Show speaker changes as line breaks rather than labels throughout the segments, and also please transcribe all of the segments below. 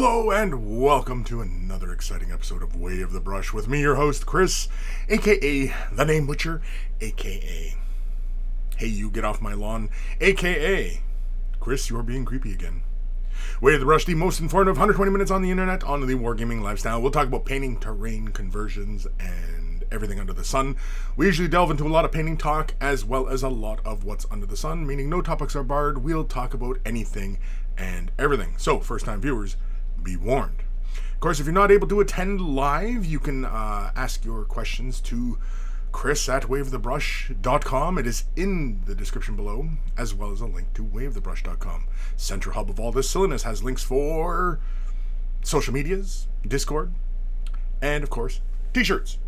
Hello and welcome to another exciting episode of Way of the Brush with me, your host, Kris, aka The Name Butcher, aka Hey You Get Off My Lawn, aka Kris, you're being creepy again. Way of the Brush, the most informative 120 minutes on the internet on the Wargaming lifestyle. We'll talk about painting, terrain, conversions, and everything under the sun. We usually delve into a lot of painting talk as well as a lot of what's under the sun, meaning no topics are barred. We'll talk about anything and everything. So, first-time viewers, be warned. Of course, if you're not able to attend live, you can ask your questions to Kris at waveofthebrush.com. It is in the description below, as well as a link to waveofthebrush.com. Central hub of all this silliness has links for social medias, Discord, and of course, t-shirts.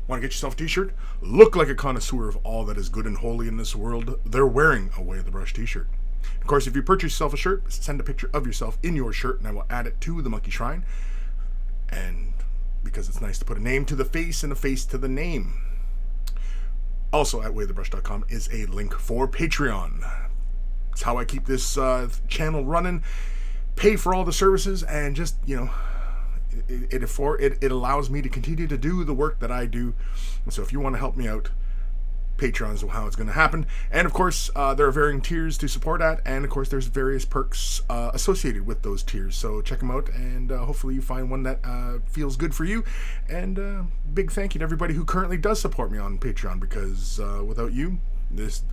Want to get yourself a t-shirt? Look like a connoisseur of all that is good and holy in this world. They're wearing a Way of the Brush t-shirt. Of course, if you purchase yourself a shirt, send a picture of yourself in your shirt, and I will add it to the Monkey Shrine. And because it's nice to put a name to the face and a face to the name. Also at waveofthebrush.com is a link for Patreon. It's how I keep this channel running, pay for all the services, and just, it allows me to continue to do the work that I do. And so if you want to help me out, Patreon is how it's going to happen. And of course, there are varying tiers to support at, and of course there's various perks associated with those tiers, so check them out, and hopefully you find one that feels good for you. And big thank you to everybody who currently does support me on Patreon, because without you,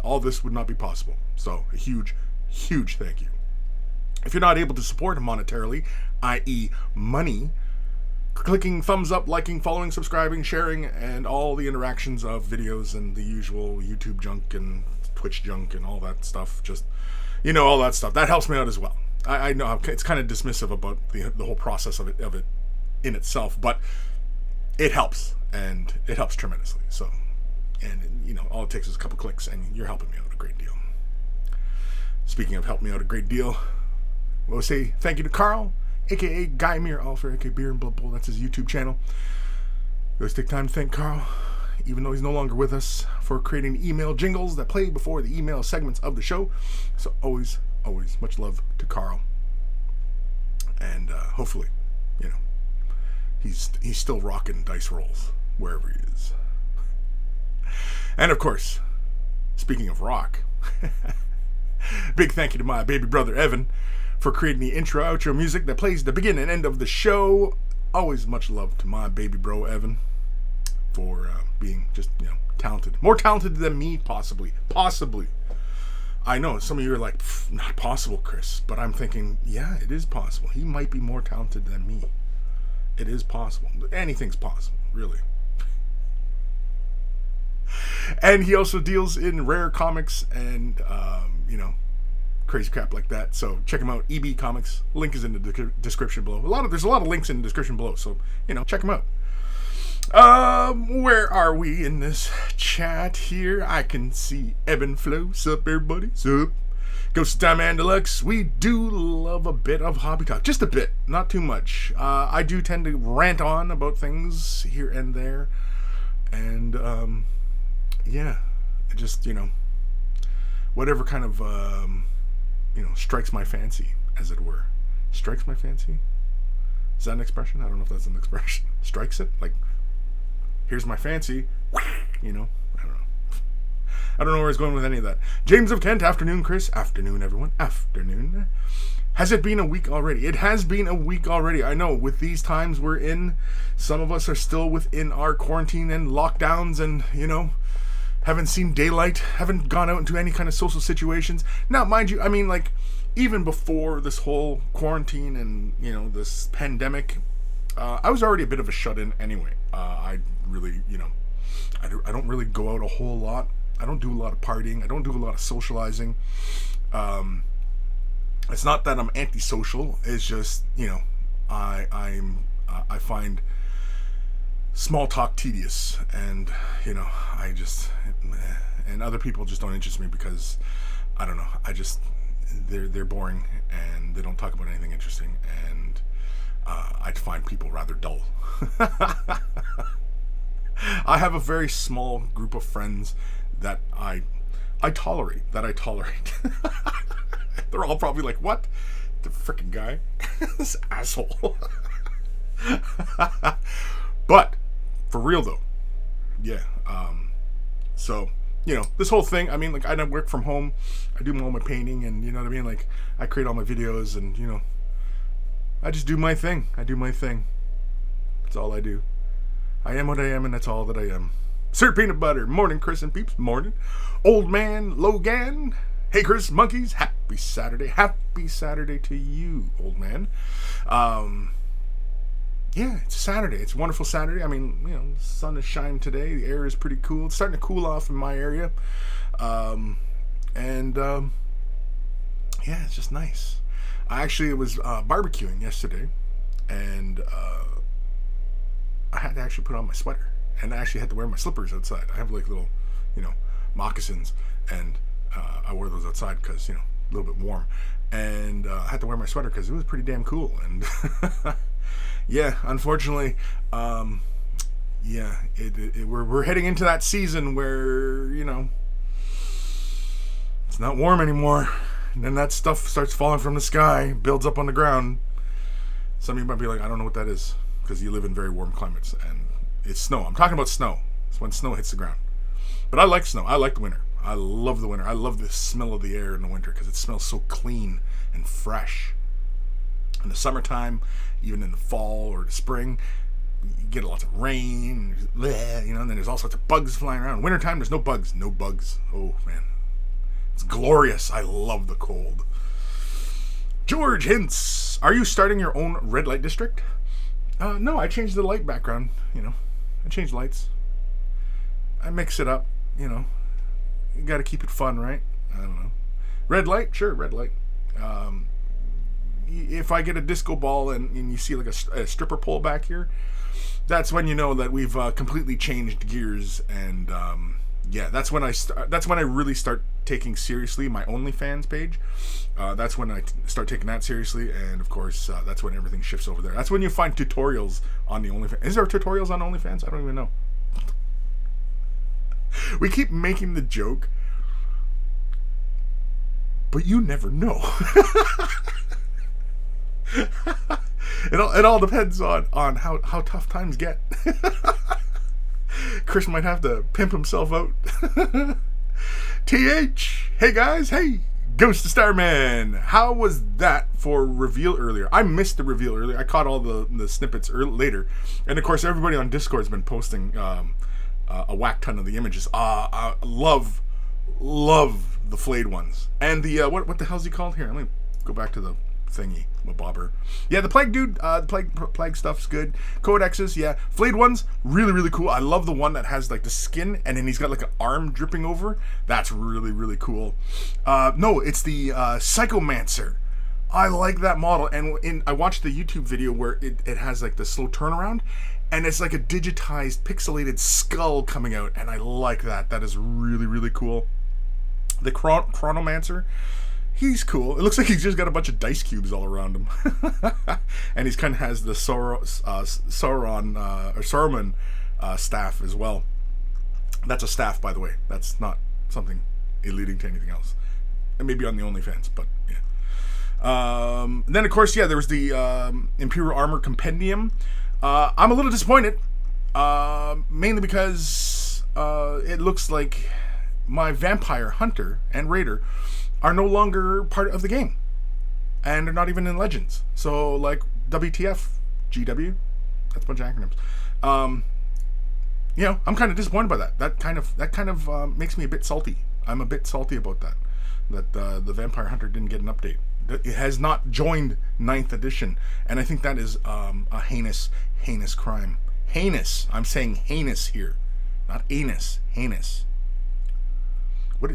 all this would not be possible. So a huge thank you. If you're not able to support monetarily, i.e. money, clicking thumbs up, liking, following, subscribing, sharing, and all the interactions of videos and the usual YouTube junk and Twitch junk and all that stuff. Just, all that stuff. That helps me out as well. I know it's kind of dismissive about the whole process of it in itself, but it helps, and it helps tremendously. So, and all it takes is a couple clicks, and you're helping me out a great deal. Speaking of helping me out a great deal, we'll say thank you to Carl, aka Guy Mere Alfred, aka Beer and Blood Bowl. That's his YouTube channel. We always take time to thank Carl, even though he's no longer with us, for creating email jingles that play before the email segments of the show. So always much love to Carl. And hopefully, he's still rocking dice rolls wherever he is. And of course, speaking of rock, big thank you to my baby brother Evan for creating the intro-outro music that plays the beginning and end of the show. Always much love to my baby bro, Evan, for being just, talented. More talented than me, possibly. I know, some of you are like, not possible, Kris. But I'm thinking, yeah, it is possible. He might be more talented than me. It is possible. Anything's possible, really. And he also deals in rare comics and, crazy crap like that. So check him out. EB Comics. Link is in the description below. There's a lot of links in the description below. So check him out. Where are we in this chat here? I can see Evan Flow. Sup, everybody? Sup? Ghost of Time and Deluxe. We do love a bit of hobby talk. Just a bit, not too much. I do tend to rant on about things here and there, and just whatever kind of strikes my fancy, as it were. Strikes my fancy? Is that an expression? I don't know if that's an expression. Strikes it? Like, here's my fancy. I don't know. I don't know where it's going with any of that. James of Kent, afternoon, Kris. Afternoon, everyone. Afternoon. Has it been a week already? It has been a week already. I know, with these times we're in, some of us are still within our quarantine and lockdowns and, haven't seen daylight, haven't gone out into any kind of social situations. Now, mind you, even before this whole quarantine and, this pandemic, I was already a bit of a shut-in anyway. I really, I don't really go out a whole lot. I don't do a lot of partying. I don't do a lot of socializing. It's not that I'm antisocial. It's just, I find small talk tedious, and and other people just don't interest me because I don't know. They're boring and they don't talk about anything interesting, and I find people rather dull. I have a very small group of friends that I tolerate. They're all probably like, what? The freaking guy. This asshole. But for real though, yeah. So you know, this whole thing. I mean, like I work from home. I do all my painting, and you know what I mean. Like I create all my videos, and you know, I just do my thing. I do my thing. That's all I do. I am what I am, and that's all that I am. Sir Peanut Butter. Morning, Kris and peeps. Morning. Old man Logan. Hey, Kris, monkeys. Happy Saturday. Happy Saturday to you, old man. Yeah, it's Saturday. It's a wonderful Saturday. I mean, you know, the sun is shining today. The air is pretty cool. It's starting to cool off in my area. Yeah, it's just nice. I actually was barbecuing yesterday, and I had to actually put on my sweater. And I actually had to wear my slippers outside. I have like little, you know, moccasins, and I wore those outside because, you know, a little bit warm. And I had to wear my sweater because it was pretty damn cool. And yeah, unfortunately, yeah, we're heading into that season where, you know, it's not warm anymore. And then that stuff starts falling from the sky, builds up on the ground. Some of you might be like, I don't know what that is, because you live in very warm climates. And it's snow. I'm talking about snow. It's when snow hits the ground. But I like snow. I like the winter. I love the winter. I love the smell of the air in the winter because it smells so clean and fresh. In the summertime, even in the fall or the spring, you get lots of rain, you know, and then there's all sorts of bugs flying around. Wintertime, there's no bugs. No bugs. Oh, man. It's glorious. I love the cold. George Hints. Are you starting your own red light district? No, I changed the light background, you know. I changed lights. I mix it up, you know. You got to keep it fun, right? I don't know. Red light? Sure, red light. If I get a disco ball and you see like a stripper pole back here, that's when you know that we've completely changed gears. And yeah, that's when I really start taking seriously my OnlyFans page. That's when I start taking that seriously, and of course, that's when everything shifts over there. That's when you find tutorials on the OnlyFans. Is there tutorials on OnlyFans? I don't even know. We keep making the joke, but you never know. It all depends on how tough times get. Kris might have to pimp himself out. TH, hey guys, hey, Ghost to Starman. How was that for reveal earlier? I missed the reveal earlier. I caught all the snippets later, and of course everybody on Discord has been posting a whack ton of the images. I love the flayed ones, and the what the hell's he called? Here, let me go back to the thingy, my bobber. Yeah, the plague dude, the plague stuff's good. Codexes, yeah. Flayed ones, really cool. I love the one that has like the skin and then he's got like an arm dripping over. That's really cool. No, it's the Psychomancer. I like that model, and I watched the YouTube video where it has like the slow turnaround, and it's like a digitized, pixelated skull coming out, and I like that. That is really cool. The Chronomancer, he's cool. It looks like he's just got a bunch of dice cubes all around him. And he's kind of has the Saruman staff as well. That's a staff, by the way. That's not something alluding to anything else. It may be on the OnlyFans, but yeah. Then, of course, yeah, there was the Imperial Armor Compendium. I'm a little disappointed, mainly because it looks like my Vampire Hunter and Raider are no longer part of the game, and they're not even in Legends. So, like, WTF, GW, that's a bunch of acronyms. You know, I'm kind of disappointed by that. That kind of makes me a bit salty. I'm a bit salty about that the Vampire Hunter didn't get an update. It has not joined 9th edition, and I think that is a heinous crime. Heinous. I'm saying heinous here, not anus. Heinous. What?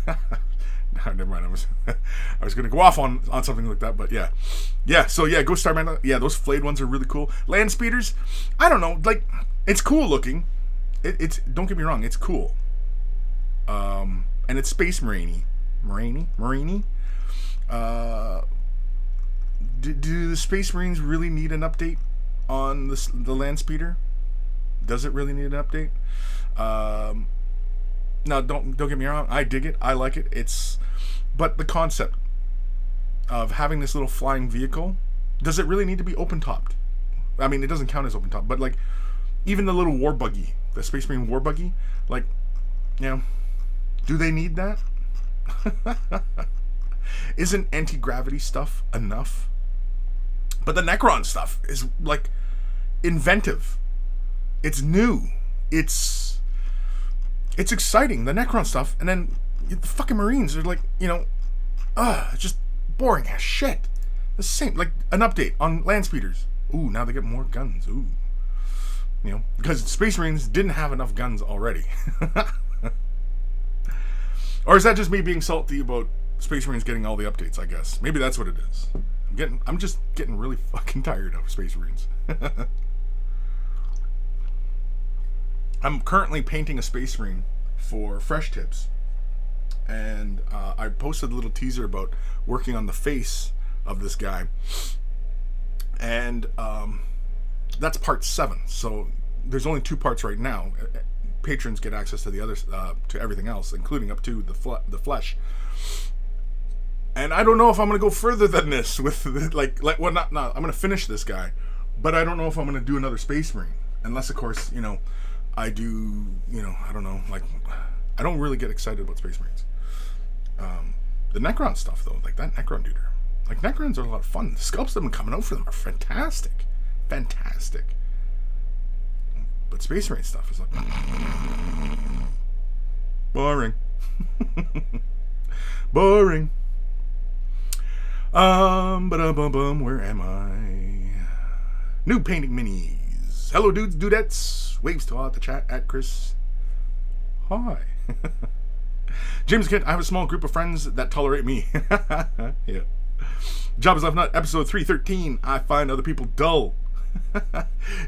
No, never mind. I was gonna go off on something like that, but yeah. So yeah, Ghost Starman. Yeah, those flayed ones are really cool. Land speeders, I don't know. Like, it's cool looking. It's don't get me wrong. It's cool. And it's Space Marine-y. Do the Space Marines really need an update on the land speeder? Does it really need an update? No, don't get me wrong. I dig it. I like it. But the concept of having this little flying vehicle, does it really need to be open-topped? I mean, it doesn't count as open-top, but, like, even the little war buggy, the Space Marine war buggy, like, you know, do they need that? Isn't anti-gravity stuff enough? But the Necron stuff is, like, inventive. It's new. It's exciting, the Necron stuff, and then the fucking Marines are like, you know, it's just boring as shit. The same, like, an update on land speeders. Ooh, now they get more guns. Ooh. You know, because Space Marines didn't have enough guns already. Or is that just me being salty about Space Marines getting all the updates, I guess? Maybe that's what it is. I'm just getting really fucking tired of Space Marines. I'm currently painting a Space Marine for Fresh Tips. And I posted a little teaser about working on the face of this guy. And that's part 7. So there's only 2 parts right now. Patrons get access to the others, to everything else, including up to the flesh. And I don't know if I'm gonna go further than this with well, not. I'm gonna finish this guy, but I don't know if I'm gonna do another Space Marine, unless of course, you know, I do. You know, I don't know. Like, I don't really get excited about Space Marines. The Necron stuff though, like that Necron dude. Like, Necrons are a lot of fun. The sculpts that have been coming out for them are fantastic. Fantastic. But Space Marine stuff is like... boring. Boring. Where am I? New painting minis. Hello, dudes, dudettes. Waves to all at the chat at Kris. Hi. James Kent, I have a small group of friends that tolerate me. Yeah. Job is left nut, episode 313. I find other people dull.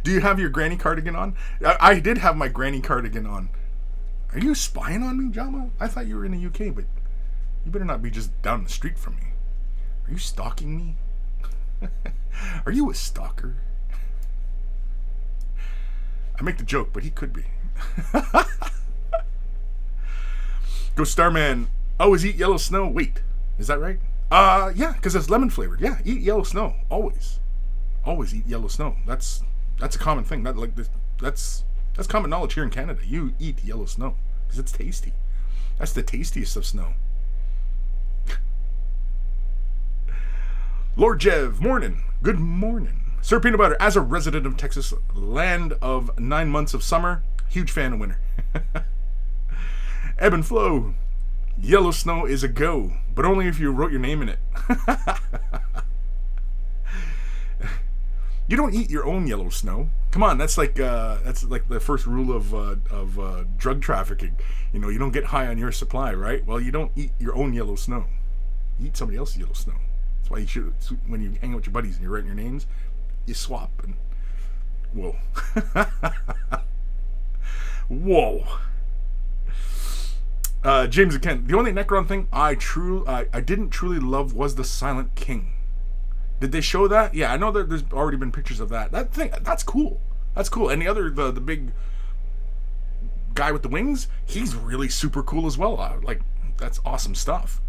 Do you have your granny cardigan on? I did have my granny cardigan on. Are you spying on me, Jama? I thought you were in the UK, but you better not be just down the street from me. Are you stalking me? Are you a stalker? I make the joke, but he could be. Go Starman. Always eat yellow snow. Wait, is that right? Yeah, because it's lemon flavored. Yeah, eat yellow snow. Always eat yellow snow. That's a common thing. That's common knowledge here in Canada. You eat yellow snow because it's tasty. That's the tastiest of snow. Lord Jev, morning. Good morning. Sir Peanut Butter, as a resident of Texas, land of 9 months of summer, huge fan of winter. Ebb and Flow, yellow snow is a go, but only if you wrote your name in it. You don't eat your own yellow snow. Come on, that's like the first rule of drug trafficking. You know, you don't get high on your supply, right? Well, you don't eat your own yellow snow. You eat somebody else's yellow snow. That's why you should, when you hang out with your buddies and you're writing your names, you swap. And whoa, whoa. James and Kent, the only Necron thing I didn't truly love was the Silent King. Did they show that? Yeah, I know that there's already been pictures of that. That's cool. That's cool. And the big guy with the wings, he's really super cool as well. That's awesome stuff.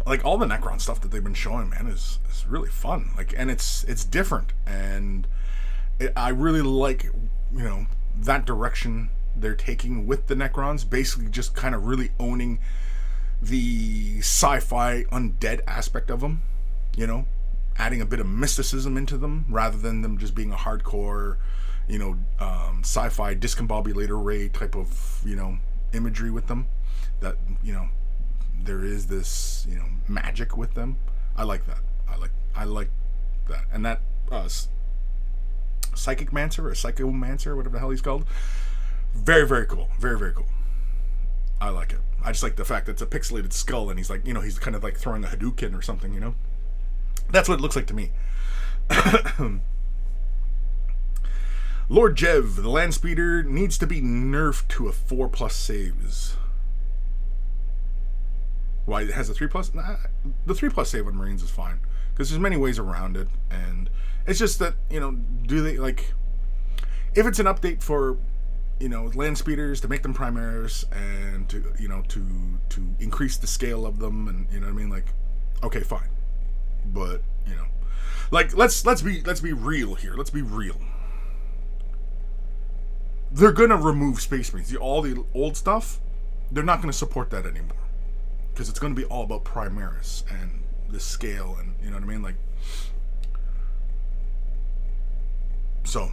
Like all the Necron stuff that they've been showing, man, is really fun. Like, and it's different, and I really like, you know, that direction they're taking with the Necrons. Basically, just kind of really owning the sci-fi undead aspect of them. You know, adding a bit of mysticism into them rather than them just being a hardcore, you know, sci-fi discombobulator ray type of, you know, imagery with them. That, you know, there is this, you know, magic with them. I like that. I like that. And that Psychic Mancer or Psychomancer, whatever the hell he's called, very, very cool. Very, very cool. I like it. I just like the fact that it's a pixelated skull and he's like, you know, he's kind of like throwing a Hadouken or something, you know. That's what it looks like to me. Lord Jev, the land speeder needs to be nerfed to a 4+ saves. Why, it has a 3+? Nah, the 3+ save on Marines is fine. Because there's many ways around it. And it's just that, you know, do they, like, if it's an update for, you know, land speeders to make them primaries and to, you know, to increase the scale of them and, you know what I mean, like, Okay, fine. But, you know, like let's be real here. Let's be real. They're gonna remove Space Marines. All the old stuff, they're not gonna support that anymore because it's gonna be all about Primaris and the scale, and you know what I mean. Like, so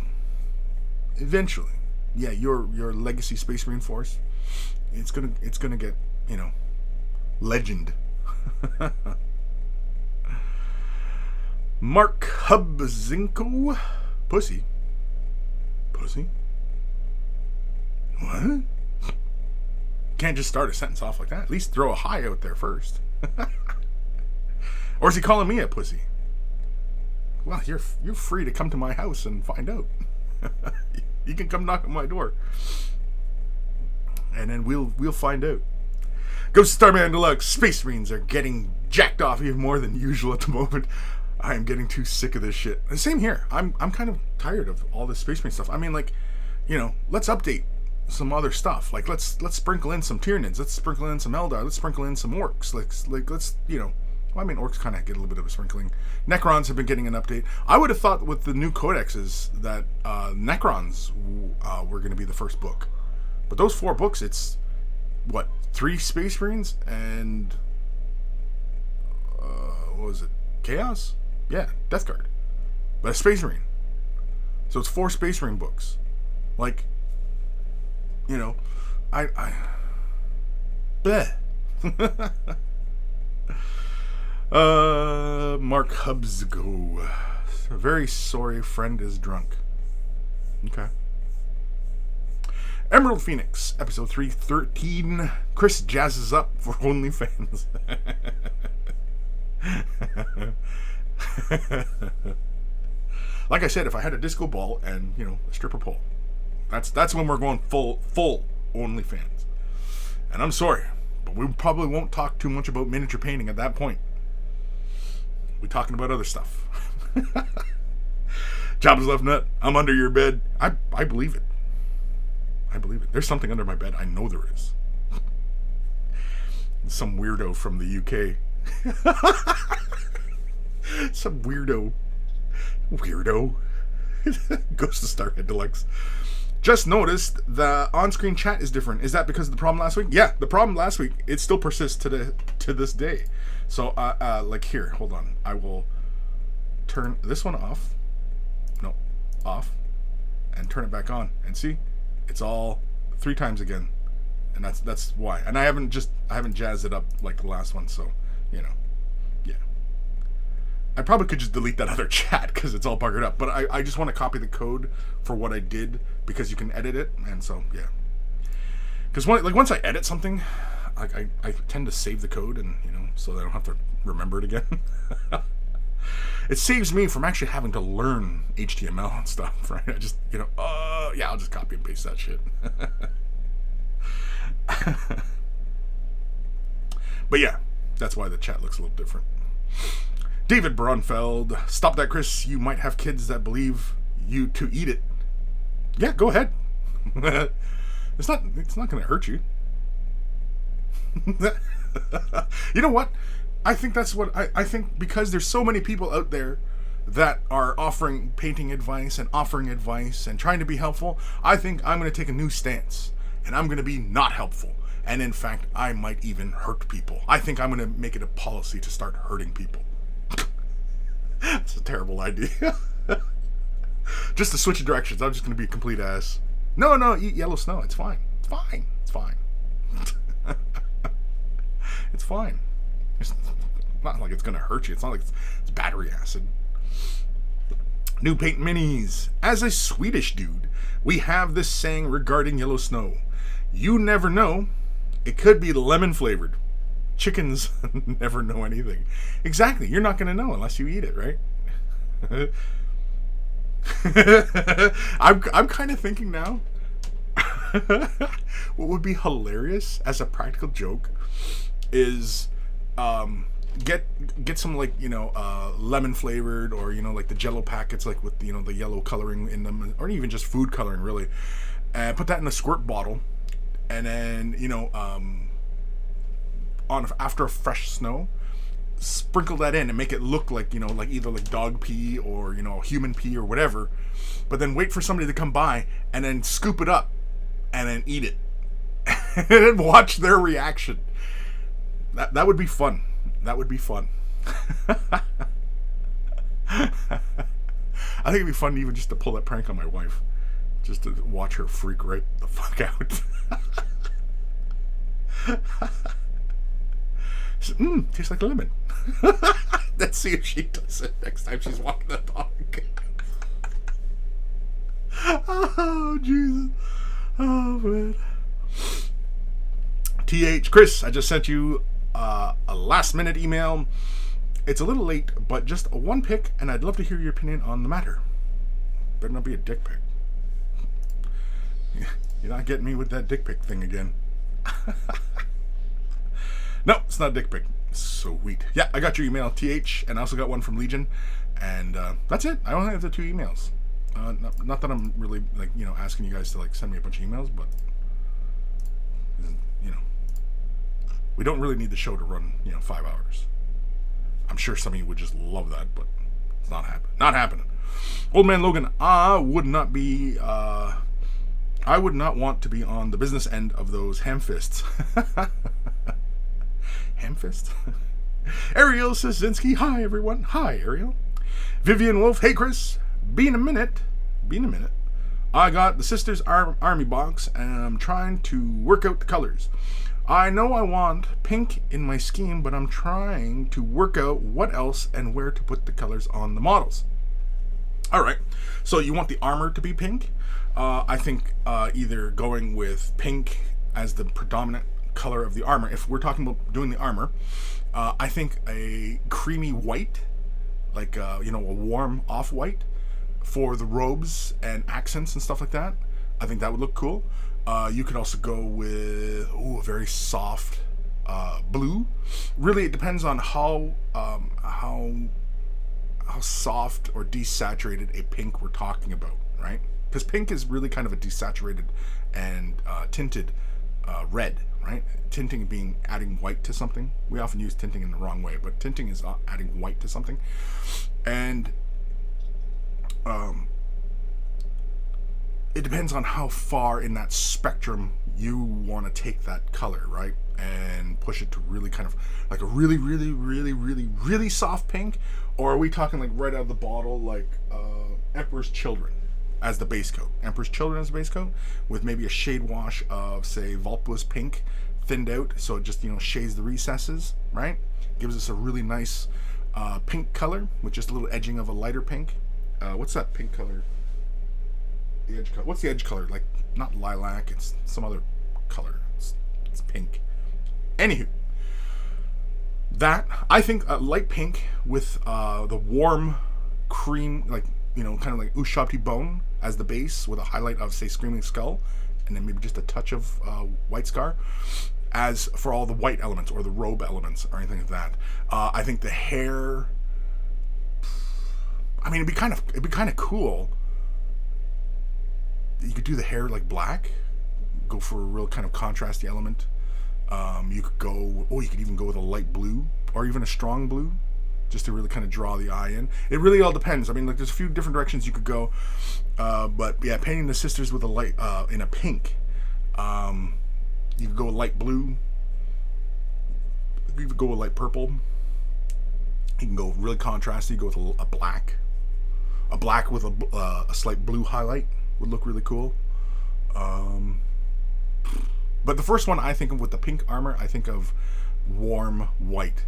eventually, yeah, your legacy Space Marine force, it's gonna get, you know, legend. Mark Hubzinko, pussy. What? Can't just start a sentence off like that. At least throw a hi out there first. Or is he calling me a pussy? Well, you're free to come to my house and find out. You can come knock on my door, and then we'll find out. Ghost of Starman Deluxe. Space Marines are getting jacked off even more than usual at the moment. I am getting too sick of this shit. And same here. I'm kind of tired of all this Space Marine stuff. I mean, like, you know, let's update some other stuff. Like, let's sprinkle in some Tyranids. Let's sprinkle in some Eldar. Let's sprinkle in some Orcs. Let's you know. Well, I mean, Orcs kind of get a little bit of a sprinkling. Necrons have been getting an update. I would have thought with the new codexes that Necrons were going to be the first book. But those 4 books, it's, what, 3 Space Marines and, what was it, Chaos? Yeah, Death Guard. But a Space Marine. So it's 4 Space Marine books. Like, you know, bleh. Mark Hubsgo. Very sorry, friend is drunk. Okay. Emerald Phoenix, episode 313. Kris jazzes up for OnlyFans. Like I said, if I had a disco ball and, you know, a stripper pole, that's when we're going full OnlyFans. And I'm sorry, but we probably won't talk too much about miniature painting at that point. We're talking about other stuff. Jabba's left nut. I'm under your bed. I believe it. I believe it. There's something under my bed. I know there is. Some weirdo from the UK. Some weirdo. Ghost of Starhead Deluxe. Just noticed the on-screen chat is different. Is that because of the problem last week? Yeah, the problem last week, it still persists to this day. So, like here, hold on. I will turn this one off. No, off. And turn it back on. And see? It's all 3 times again. And that's why. And I haven't jazzed it up like the last one, so, you know. Yeah. I probably could just delete that other chat because it's all buggered up. But I just want to copy the code for what I did because you can edit it. And so, yeah. Because once I edit something, like I tend to save the code, and you know, so that I don't have to remember it again. It saves me from actually having to learn HTML and stuff, right? I just, you know, yeah, I'll just copy and paste that shit. But yeah, that's why the chat looks a little different. David Braunfeld, stop that, Kris. You might have kids that believe you to eat it. Yeah, go ahead. It's not going to hurt you. You know what? I think that's what I think, because there's so many people out there that are offering painting advice and offering advice and trying to be helpful. I think I'm going to take a new stance, and I'm going to be not helpful. And in fact, I might even hurt people. I think I'm going to make it a policy to start hurting people. That's a terrible idea. Just to switch directions, I'm just going to be a complete ass. No, eat yellow snow. It's fine. It's fine. It's fine. It's not like it's going to hurt you. It's not like it's battery acid. New paint minis. As a Swedish dude, we have this saying regarding yellow snow. You never know. It could be lemon flavored. Chickens never know anything. Exactly. You're not going to know unless you eat it, right? I'm kind of thinking now. What would be hilarious as a practical joke is get some, like, you know, lemon flavored, or, you know, like the Jell-O packets, like with, you know, the yellow coloring in them, or even just food coloring, really, and put that in a squirt bottle, and then, you know, after a fresh snow, sprinkle that in and make it look like, like either like dog pee or, human pee or whatever, but then wait for somebody to come by and then scoop it up and then eat it and then watch their reaction. That would be fun. That would be fun. I think it'd be fun even just to pull that prank on my wife, just to watch her freak right the fuck out. Tastes like lemon. Let's see if she does it next time she's walking the dog. Oh, Jesus. Oh, man. Kris, I just sent you a last-minute email. It's a little late, but just one pic, and I'd love to hear your opinion on the matter. Better not be a dick pic. You're not getting me with that dick pic thing again. No, it's not a dick pic. Sweet. Yeah, I got your email, TH, and I also got one from Legion, and that's it. I only have the 2 emails. Not that I'm really, asking you guys to, send me a bunch of emails, but, we don't really need the show to run, 5 hours. I'm sure some of you would just love that, but it's not happening. Not happening. Old Man Logan, I would not want to be on the business end of those ham-fists. Ham-fist? Ariel Sazinski, hi everyone. Hi, Ariel. Vivian Wolf, hey Kris. Been a minute. I got the Sisters Army box, and I'm trying to work out the colors. I know I want pink in my scheme, but I'm trying to work out what else and where to put the colors on the models. Alright, so you want the armor to be pink? I think either going with pink as the predominant color of the armor, if we're talking about doing the armor, I think a creamy white, a warm off-white for the robes and accents and stuff like that. I think that would look cool. You could also go with a very soft blue. Really, it depends on how soft or desaturated a pink we're talking about, right? Because pink is really kind of a desaturated and tinted red, right? Tinting being adding white to something. We often use tinting in the wrong way, but tinting is adding white to something. And it depends on how far in that spectrum you want to take that color, right? And push it to really kind of like a really, really, really, really, really soft pink, or are we talking like right out of the bottle, like Emperor's Children as the base coat? Emperor's Children as the base coat, with maybe a shade wash of, say, Volpus pink, thinned out, so it just shades the recesses, right? Gives us a really nice pink color with just a little edging of a lighter pink. What's that pink color? The edge color. What's the edge color? Like, not lilac, it's some other color. It's pink. Anywho, that, I think light pink with the warm cream, kind of like Ushabti bone as the base with a highlight of, say, Screaming Skull, and then maybe just a touch of White Scar as for all the white elements or the robe elements or anything like that. I think the hair, I mean, it'd be kind of cool. You could do the hair like black, go for a real kind of contrasty element. You could even go with a light blue or even a strong blue, just to really kind of draw the eye in. It really all depends. I mean, there's a few different directions you could go, but yeah, painting the sisters with a light in a pink. You could go with light blue. You could go with light purple. You can go really contrasty. Go with a black with a slight blue highlight would look really cool. But the first one I think of with the pink armor, I think of warm white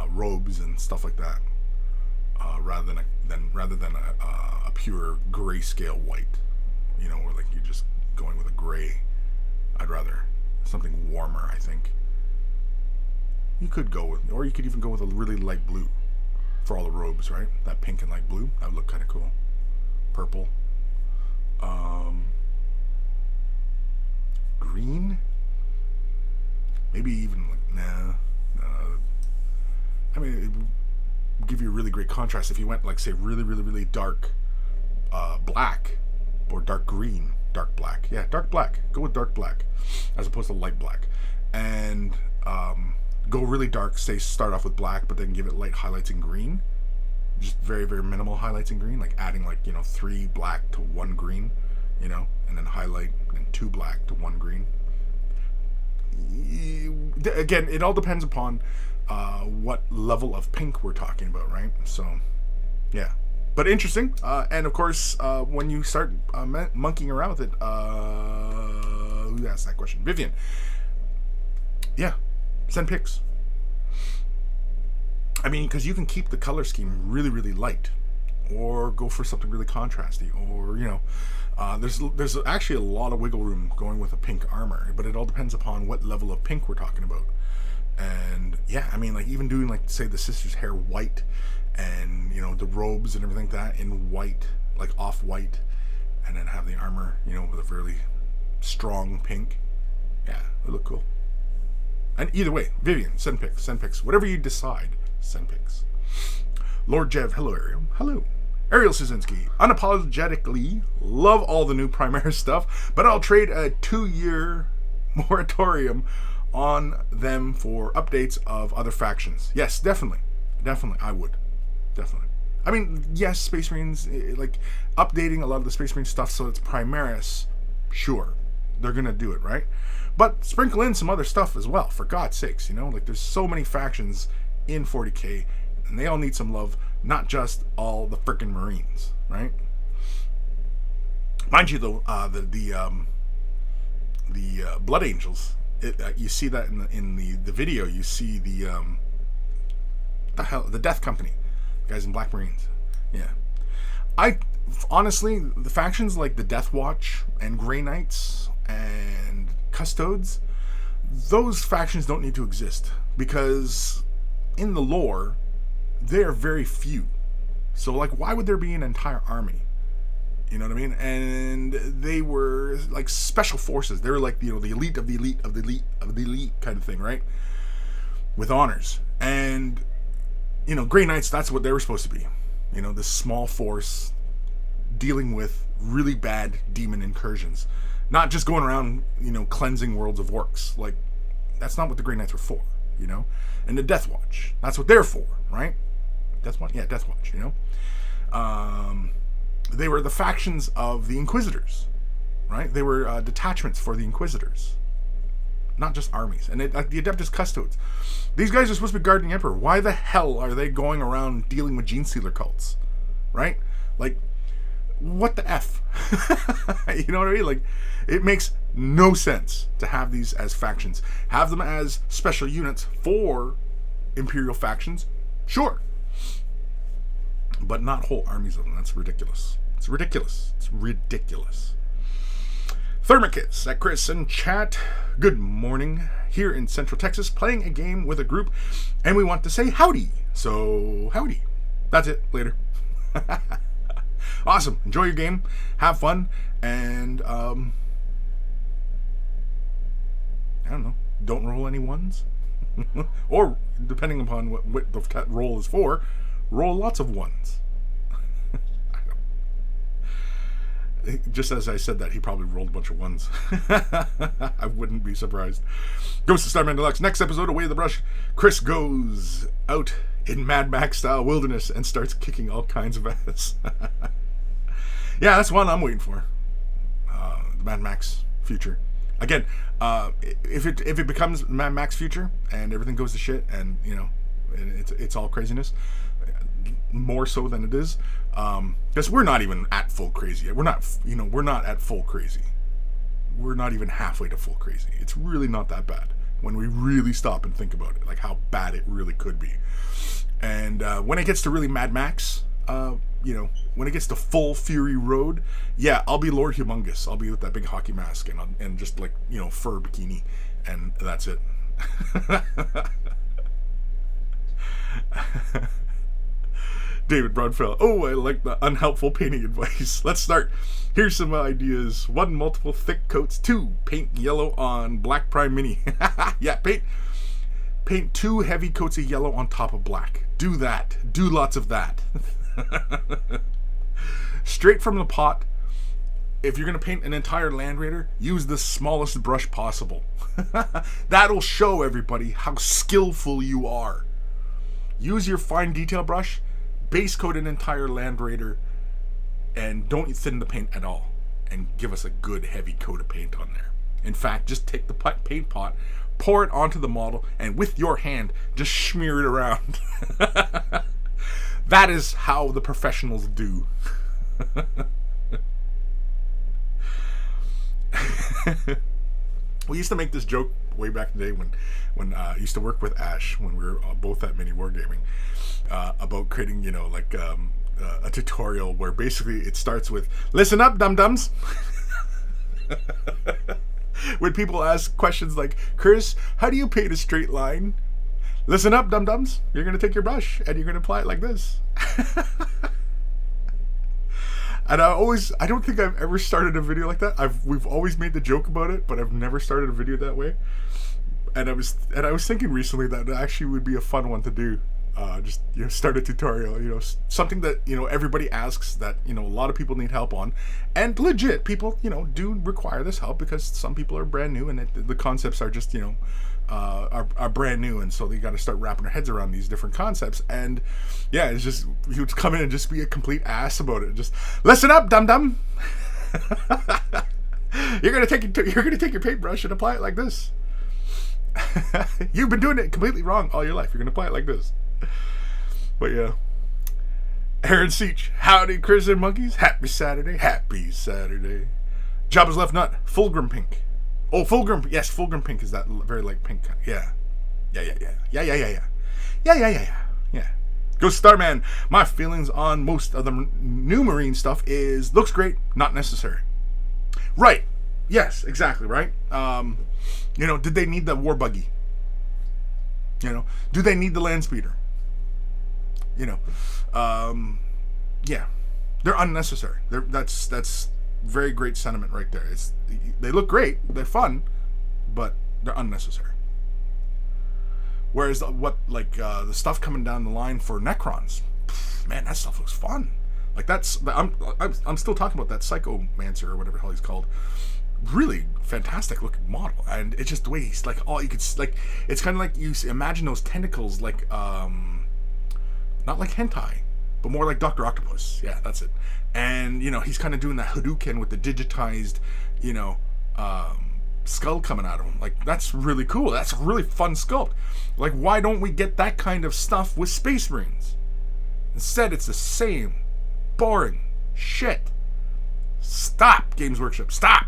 robes and stuff like that, rather than a pure grayscale white. Where like you're just going with a gray. I'd rather something warmer. I think you could go with, or you could even go with a really light blue for all the robes, right? That pink and light blue, that would look kind of cool. Purple. Green, maybe even I mean, it would give you a really great contrast if you went like, say, really, really, really dark black or dark green, dark black. Yeah, dark black. Go with dark black as opposed to light black. And go really dark, start off with black, but then give it light highlights in green. Just very, very minimal highlights in green, like adding 3 black to 1 green, and then highlight, and 2 black to 1 green. Again, it all depends upon what level of pink we're talking about, right? So, yeah. But interesting. And of course, when you start monkeying around with it, who asked that question? Vivian. Yeah. Send pics. I mean, because you can keep the color scheme really, really light, or go for something really contrasty, or there's actually a lot of wiggle room going with a pink armor, but it all depends upon what level of pink we're talking about. And yeah, I mean, even doing say the sister's hair white, and the robes and everything like that in white, like off-white, and then have the armor with a really strong pink. Yeah, it look cool. And either way, Vivian, send pics, whatever you decide, send pics. Lord Jev, hello Ariel. Hello. Ariel Szynski, unapologetically love all the new Primaris stuff, but I'll trade a 2-year moratorium on them for updates of other factions. Yes, definitely, I would. Definitely. I mean, yes, Space Marines, updating a lot of the Space Marine stuff so it's Primaris, sure, they're going to do it, right? But sprinkle in some other stuff as well, for God's sakes, there's so many factions in 40k, and they all need some love, not just all the freaking Marines, right? Mind you, though, the Blood Angels, you see that in the video, you see the Death Company, guys in Black Marines. Yeah. I honestly, the factions like the Death Watch and Grey Knights and Custodes, those factions don't need to exist, because in the lore, they're very few. So why would there be an entire army? You know what I mean? And they were special forces. They were the elite of the elite of the elite of the elite kind of thing, right? With honors. And Grey Knights, that's what they were supposed to be. This small force dealing with really bad demon incursions. Not just going around, cleansing worlds of orcs. That's not what the Grey Knights were for, And the Death Watch, that's what they're for, right? Death Watch? Yeah, Death Watch, They were the factions of the Inquisitors, right? They were detachments for the Inquisitors. Not just armies. And the Adeptus Custodes. These guys are supposed to be guarding the Emperor. Why the hell are they going around dealing with Gene Stealer cults? Right? What the F? You know what I mean? It makes no sense to have these as factions. Have them as special units for Imperial factions, sure. But not whole armies of them. That's ridiculous. It's ridiculous. Thermicus at Kris in chat. Good morning. Here in Central Texas, playing a game with a group, and we want to say howdy. So, howdy. That's it. Later. Awesome. Enjoy your game. Have fun. And, I don't know. Don't roll any ones. Or, depending upon what the roll is for, roll lots of ones. Just as I said that, he probably rolled a bunch of ones. I wouldn't be surprised. Ghost of Starman Deluxe. Next episode, Away the Brush. Kris goes out in Mad Max style wilderness and starts kicking all kinds of ass. Yeah, that's one I'm waiting for. The Mad Max future. Again, if it becomes Mad Max future and everything goes to shit and it's all craziness, more so than it is, because we're not even at full crazy yet. We're not at full crazy. We're not even halfway to full crazy. It's really not that bad when we really stop and think about it, how bad it really could be. And when it gets to really Mad Max, when it gets to full Fury Road, yeah, I'll be Lord Humongous. I'll be with that big hockey mask and just fur bikini, and that's it. David Broadfell. Oh, I like the unhelpful painting advice. Let's start. Here's some ideas. 1, multiple thick coats. 2, paint yellow on black Prime Mini. Yeah, paint 2 heavy coats of yellow on top of black. Do that. Do lots of that. Straight from the pot. if you're going to paint an entire Land Raider, use the smallest brush possible. That'll show everybody how skillful you are. Use your fine detail brush, base coat an entire Land Raider, and don't thin the paint at all. And give us a good heavy coat of paint on there. In fact, just take the paint pot, pour it onto the model, and with your hand, just smear it around. That is how the professionals do. We used to make this joke way back in the day when I used to work with Ash when we were both at Mini Wargaming, about creating, a tutorial where basically it starts with, "Listen up, dum-dums." When people ask questions like, "Kris, how do you paint a straight line?" Listen up, dum-dums. You're going to take your brush and you're going to apply it like this. And I don't think I've ever started a video like that. We've always made the joke about it, but I've never started a video that way. And I was thinking recently that it actually would be a fun one to do. Just start a tutorial, something that everybody asks, that a lot of people need help on, and legit people do require this help because some people are brand new and the concepts are just are brand new, and so they got to start wrapping their heads around these different concepts. And yeah, it's just, he would come in and just be a complete ass about it. Just listen up, dum dum. You're gonna take your paintbrush and apply it like this. You've been doing it completely wrong all your life. You're gonna apply it like this. But yeah, Aaron Seach, howdy, Kris and monkeys. Happy Saturday. Jabba's left nut, Fulgrim pink. Oh, Fulgrim, yes, Fulgrim pink is that very light pink. Yeah. Ghost Starman, my feelings on most of the new Marine stuff is looks great, not necessary. Right. Yes, exactly, right. Did they need the war buggy? Do they need the land speeder? Yeah, they're unnecessary. That's very great sentiment right there. They look great, they're fun, but they're unnecessary. Whereas the stuff coming down the line for Necrons, man, that stuff looks fun. Like I'm still talking about that Psychomancer or whatever the hell he's called. Really fantastic looking model, and it's just the way he's it's kind of like you imagine those tentacles not like hentai, but more like Dr. Octopus. Yeah, that's it. And he's kind of doing that Hadouken with the digitized skull coming out of him. Like, that's really cool. That's a really fun sculpt. Like, why don't we get that kind of stuff with Space Marines? Instead, it's the same boring shit. Stop, Games Workshop. Stop.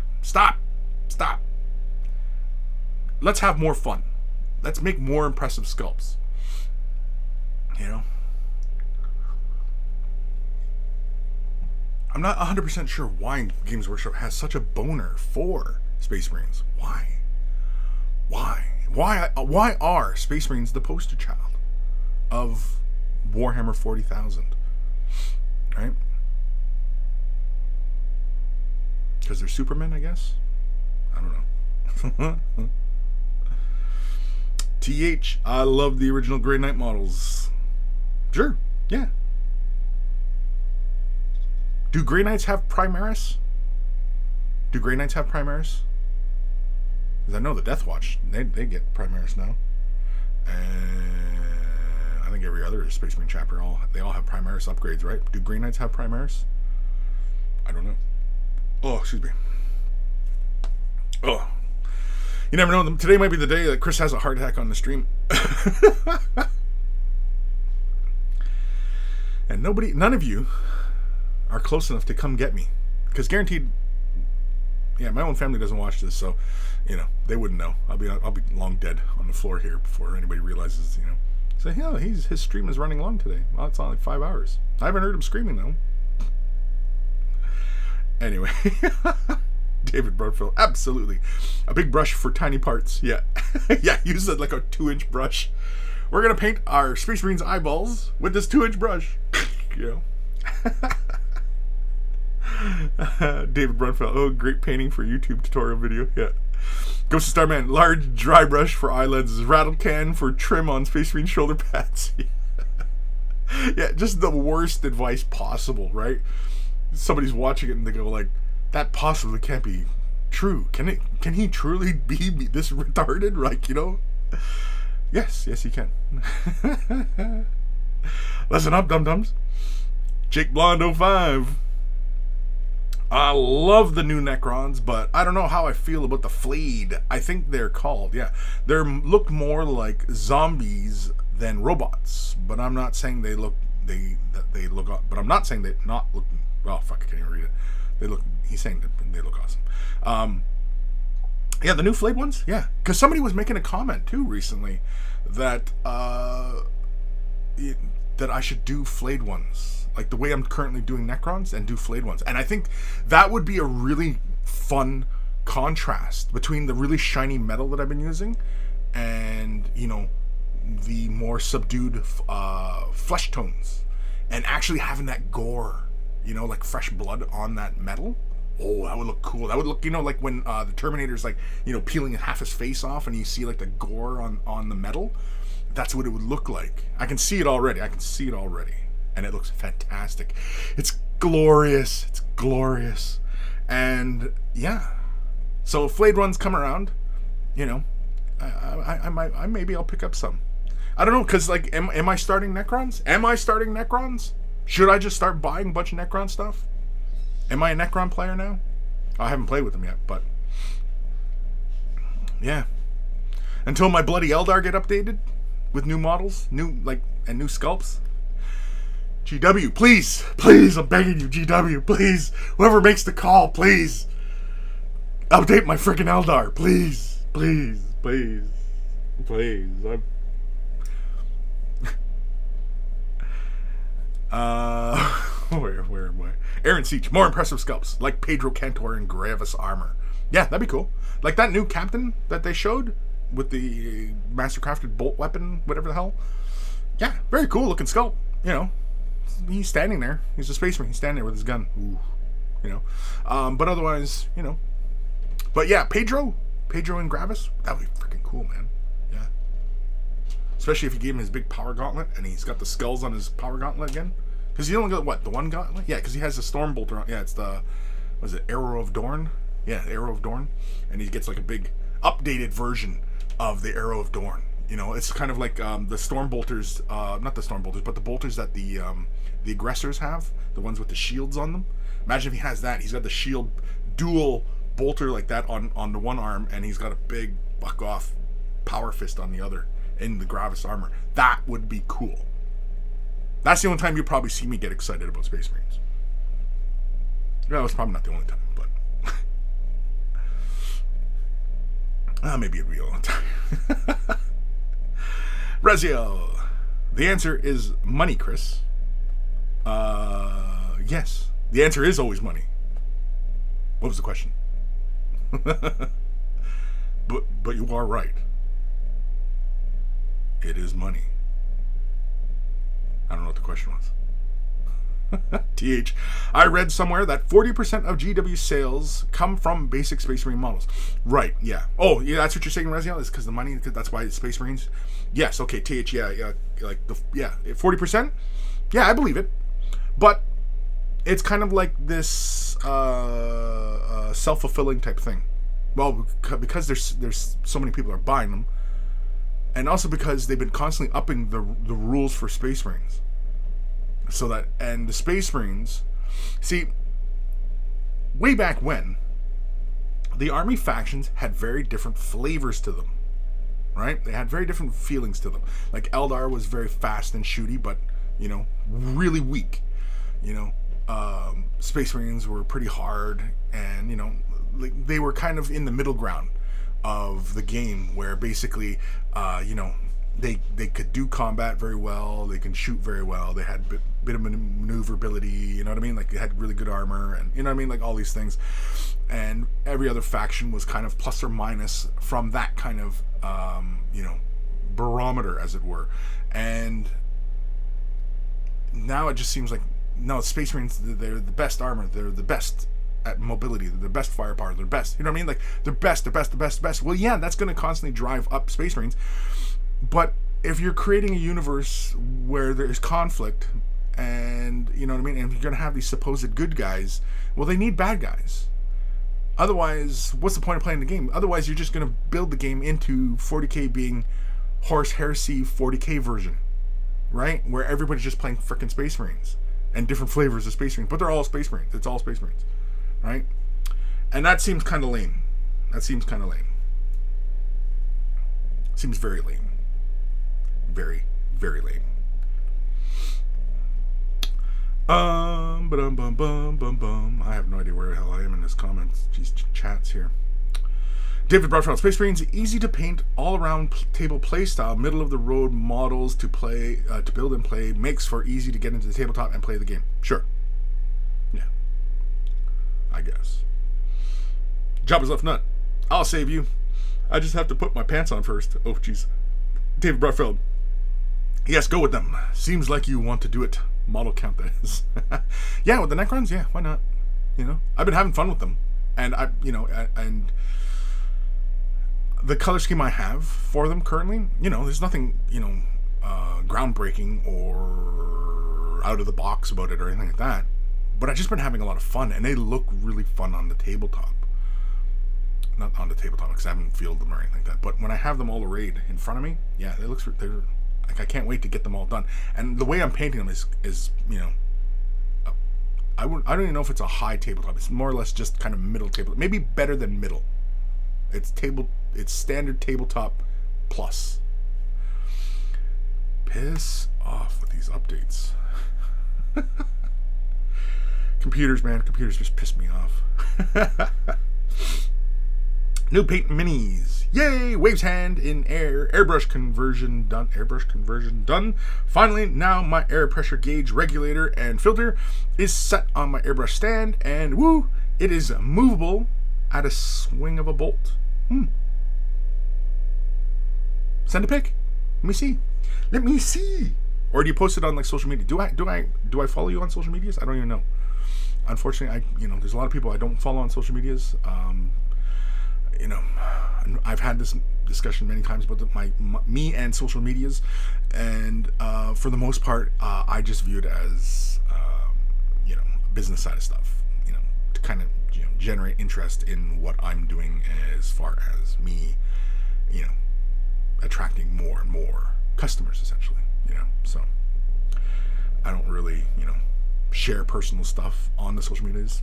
Let's have more fun. Let's make more impressive sculpts. I'm not 100% sure why Games Workshop has such a boner for Space Marines. Why are Space Marines the poster child of Warhammer 40,000? Right? Because they're Supermen, I guess? I don't know. TH, I love the original Grey Knight models. Sure, yeah. Do Grey Knights have Primaris? Because I know the Death Watch, they get Primaris now. And I think every other Space Marine chapter, they all have Primaris upgrades, right? Do Grey Knights have Primaris? I don't know. Oh, excuse me. Oh. You never know. Today might be the day that Kris has a heart attack on the stream. And none of you are close enough to come get me, because guaranteed, my own family doesn't watch this, so they wouldn't know. I'll be long dead on the floor here before anybody realizes. Say, yeah, his stream is running long today. Well, it's only 5 hours. I haven't heard him screaming though. Anyway, David Broadfield, absolutely, a big brush for tiny parts. Yeah, yeah, use it like a 2-inch brush. We're gonna paint our Space Marines eyeballs with this 2-inch brush. David Brunfeld, oh, great painting for YouTube tutorial video. Yeah. Ghost of Starman, large dry brush for eye lenses, rattle can for trim on Space Marine shoulder pads. Yeah, just the worst advice possible, right? Somebody's watching it and they go like, that possibly can't be true. Can it? Can he truly be this retarded? Like, you know? Yes, he can. Listen up, dum-dums. Jake Blonde 05. I love the new Necrons, but I don't know how I feel about the flayed. I think they're called, yeah. They look more like zombies than robots, but I'm not saying they look but I'm not saying they not look. Well, fuck, I can't even read it. They look. He's saying that they look awesome. Yeah, the new flayed ones. Yeah, because somebody was making a comment too recently that that I should do flayed ones, like the way I'm currently doing Necrons, and do flayed ones. And I think that would be a really fun contrast between the really shiny metal that I've been using and, you know, the more subdued flesh tones, and actually having that gore, you know, like fresh blood on that metal. Oh, that would look cool. That would look, you know, like when the Terminator's, like, you know, peeling half his face off and you see like the gore on the metal. That's what it would look like. I can see it already. And it looks fantastic. It's glorious. And yeah. So if flayed ones come around, you know, I might, maybe I'll pick up some. I don't know, because, like, am I starting Necrons? Should I just start buying a bunch of Necron stuff? Am I a Necron player now? I haven't played with them yet, but yeah. Until my bloody Eldar get updated with new models, new sculpts. GW, please, I'm begging you, GW, please. Whoever makes the call, please. Update my freaking Eldar, please. Where am I? Aaron Siege, more impressive sculpts, like Pedro Cantor and Gravis armor. Yeah, that'd be cool. Like that new captain that they showed with the mastercrafted bolt weapon, whatever the hell. Yeah, very cool looking sculpt. You know, he's standing there. He's a space marine. He's standing there with his gun. Ooh, you know. But otherwise, you know. But yeah, Pedro and Gravis, that would be freaking cool, man. Yeah. Especially if you gave him his big power gauntlet and he's got the skulls on his power gauntlet again. Because he only got, what, the one gauntlet? Yeah, because he has the storm bolter on. Yeah, it's the, what is it, Arrow of Dorn? Yeah, Arrow of Dorn. And he gets like a big updated version of the Arrow of Dorn. You know, it's kind of like the storm bolters, not the storm bolters, but the bolters that the aggressors have, the ones with the shields on them. Imagine if he has that. He's got the shield dual bolter like that on the one arm, and he's got a big buck off power fist on the other in the Gravis armor. That would be cool. That's the only time you'll probably see me get excited about Space Marines. No, it's probably not the only time, but maybe it'll be a long time. Resin, the answer is money, Kris. Yes, the answer is always money. What was the question? But you are right. It is money. I don't know what the question was. TH, I read somewhere that 40% of GW sales come from basic Space Marine models. Right, yeah. Oh, yeah, that's what you're saying, Resin? Is because the money, that's why it's Space Marines? Yes, okay, TH, yeah, like, 40%? Yeah, I believe it. But it's kind of like this self-fulfilling type thing. Well, because there's so many people are buying them, and also because they've been constantly upping the rules for Space Marines. So that, and the Space Marines, see, way back when, the army factions had very different flavors to them, right? They had very different feelings to them. Like Eldar was very fast and shooty, but, you know, really weak. You know, Space Marines were pretty hard, and, you know, like, they were kind of in the middle ground of the game, where basically, you know, they could do combat very well, they can shoot very well, they had bit of maneuverability, you know what I mean? Like, they had really good armor, and, you know what I mean? Like, all these things. And every other faction was kind of plus or minus from that kind of, you know, barometer, as it were. And now it just seems like, no, Space Marines, they're the best armor, they're the best at mobility, they're the best firepower, they're best, you know what I mean? Like, they're best. Well, yeah, that's going to constantly drive up Space Marines. But if you're creating a universe where there's conflict, and, you know what I mean, and you're going to have these supposed good guys, well, they need bad guys. Otherwise, what's the point of playing the game? Otherwise, you're just going to build the game into 40k being Horse Heresy 40k version, right? Where everybody's just playing frickin' Space Marines and different flavors of Space Marines, but they're all Space Marines. It's all Space Marines, right? And that seems kind of lame. Seems very lame. Very, very lame. I have no idea where the hell I am in this comments. These chats here. David Broadfield, Space Marines, easy to paint, all-around table play style, middle-of-the-road models to play, to build and play, makes for easy to get into the tabletop and play the game. Sure. Yeah. I guess. Job is left nut. I'll save you. I just have to put my pants on first. Oh, jeez. David Broadfield. Yes, go with them. Seems like you want to do it. Model count, that is. Yeah, with the Necrons, yeah, why not? You know, I've been having fun with them. And and the color scheme I have for them currently, there's nothing, groundbreaking or out of the box about it or anything like that. But I've just been having a lot of fun, and they look really fun on the tabletop. Not on the tabletop, because I haven't fielded them or anything like that. But when I have them all arrayed in front of me, yeah, they're like, I can't wait to get them all done. And the way I'm painting them is I don't even know if it's a high tabletop. It's more or less just kind of middle tabletop. Maybe better than middle. It's standard tabletop plus. Piss off with these updates. Computers, man. Computers just piss me off. New paint minis. Yay! Waves hand in air. Airbrush conversion done. Finally, now my air pressure gauge regulator and filter is set on my airbrush stand, and woo! It is movable at a swing of a bolt. Send a pic. Let me see. Or do you post it on like social media? Do I follow you on social medias? I don't even know. Unfortunately, there's a lot of people I don't follow on social medias. I've had this discussion many times about me and social medias, and for the most part, I just view it as business side of stuff, to kind of generate interest in what I'm doing as far as me, attracting more and more customers, essentially, so I don't really, share personal stuff on the social medias,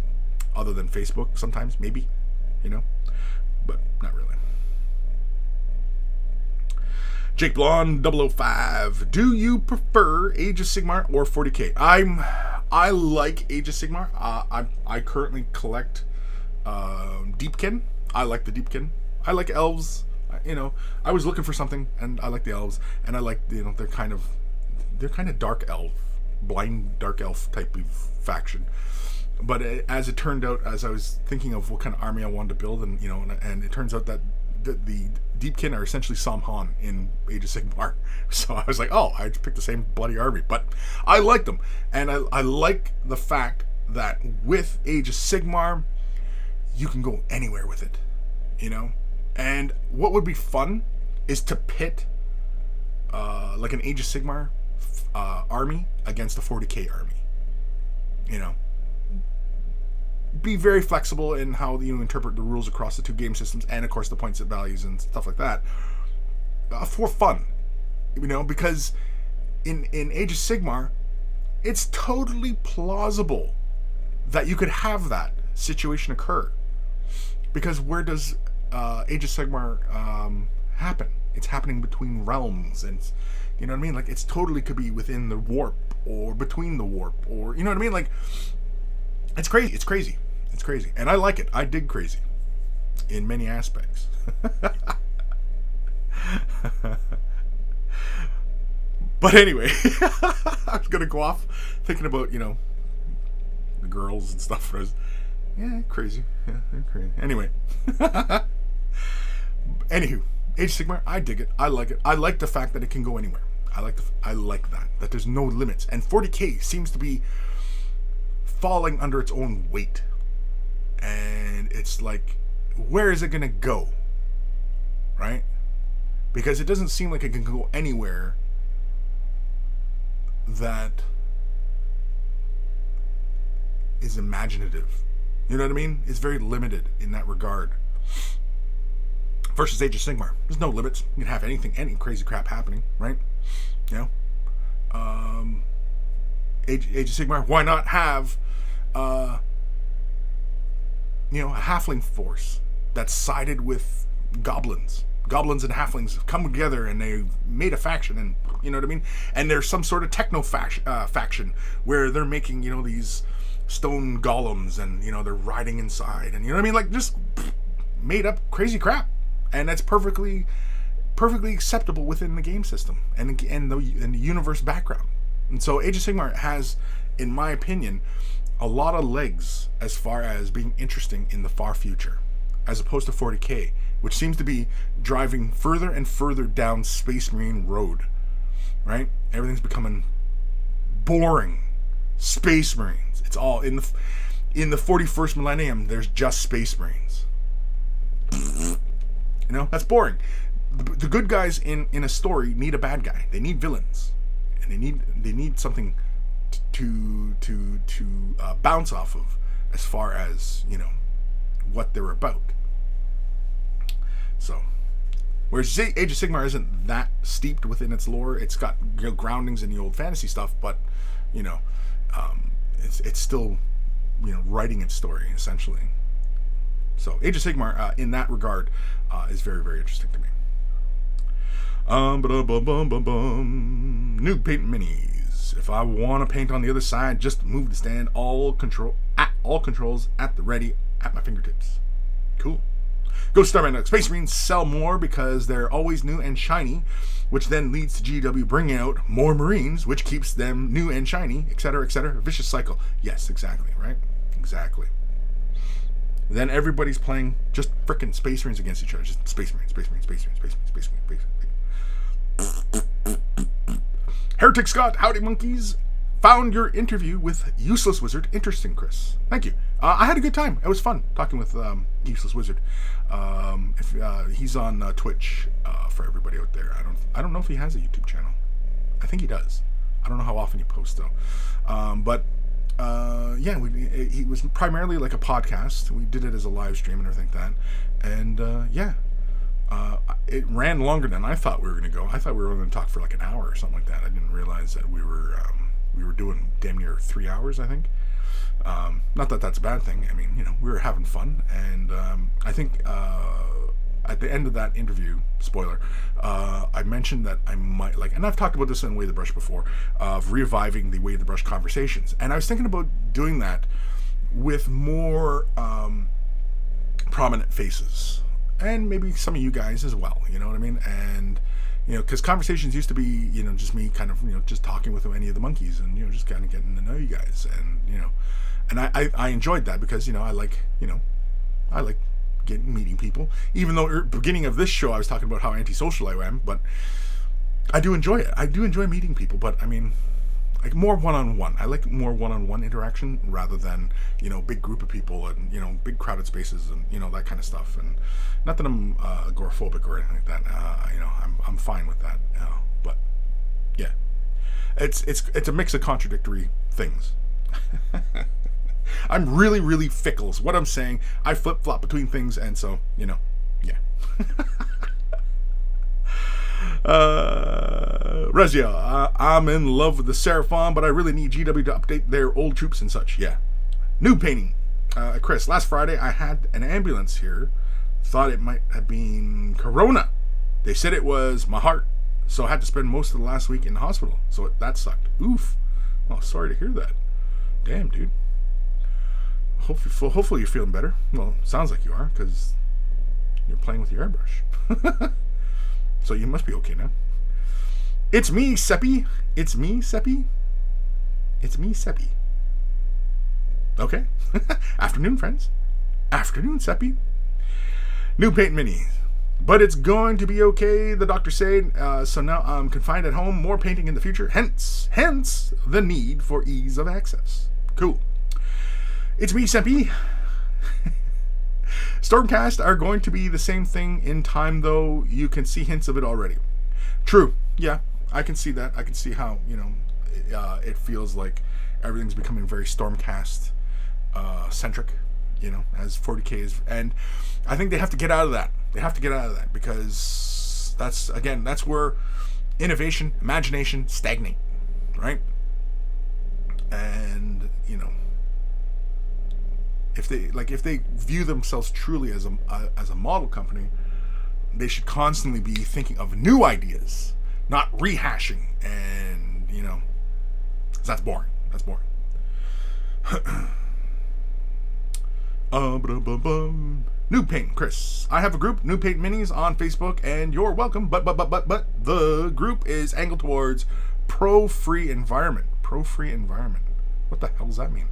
other than Facebook sometimes, maybe, but not really. Jake Blonde 005. Do you prefer Age of Sigmar or 40k? I like Age of Sigmar. I currently collect Deepkin. I like the Deepkin. I like elves. I was looking for something, and I like the elves, and I like they're kind of dark elf, blind dark elf type of faction. But as it turned out, as I was thinking of what kind of army I wanted to build, and and it turns out that the Deepkin are essentially Samhan in Age of Sigmar. So I was like, oh, I picked the same bloody army. But I like them, and I like the fact that with Age of Sigmar, you can go anywhere with it, And what would be fun is to pit like an Age of Sigmar army against a 40k army, Be very flexible in how you interpret the rules across the two game systems, and of course the points and values and stuff like that, for fun, because in Age of Sigmar, it's totally plausible that you could have that situation occur, because where does Age of Sigmar happen? It's happening between realms, and you know what I mean. Like, it's totally could be within the warp or between the warp, or you know what I mean. Like, it's crazy. It's crazy. It's crazy. And I like it. I dig crazy in many aspects. But anyway, I was going to go off thinking about, the girls and stuff. Crazy. Yeah, they're crazy. Anyway. Anywho, Age of Sigmar, I dig it. I like it. I like the fact that it can go anywhere. I like that there's no limits. And 40k seems to be falling under its own weight, and it's like, where is it gonna go, right? Because it doesn't seem like it can go anywhere that is imaginative, You know what I mean? It's very limited in that regard. Versus Age of Sigmar, there's no limits. You can have anything, any crazy crap happening, right? You know, Age of Sigmar. Why not have, a halfling force that's sided with goblins? Goblins and halflings have come together and they made a faction, and you know what I mean. And there's some sort of techno faction where they're making these stone golems, and they're riding inside, and you know what I mean, like just made up crazy crap. And that's perfectly acceptable within the game system and the universe background. And so Age of Sigmar has, in my opinion, a lot of legs as far as being interesting in the far future, as opposed to 40K, which seems to be driving further and further down Space Marine road, right? Everything's becoming boring. Space Marines. It's all in the 41st millennium. There's just Space Marines. That's boring. The good guys in a story need a bad guy. They need villains, and they need something to bounce off of as far as what they're about. So, whereas Age of Sigmar isn't that steeped within its lore, it's got groundings in the old fantasy stuff, but it's still writing its story essentially. So Age of Sigmar, in that regard, is very, very interesting to me. New paint minis. If I want to paint on the other side, just move the stand. All controls at the ready at my fingertips. Cool. Go Starman. Space Marines sell more because they're always new and shiny, which then leads to GW bringing out more Marines, which keeps them new and shiny, etc., etc. Vicious cycle. Yes, exactly. Right. Exactly. Then everybody's playing just frickin' Space Marines against each other. Just Space Marines, Space Marines, Space Marines, Space Marines, Space Marines, Space Marines. Heretic Scott, howdy monkeys. Found your interview with Useless Wizard interesting, Kris. Thank you. I had a good time. It was fun talking with Useless Wizard. He's on Twitch for everybody out there. I don't know if he has a YouTube channel. I think he does. I don't know how often he posts though. He was primarily like a podcast. We did it as a live stream and everything like that. And it ran longer than I thought we were going to go. I thought we were going to talk for like an hour or something like that. I didn't realize that we were doing damn near 3 hours, I think. Not that that's a bad thing. I mean, we were having fun. And I think at the end of that interview, spoiler, I mentioned that I might and I've talked about this in Way the Brush before, of reviving the Way the Brush conversations. And I was thinking about doing that with more prominent faces. And maybe some of you guys as well, you know what I mean? And, because conversations used to be, just me kind of, just talking with any of the monkeys and, just kind of getting to know you guys. And, and I enjoyed that because, I like meeting people. Even though at the beginning of this show I was talking about how antisocial I am, but I do enjoy it. I do enjoy meeting people, but I mean, like more one-on-one. I like more one-on-one interaction rather than, big group of people and, big crowded spaces and, that kind of stuff. And not that I'm agoraphobic or anything like that. I'm fine with that. But yeah, it's a mix of contradictory things. I'm really, really fickle is what I'm saying. I flip-flop between things, and so, yeah. Rezia, I'm in love with the Seraphon, but I really need GW to update their old troops and such. Yeah. New painting. Kris, last Friday I had an ambulance here. Thought it might have been Corona. They said it was my heart, so I had to spend most of the last week in the hospital. So that sucked. Oof. Well, sorry to hear that. Damn, dude. Hopefully you're feeling better. Well, sounds like you are, because you're playing with your airbrush. So you must be okay now. It's me, Seppi. It's me, Seppi. It's me, Seppi. Okay. Afternoon, friends. Afternoon, Seppi. New paint minis. But it's going to be okay, the doctor said. So now I'm confined at home. More painting in the future. Hence the need for ease of access. Cool. It's me, Seppi. Stormcast are going to be the same thing in time, though. You can see hints of it already. True. Yeah, I can see that. I can see how, it feels like everything's becoming very Stormcast centric. as 40K is. And I think they have to get out of that. They have to get out of that, because that's where innovation, imagination stagnate, right? And if they view themselves truly as a model company, they should constantly be thinking of new ideas, not rehashing. And that's boring. Noob Paint, Kris. I have a group, Noob Paint Minis, on Facebook, and you're welcome. But the group is angled towards pro-free environment. Pro-free environment. What the hell does that mean?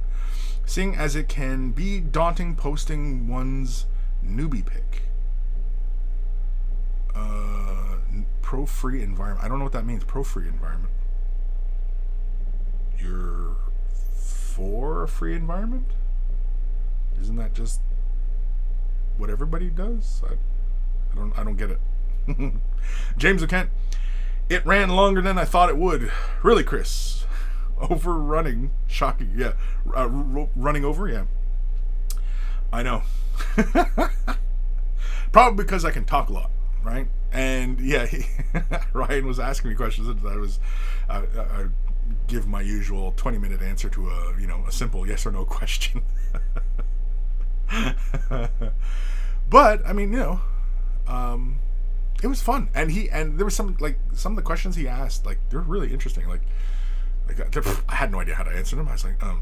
Seeing as it can be daunting posting one's newbie pick. Pro-free environment. I don't know what that means. Pro-free environment. You're for a free environment? Isn't that just what everybody does? I don't get it. James O'Kent. It ran longer than I thought it would. Really, Kris? Overrunning. Shocking. Yeah. Running over? Yeah. I know. Probably because I can talk a lot, right? And yeah, Ryan was asking me questions, and I give my usual 20-minute answer to a simple yes or no question. But I mean, it was fun, and there was some of the questions he asked, they're really interesting. I had no idea how to answer them. I was like, I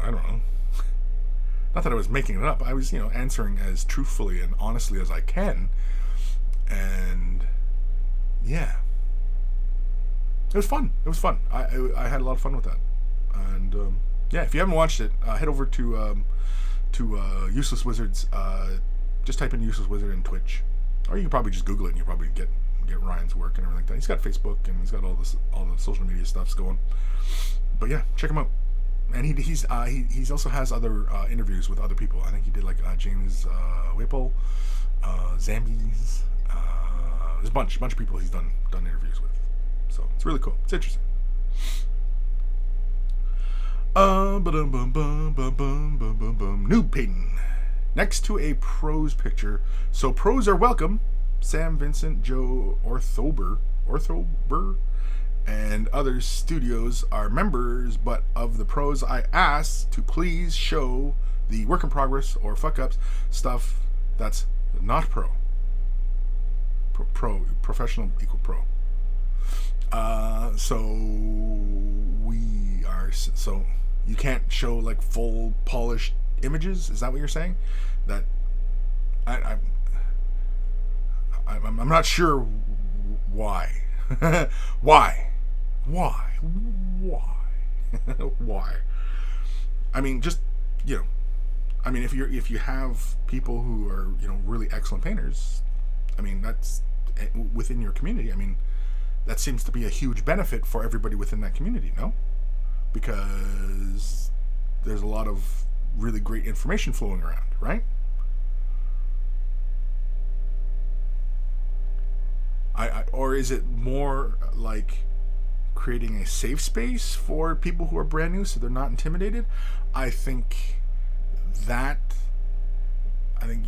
don't know. Not that I was making it up. I was, answering as truthfully and honestly as I can. And yeah, it was fun. I had a lot of fun with that. And yeah, if you haven't watched it, head over to Useless Wizards. Just type in Useless Wizard in Twitch, or you can probably just Google it and you'll probably get Ryan's work and everything like that. He's got Facebook and he's got all the social media stuff's going. But yeah, check him out. And he also has other interviews with other people. I think he did James Whipple, Zambies. There's a bunch of people he's done interviews with. So it's really cool. It's interesting. Noob Payton. Next to a pros picture. So pros are welcome. Sam Vincent, Joe Orthober, and other studios are members, but of the pros, I asked to please show the work in progress or fuck ups stuff that's not pro. Professional equal pro. So you can't show full polished images. Is that what you're saying? That I'm not sure why. Why? I mean, just if you have people who are really excellent painters, I mean, that's within your community. I mean, that seems to be a huge benefit for everybody within that community, no? Because there's a lot of really great information flowing around, right? Or is it more like creating a safe space for people who are brand new so they're not intimidated? I think you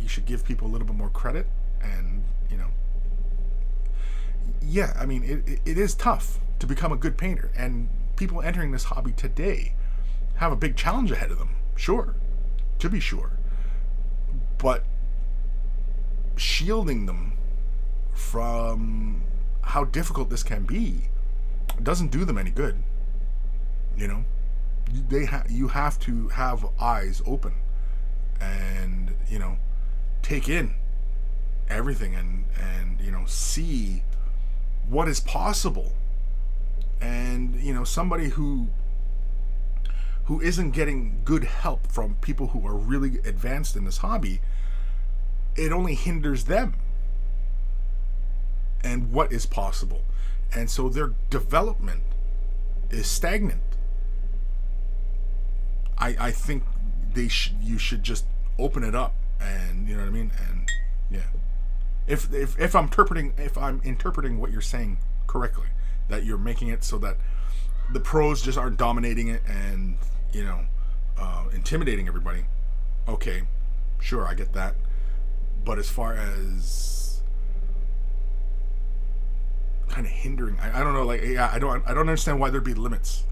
should give people a little bit more credit, and yeah, I mean, it is tough to become a good painter, and people entering this hobby today have a big challenge ahead of them, to be sure, but shielding them from how difficult this can be doesn't do them any good. You have to have eyes open and take in everything and see what is possible. And somebody who isn't getting good help from people who are really advanced in this hobby, it only hinders them and what is possible, and so their development is stagnant. I think you should just open it up, and you know what I mean. And yeah, if I'm interpreting what you're saying correctly, that you're making it so that the pros just aren't dominating it and intimidating everybody. Okay, Sure, I get that. But as far as kind of hindering, I don't know. Like, yeah, I don't understand why there'd be limits.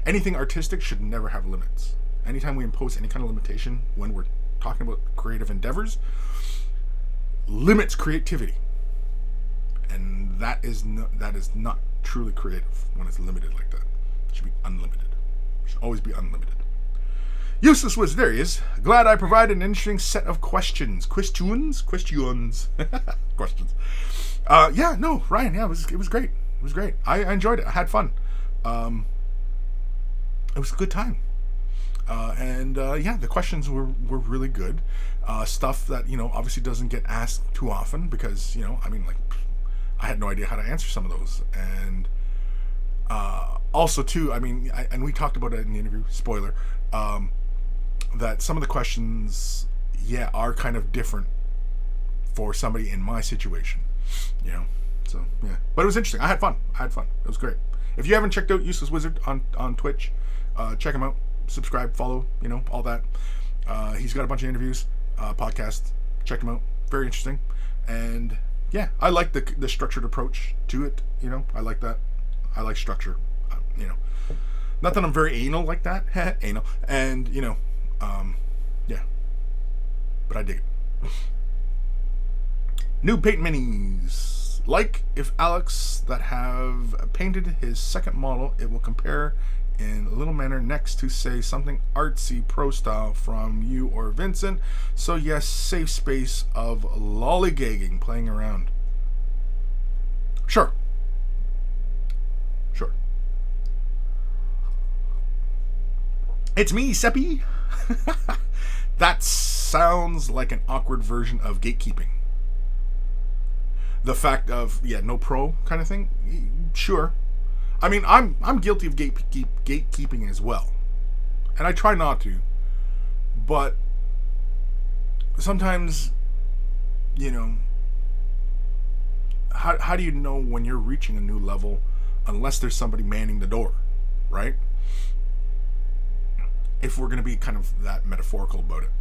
Anything artistic should never have limits. Anytime we impose any kind of limitation when we're talking about creative endeavors, limits creativity, and that is not truly creative when it's limited like that. It should be unlimited. It should always be unlimited. Useless was there he is. Glad I provided an interesting set of questions. Questions. Questions. Yeah, no, Ryan. Yeah, it was great. It was great. I enjoyed it. I had fun. It was a good time. Yeah, the questions were really good. Stuff that, obviously doesn't get asked too often because, I had no idea how to answer some of those. And also, too, and we talked about it in the interview, spoiler, that some of the questions, are kind of different for somebody in my situation, So, yeah. But it was interesting. I had fun. It was great. If you haven't checked out Useless Wizard on Twitch, check him out. Subscribe, follow, all that. He's got a bunch of interviews, podcasts. Check him out. Very interesting. And yeah, I like the structured approach to it. I like that. I like structure. Not that I'm very anal like that. Anal. And yeah. But I dig it. New paint minis. Like if Alex that have painted his second model, it will compare in a little manner next to say something artsy pro style from you or Vincent. So yes, safe space of lollygagging, playing around. Sure. It's me, Seppi. That sounds like an awkward version of gatekeeping. The fact of, no pro kind of thing. Sure. I'm guilty of gatekeeping as well, and I try not to, but sometimes, how do you know when you're reaching a new level unless there's somebody manning the door, right? If we're going to be kind of that metaphorical about it,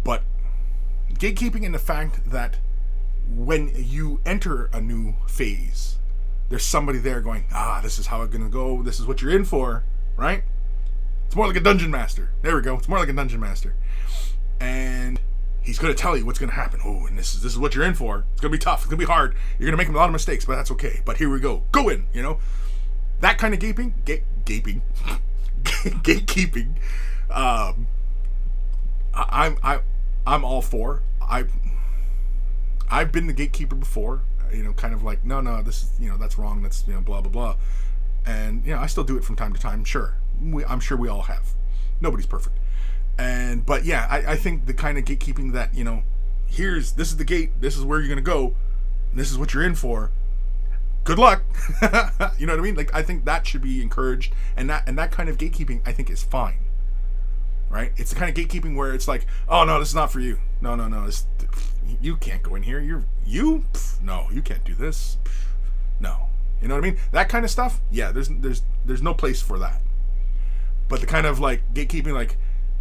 but gatekeeping in the fact that when you enter a new phase, there's somebody there going, this is how it's going to go. This is what you're in for, right? It's more like a dungeon master. There we go. It's more like a dungeon master. And he's going to tell you what's going to happen. Oh, and this is what you're in for. It's going to be tough. It's going to be hard. You're going to make a lot of mistakes, but that's okay. But here we go. Go in, That kind of gatekeeping. I'm all for. I've been the gatekeeper before, kind of like, no, this is, that's wrong, that's, blah, blah, blah. And, I still do it from time to time, sure. I'm sure we all have. Nobody's perfect. But yeah, I think the kind of gatekeeping that, this is the gate, this is where you're going to go, and this is what you're in for. Good luck. You know what I mean? Like, I think that should be encouraged, and that kind of gatekeeping, I think, is fine. Right? It's the kind of gatekeeping where it's like, oh no, this is not for you. No, you can't go in here. No, you can't do this. No, you know what I mean? That kind of stuff. Yeah, there's no place for that. But the kind of like gatekeeping, like,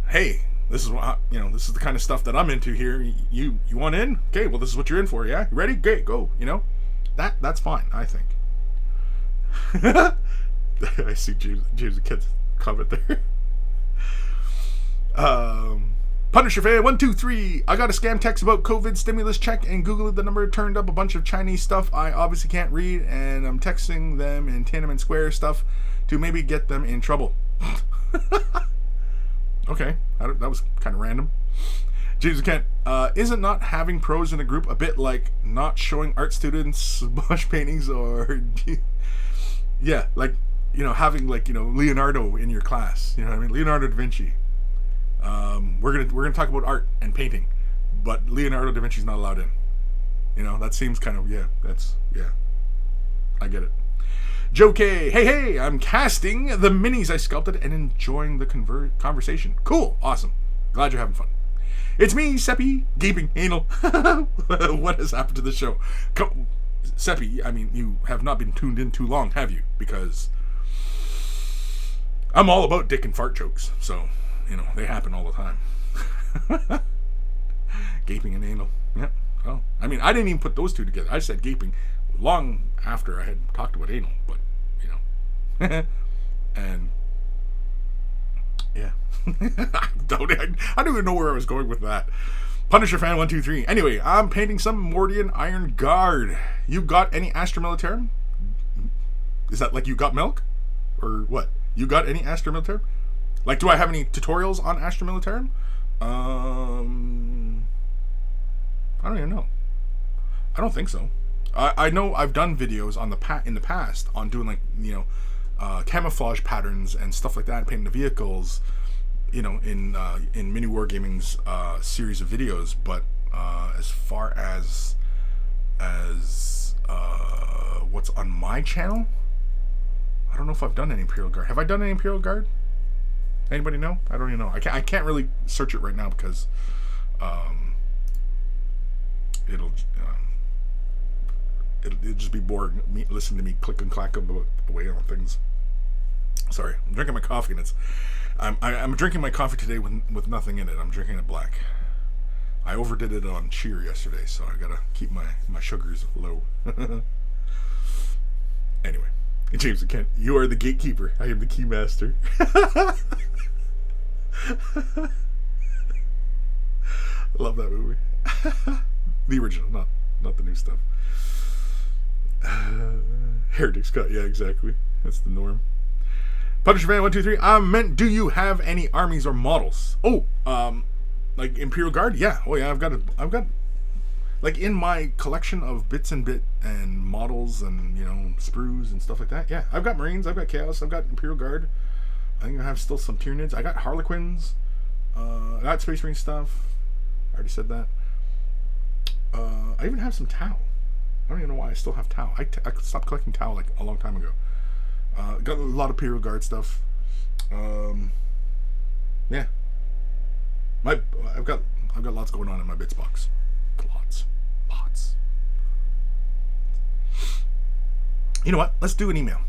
hey, this is what this is the kind of stuff that I'm into here. You want in? Okay, well, this is what you're in for. Yeah, you ready? Great, go. That's fine, I think. I see James the Kid's comment there. Punisher fan 123. I got a scam text about COVID stimulus check and Googled the number, turned up a bunch of Chinese stuff I obviously can't read, and I'm texting them in Tiananmen Square stuff to maybe get them in trouble. Okay, that was kind of random. James Kent, isn't not having pros in a group a bit like not showing art students bush paintings, or like having Leonardo in your class? You know what I mean? Leonardo da Vinci. We're gonna talk about art and painting, but Leonardo da Vinci's not allowed in. That seems kind of I get it. Joe K, hey, I'm casting the minis I sculpted and enjoying the conversation. Cool, awesome. Glad you're having fun. It's me, Seppi, gaping anal. What has happened to the show? Seppi, you have not been tuned in too long, have you? Because I'm all about dick and fart jokes, so you know, they happen all the time. Gaping and anal. Yeah. Well, I mean, I didn't even put those two together. I said gaping long after I had talked about anal, but, you know. And, yeah. I don't even know where I was going with that. Punisher fan 123. Anyway, I'm painting some Mordian Iron Guard. You got any Astra Militarum? Is that like you got milk? Or what? You got any Astra Militarum? Like, do I have any tutorials on Astra Militarum? I don't even know. I don't think so. I know I've done videos on in the past on doing, like, you know, camouflage patterns and stuff like that, painting the vehicles, you know, in Mini Wargaming's series of videos. But as far as what's on my channel, I don't know if I've done any Imperial Guard. Have I done any Imperial Guard? Anybody know? I don't even know. I can't really search it right now because it'll just be boring listening to me click and clack away on things. Sorry, I'm drinking my coffee and I'm drinking my coffee today with nothing in it. I'm drinking it black. I overdid it on cheer yesterday, so I gotta keep my sugars low. Anyway, James and Kent, you are the gatekeeper. I am the keymaster. I love that movie. The original, not the new stuff. Heretic Scott, yeah, exactly. That's the norm. Punisher fan 123. I meant, do you have any armies or models? Oh, like Imperial Guard? Yeah. Oh yeah, I've got like in my collection of bits and models and, you know, sprues and stuff like that. Yeah, I've got Marines, I've got Chaos, I've got Imperial Guard. I think I have still some Tyranids. I got Harlequins. I got Space Marine stuff. I already said that. I even have some Tau. I don't even know why I still have Tau. I stopped collecting Tau like a long time ago. Got a lot of Imperial Guard stuff. Yeah. I've got lots going on in my bits box. Lots. You know what? Let's do an email.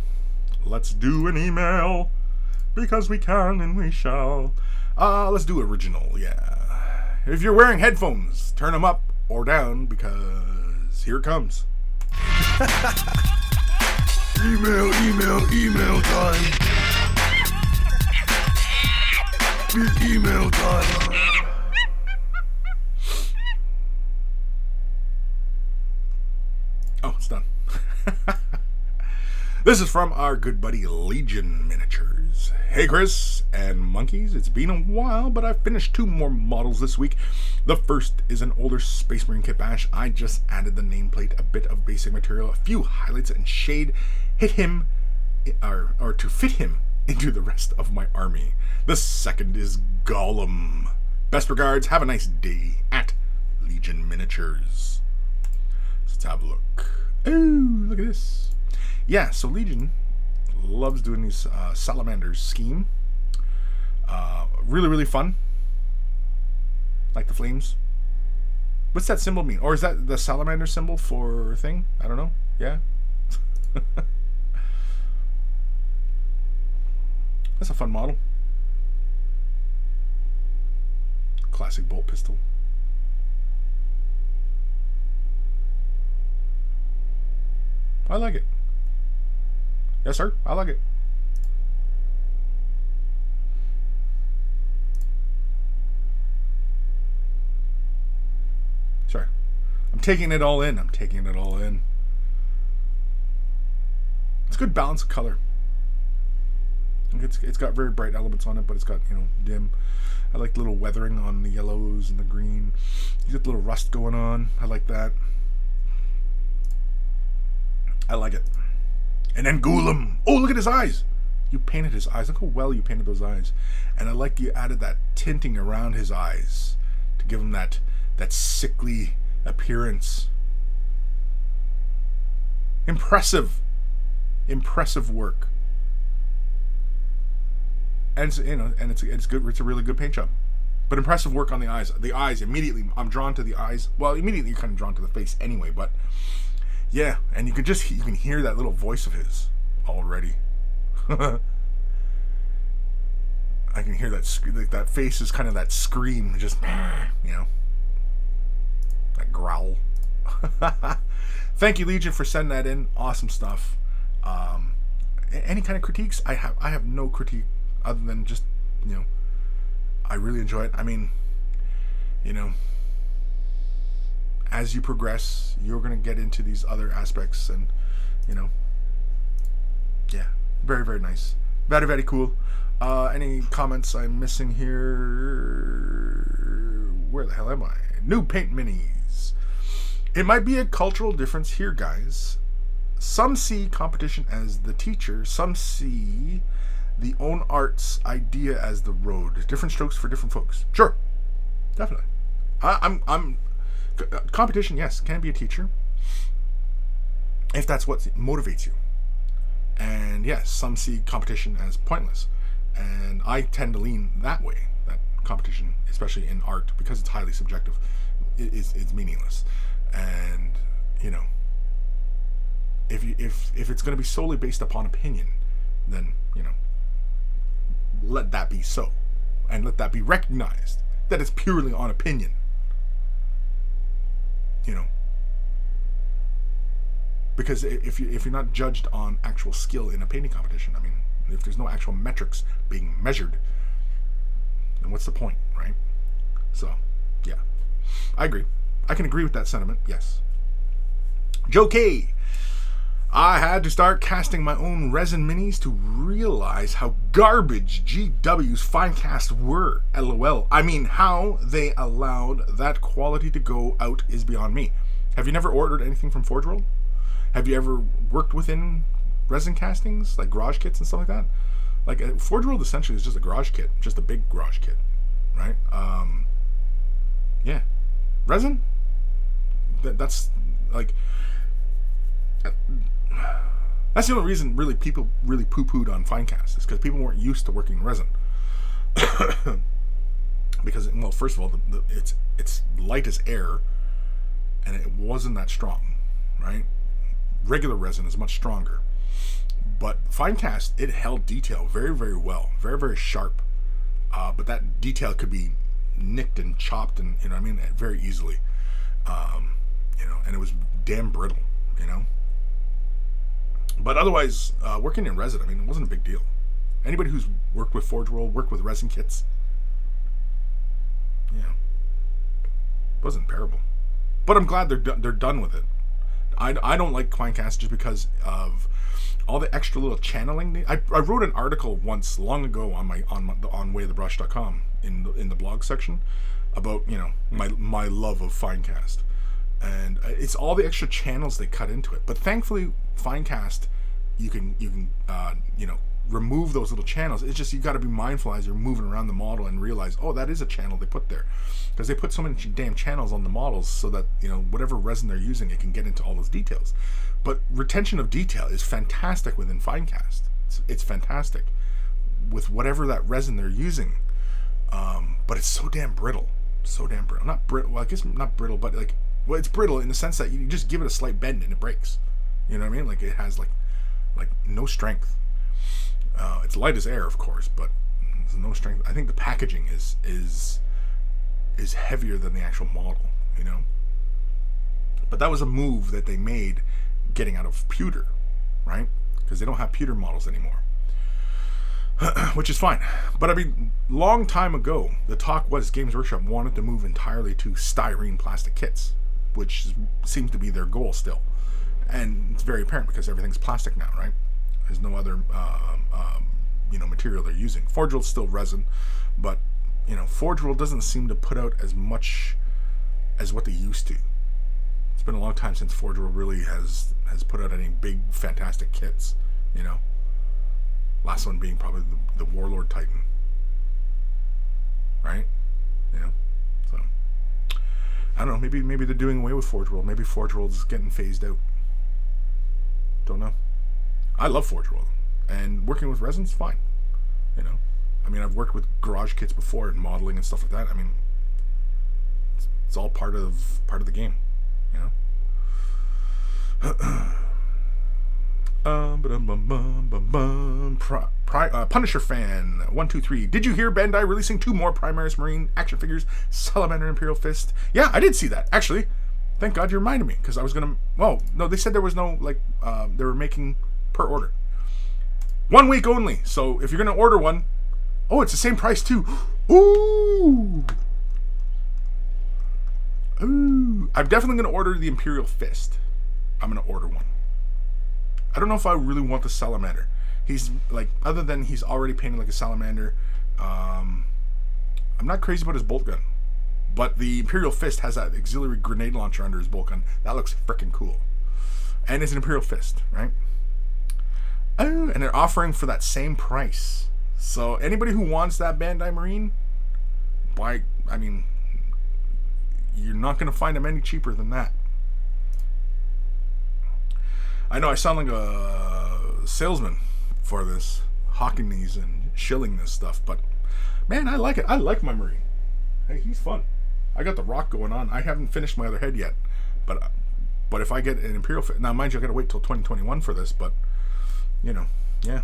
Because we can and we shall. Let's do original, yeah. If you're wearing headphones, turn them up or down because here it comes. Email time. It's email time. Oh, it's done. This is from our good buddy Legion Miniatures. Hey Kris and monkeys, it's been a while, but I finished 2 more models this week. The first is an older Space Marine kit bash. I just added the nameplate, a bit of basic material, a few highlights and shade, to fit him into the rest of my army. The second is Gollum. Best regards, have a nice day at Legion Miniatures. Let's have a look. Oh, look at this. Yeah, so Legion loves doing these salamanders scheme. Really, really fun. Like the flames. What's that symbol mean? Or is that the salamander symbol for thing? I don't know. Yeah. That's a fun model. Classic bolt pistol. I like it. Yes, sir. I like it. Sorry. I'm taking it all in. It's a good balance of color. It's got very bright elements on it, but it's got, you know, dim. I like little weathering on the yellows and the green. You get a little rust going on. I like that. I like it. And then Gollum. Oh, look at his eyes. You painted his eyes. Look how well you painted those eyes. And I like you added that tinting around his eyes to give him that sickly appearance. Impressive work. And it's, you know, and it's good. It's a really good paint job. But impressive work on the eyes. The eyes immediately. I'm drawn to the eyes. Well, immediately you're kind of drawn to the face anyway. But yeah, and you can hear that little voice of his already. I can hear that like that face is kind of that scream, just you know, that growl. Thank you, Legion, for sending that in. Awesome stuff. Any kind of critiques? I have no critique other than just, you know, I really enjoy it. I mean, you know, as you progress, you're going to get into these other aspects, and, you know, yeah, very, very nice. Very, very cool. Any comments I'm missing here? Where the hell am I? New paint minis. It might be a cultural difference here, guys. Some see competition as the teacher. Some see the own arts idea as the road. Different strokes for different folks. Sure, definitely. I'm competition. Yes, can be a teacher if that's what motivates you. And yes, some see competition as pointless, and I tend to lean that way. That competition, especially in art, because it's highly subjective, is meaningless. And you know, if it's going to be solely based upon opinion, then, you know, let that be so, and let that be recognized that it's purely on opinion. You know, because if you're not judged on actual skill in a painting competition, I mean, if there's no actual metrics being measured, then what's the point, right? So, yeah, I agree. I can agree with that sentiment. Yes. Joe K. I had to start casting my own resin minis to realize how garbage GW's Finecast were. LOL. I mean, how they allowed that quality to go out is beyond me. Have you never ordered anything from Forge World? Have you ever worked within resin castings, like garage kits and stuff like that? Like, Forge World essentially is just a garage kit, just a big garage kit, right? Yeah. Resin? That's, like... That's the only reason really people really poo-pooed on Finecast, is because people weren't used to working in resin. Because, well, first of all, it's light as air, and it wasn't that strong, right? Regular resin is much stronger, but Finecast, it held detail very, very well, very, very sharp. But that detail could be nicked and chopped, and, you know what I mean, very easily. You know, and it was damn brittle, you know. But otherwise, working in resin, I mean, it wasn't a big deal. Anybody who's worked with Forge World, worked with resin kits, you know, it wasn't terrible. But I'm glad they're done with it. I don't like Finecast just because of all the extra little channeling. I wrote an article once long ago on wayofthebrush.com in the blog section about, you know, my love of Finecast, and it's all the extra channels they cut into it. But thankfully, Finecast, you can you know, remove those little channels. It's just you got to be mindful as you're moving around the model and realize, oh, that is a channel they put there, because they put so many damn channels on the models so that, you know, whatever resin they're using, it can get into all those details. But retention of detail is fantastic within Finecast. It's fantastic with whatever that resin they're using. But it's so damn brittle. Not brittle. Well, I guess not brittle, but like, well, it's brittle in the sense that you just give it a slight bend and it breaks. You know what I mean? Like, it has like no strength. It's light as air, of course, but there's no strength. I think the packaging is heavier than the actual model, you know. But that was a move that they made, getting out of pewter, right? Because they don't have pewter models anymore, which is fine. But I mean, long time ago, the talk was Games Workshop wanted to move entirely to styrene plastic kits, which seems to be their goal still. And it's very apparent because everything's plastic now, right? There's no other, you know, material they're using. Forge World's still resin, but, you know, Forge World doesn't seem to put out as much as what they used to. It's been a long time since Forge World really has put out any big, fantastic kits, you know. Last one being probably the Warlord Titan, right? You know, so I don't know. Maybe they're doing away with Forge World. Maybe Forge World's getting phased out. Don't know. I love Forge World, and working with resin's fine. You know, I mean, I've worked with garage kits before and modeling and stuff like that. I mean, it's all part of the game. You know. Punisher fan 123. Did you hear Bandai releasing 2 more Primaris Marine action figures? Salamander, Imperial Fist. Yeah, I did see that actually. Thank God you reminded me, because I was gonna. Well, no, they said there was no they were making per order. 1 week only. So if you're gonna order one, oh, it's the same price too. Ooh. Ooh. I'm definitely gonna order the Imperial Fist. I'm gonna order one. I don't know if I really want the Salamander. He's like, other than he's already painted like a Salamander. I'm not crazy about his bolt gun. But the Imperial Fist has that auxiliary grenade launcher under his bolt gun. That looks freaking cool. And it's an Imperial Fist, right? Oh, and they're offering for that same price. So anybody who wants that Bandai Marine, you're not going to find them any cheaper than that. I know I sound like a salesman for this, hawking these and shilling this stuff, but man, I like it. I like my Marine. Hey, he's fun. I got the rock going on. I haven't finished my other head yet, but if I get an Imperial Fist, now mind you, I got to wait till 2021 for this, but you know, yeah.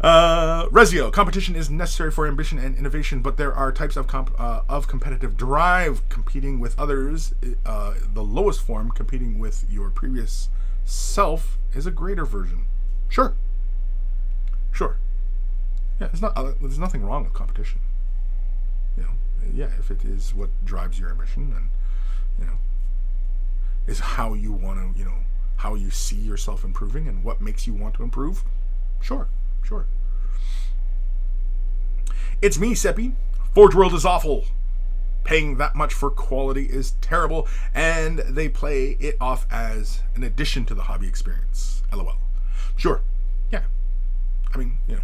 Rezio, competition is necessary for ambition and innovation, but there are types of competitive drive. Competing with others, the lowest form, competing with your previous self, is a greater version. Sure. Yeah, there's nothing wrong with competition. You know, yeah, if it is what drives your ambition, and you know, is how you want to, you know, how you see yourself improving and what makes you want to improve. Sure. It's me, Seppi. Forge World is awful. Paying that much for quality is terrible, and they play it off as an addition to the hobby experience. LOL. Sure. Yeah. I mean, you know,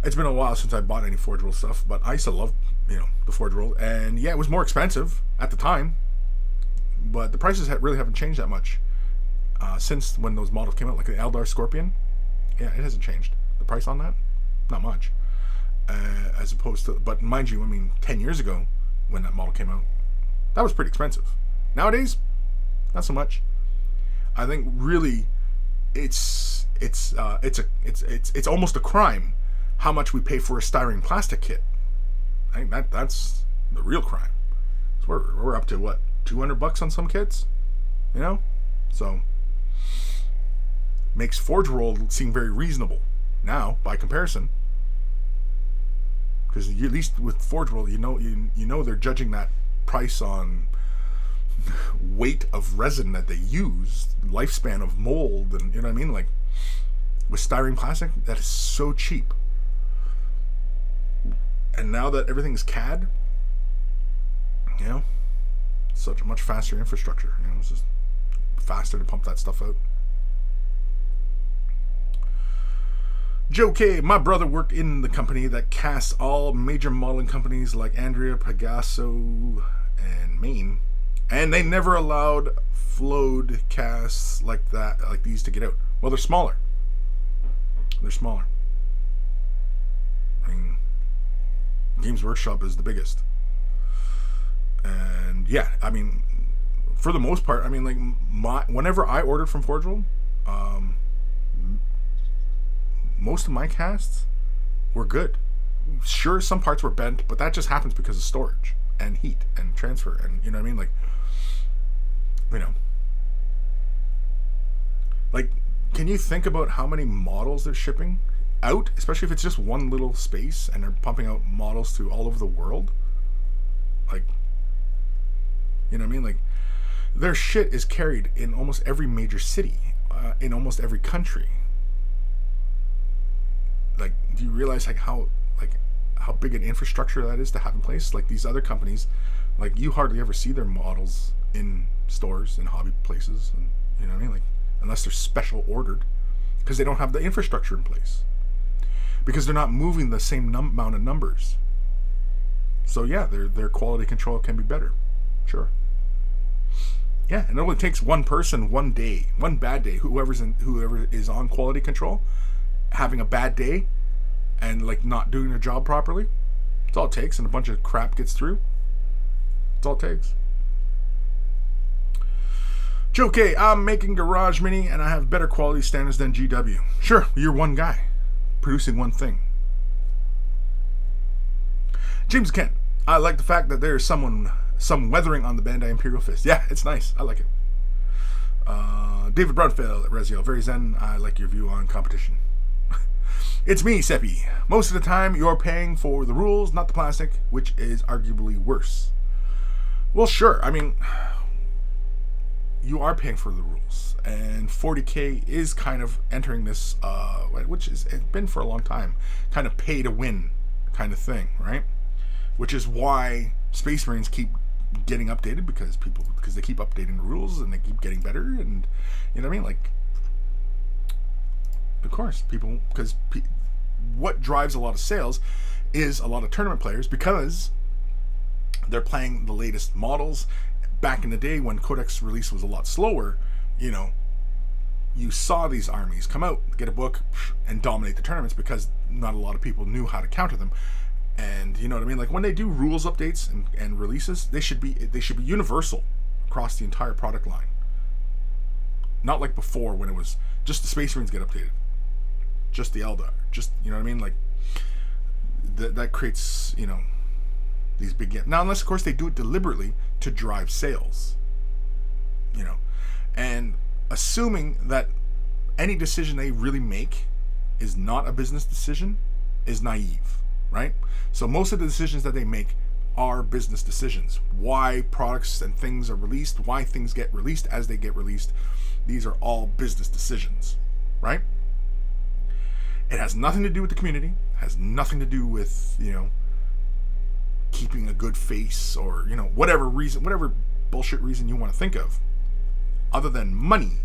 it's been a while since I bought any Forge World stuff, but I used to love, you know, the Forge World, and yeah, it was more expensive at the time, but the prices really haven't changed that much since when those models came out, like the Eldar Scorpion. Yeah, it hasn't changed. The price on that, not much. As opposed to, but mind you, I mean, 10 years ago when that model came out, that was pretty expensive. Nowadays, not so much. I think really, it's almost a crime how much we pay for a styrene plastic kit. I think that's the real crime. So we're up to what, $200 on some kits, you know? So makes Forge World seem very reasonable now by comparison, because at least with Forge World, you know they're judging that price on weight of resin that they use, lifespan of mold, and you know what I mean. Like with styrene plastic, that is so cheap. And now that everything's CAD, you know, such a much faster infrastructure. You know, it's just faster to pump that stuff out. Joe K, my brother worked in the company that casts all major modeling companies like Andrea, Pegaso, and Maine, and they never allowed flowed casts like that, like these, to get out. Well, they're smaller. I mean, Games Workshop is the biggest, and yeah, I mean, for the most part, I mean, like whenever I ordered from Forge World, most of my casts were good. Sure, some parts were bent, but that just happens because of storage and heat and transfer, and you know what I mean. Like, you know, like, can you think about how many models they're shipping out, especially if it's just one little space and they're pumping out models to all over the world? Like, you know what I mean? Like, their shit is carried in almost every major city, in almost every country. Like, do you realize how big an infrastructure that is to have in place? Like, these other companies, like, you hardly ever see their models in stores and hobby places, and you know what I mean? Like, unless they're special ordered, because they don't have the infrastructure in place, because they're not moving the same amount of numbers. So yeah, their quality control can be better. Sure. Yeah, and it only takes one person, one day, one bad day, whoever is on quality control, having a bad day and like not doing their job properly. That's all it takes, and a bunch of crap gets through. That's all it takes. Joe K, I'm making Garage Mini and I have better quality standards than GW. Sure, you're one guy producing one thing. James Kent, I like the fact that there's some weathering on the Bandai Imperial Fist. Yeah, it's nice. I like it. David Broadfield at Resin, very zen. I like your view on competition. It's me, Seppi. Most of the time, you're paying for the rules, not the plastic, which is arguably worse. Well, sure. I mean, you are paying for the rules, and 40K is kind of entering this, which is it's been for a long time, kind of pay to win kind of thing, right? Which is why Space Marines keep getting updated because they keep updating the rules and they keep getting better, and you know what I mean, like, of course, what drives a lot of sales is a lot of tournament players because they're playing the latest models. Back in the day when Codex release was a lot slower, you know, you saw these armies come out, get a book, and dominate the tournaments because not a lot of people knew how to counter them. And you know what I mean? Like when they do rules updates and releases, they should be universal across the entire product line. Not like before when it was just the Space Marines get updated, just the Eldar, just, you know what I mean? Like that creates, you know, these big gaps. Now, unless of course they do it deliberately to drive sales, you know, and assuming that any decision they really make is not a business decision is naive, right? So most of the decisions that they make are business decisions. Why products and things are released, why things get released as they get released, these are all business decisions, right? It has nothing to do with the community, has nothing to do with, you know, keeping a good face or, you know, whatever bullshit reason you want to think of, other than money,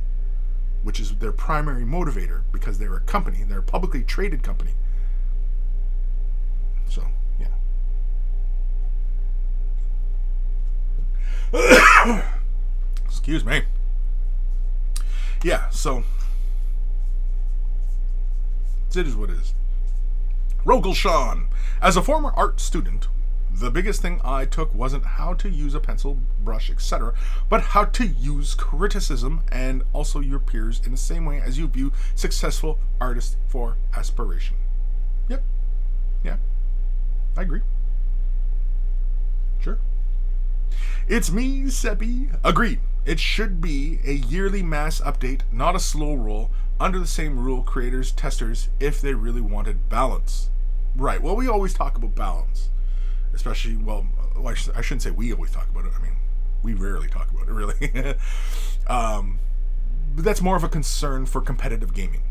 which is their primary motivator because they're a company, they're a publicly traded company. So, yeah. Excuse me. Yeah, so it is what it is. Rogel Sean, as a former art student, the biggest thing I took wasn't how to use a pencil, brush, etc., but how to use criticism and also your peers in the same way as you view successful artists for aspiration. Yep. Yeah. I agree. Sure. It's me, Seppi. Agreed. It should be a yearly mass update, not a slow roll, under the same rule creators, testers, if they really wanted balance. Right. Well, we always talk about balance. Especially, well, I shouldn't say we always talk about it. I mean, we rarely talk about it, really. But that's more of a concern for competitive gaming.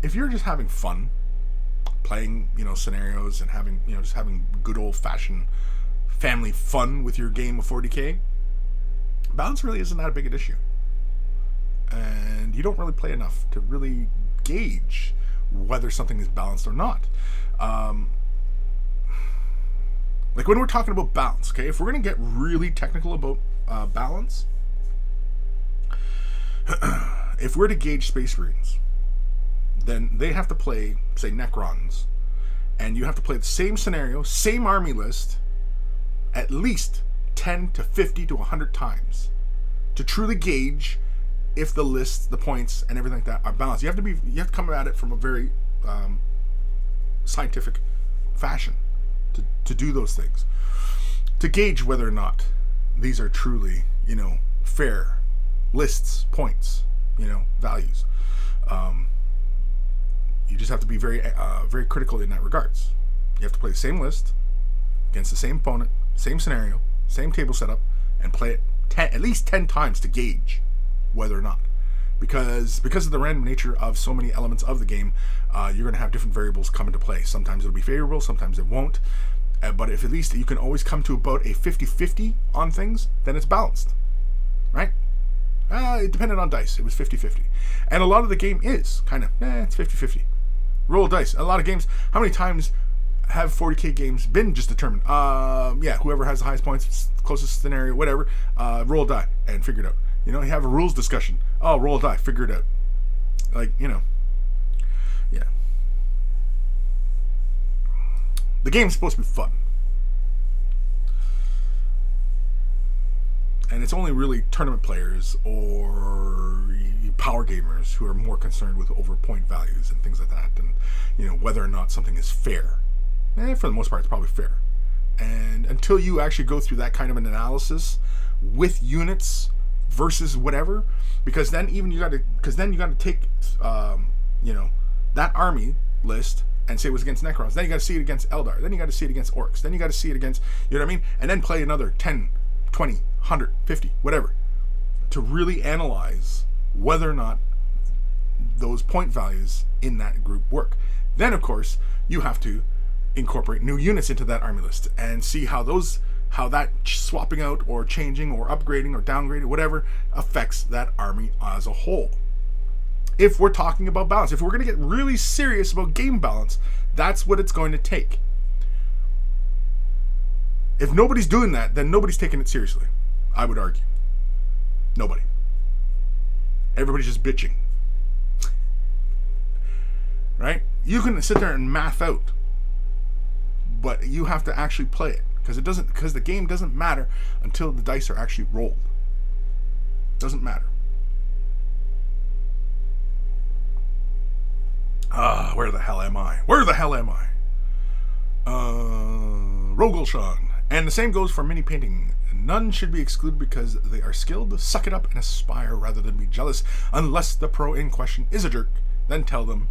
If you're just having fun, playing, you know, scenarios and having, you know, just having good old-fashioned family fun with your game of 40K, balance really isn't that big an issue. And you don't really play enough to really gauge whether something is balanced or not. Like when we're talking about balance, okay, if we're going to get really technical about balance, if we're to gauge Space Marines, then they have to play, say, Necrons, and you have to play the same scenario, same army list, at least 10 to 50 to 100 times to truly gauge if the lists, the points, and everything like that are balanced. You have to come at it from a very scientific fashion to do those things, to gauge whether or not these are truly, you know, fair lists, points, you know, values. You just have to be very critical in that regards. You have to play the same list against the same opponent, same scenario, same table setup, and play it at least 10 times to gauge whether or not. Because of the random nature of so many elements of the game, you're going to have different variables come into play. Sometimes it'll be favorable, sometimes it won't. But if at least you can always come to about a 50-50 on things, then it's balanced, right? It depended on dice. It was 50-50. And a lot of the game is kind of, it's 50-50. Roll dice. A lot of games, how many times have 40K games been just determined? Whoever has the highest points, closest scenario, whatever, roll a die and figure it out. You know, you have a rules discussion. Oh, roll a die, figure it out. Like, you know, yeah. The game's supposed to be fun. And it's only really tournament players or power gamers who are more concerned with over point values and things like that, and whether or not something is fair. For the most part, it's probably fair. And until you actually go through that kind of an analysis with units versus whatever, because then you got to take that army list and say it was against Necrons. Then you got to see it against Eldar. Then you got to see it against Orcs. Then you got to see it against, you know what I mean? And then play another 10, 20, 100, 50, whatever, to really analyze whether or not those point values in that group work. Then, of course, you have to incorporate new units into that army list and see how that swapping out or changing or upgrading or downgrading, whatever, affects that army as a whole. If we're talking about balance, if we're going to get really serious about game balance, that's what it's going to take. If nobody's doing that, then nobody's taking it seriously, I would argue. Nobody. Everybody's just bitching. Right? You can sit there and math out, but you have to actually play it, because the game doesn't matter until the dice are actually rolled. It doesn't matter. Where the hell am I? Rogelshan. And the same goes for mini painting. None should be excluded because they are skilled. Suck it up and aspire rather than be jealous. Unless the pro in question is a jerk, then tell them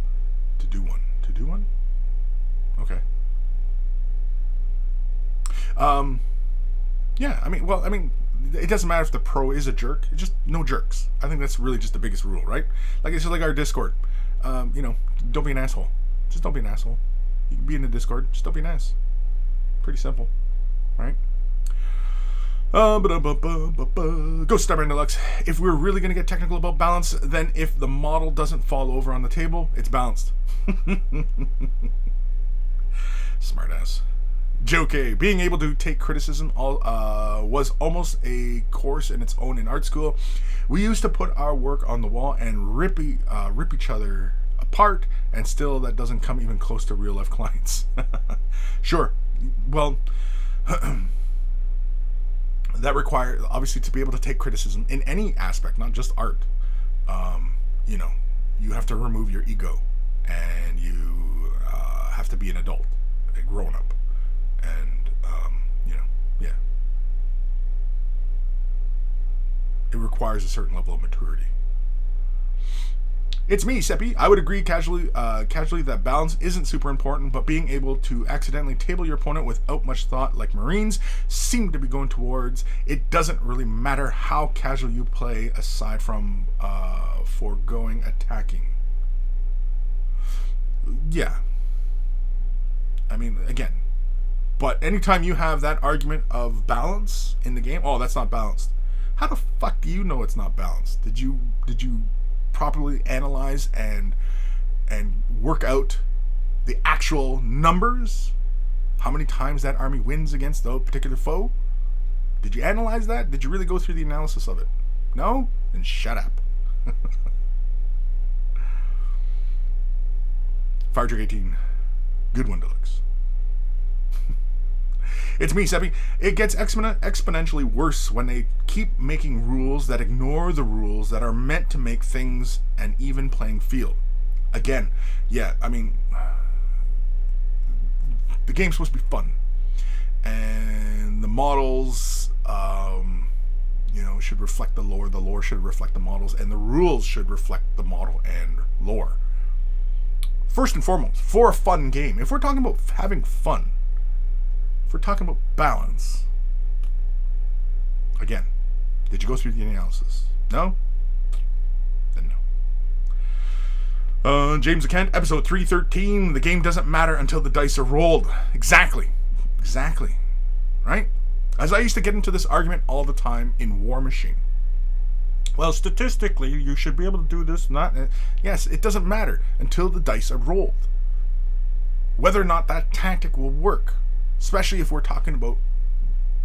to do one. To do one? Okay. Yeah, I mean, it doesn't matter if the pro is a jerk. It's just no jerks. I think that's really just the biggest rule, right? Like, it's just like our Discord. Don't be an asshole. Just don't be an asshole. You can be in the Discord. Just don't be an ass. Pretty simple, right? Ghost Starman Deluxe. If we're really going to get technical about balance, then if the model doesn't fall over on the table, it's balanced. Smart ass. Joke. Being able to take criticism was almost a course in its own in art school. We used to put our work on the wall and rip each other apart, and still that doesn't come even close to real life clients. Sure. Well, that requires, obviously, to be able to take criticism in any aspect, not just art. You have to remove your ego, and you have to be an adult, a grown up. And, yeah. It requires a certain level of maturity. It's me, Seppi. I would agree casually that balance isn't super important, but being able to accidentally table your opponent without much thought, like Marines seem to be going towards, it doesn't really matter how casual you play aside from foregoing attacking. Yeah. I mean, again, but anytime you have that argument of balance in the game, oh, that's not balanced. How the fuck do you know it's not balanced? Did you properly analyze and work out the actual numbers? How many times that army wins against the particular foe? Did you analyze that? Did you really go through the analysis of it? No? Then shut up. Fire Trick 18. Good one, Deluxe. It's me, Seppi. It gets exponentially worse when they keep making rules that ignore the rules that are meant to make things an even playing field. Again, yeah, I mean, the game's supposed to be fun. And the models, should reflect the lore should reflect the models, and the rules should reflect the model and lore. First and foremost, for a fun game, if we're talking about having fun, if we're talking about balance, again, did you go through the analysis? No? Then no. James Kent, episode 313, the game doesn't matter until the dice are rolled. Exactly. Right? As I used to get into this argument all the time in War Machine. Well, statistically, you should be able to do this, not... Yes, it doesn't matter until the dice are rolled. Whether or not that tactic will work. Especially if we're talking about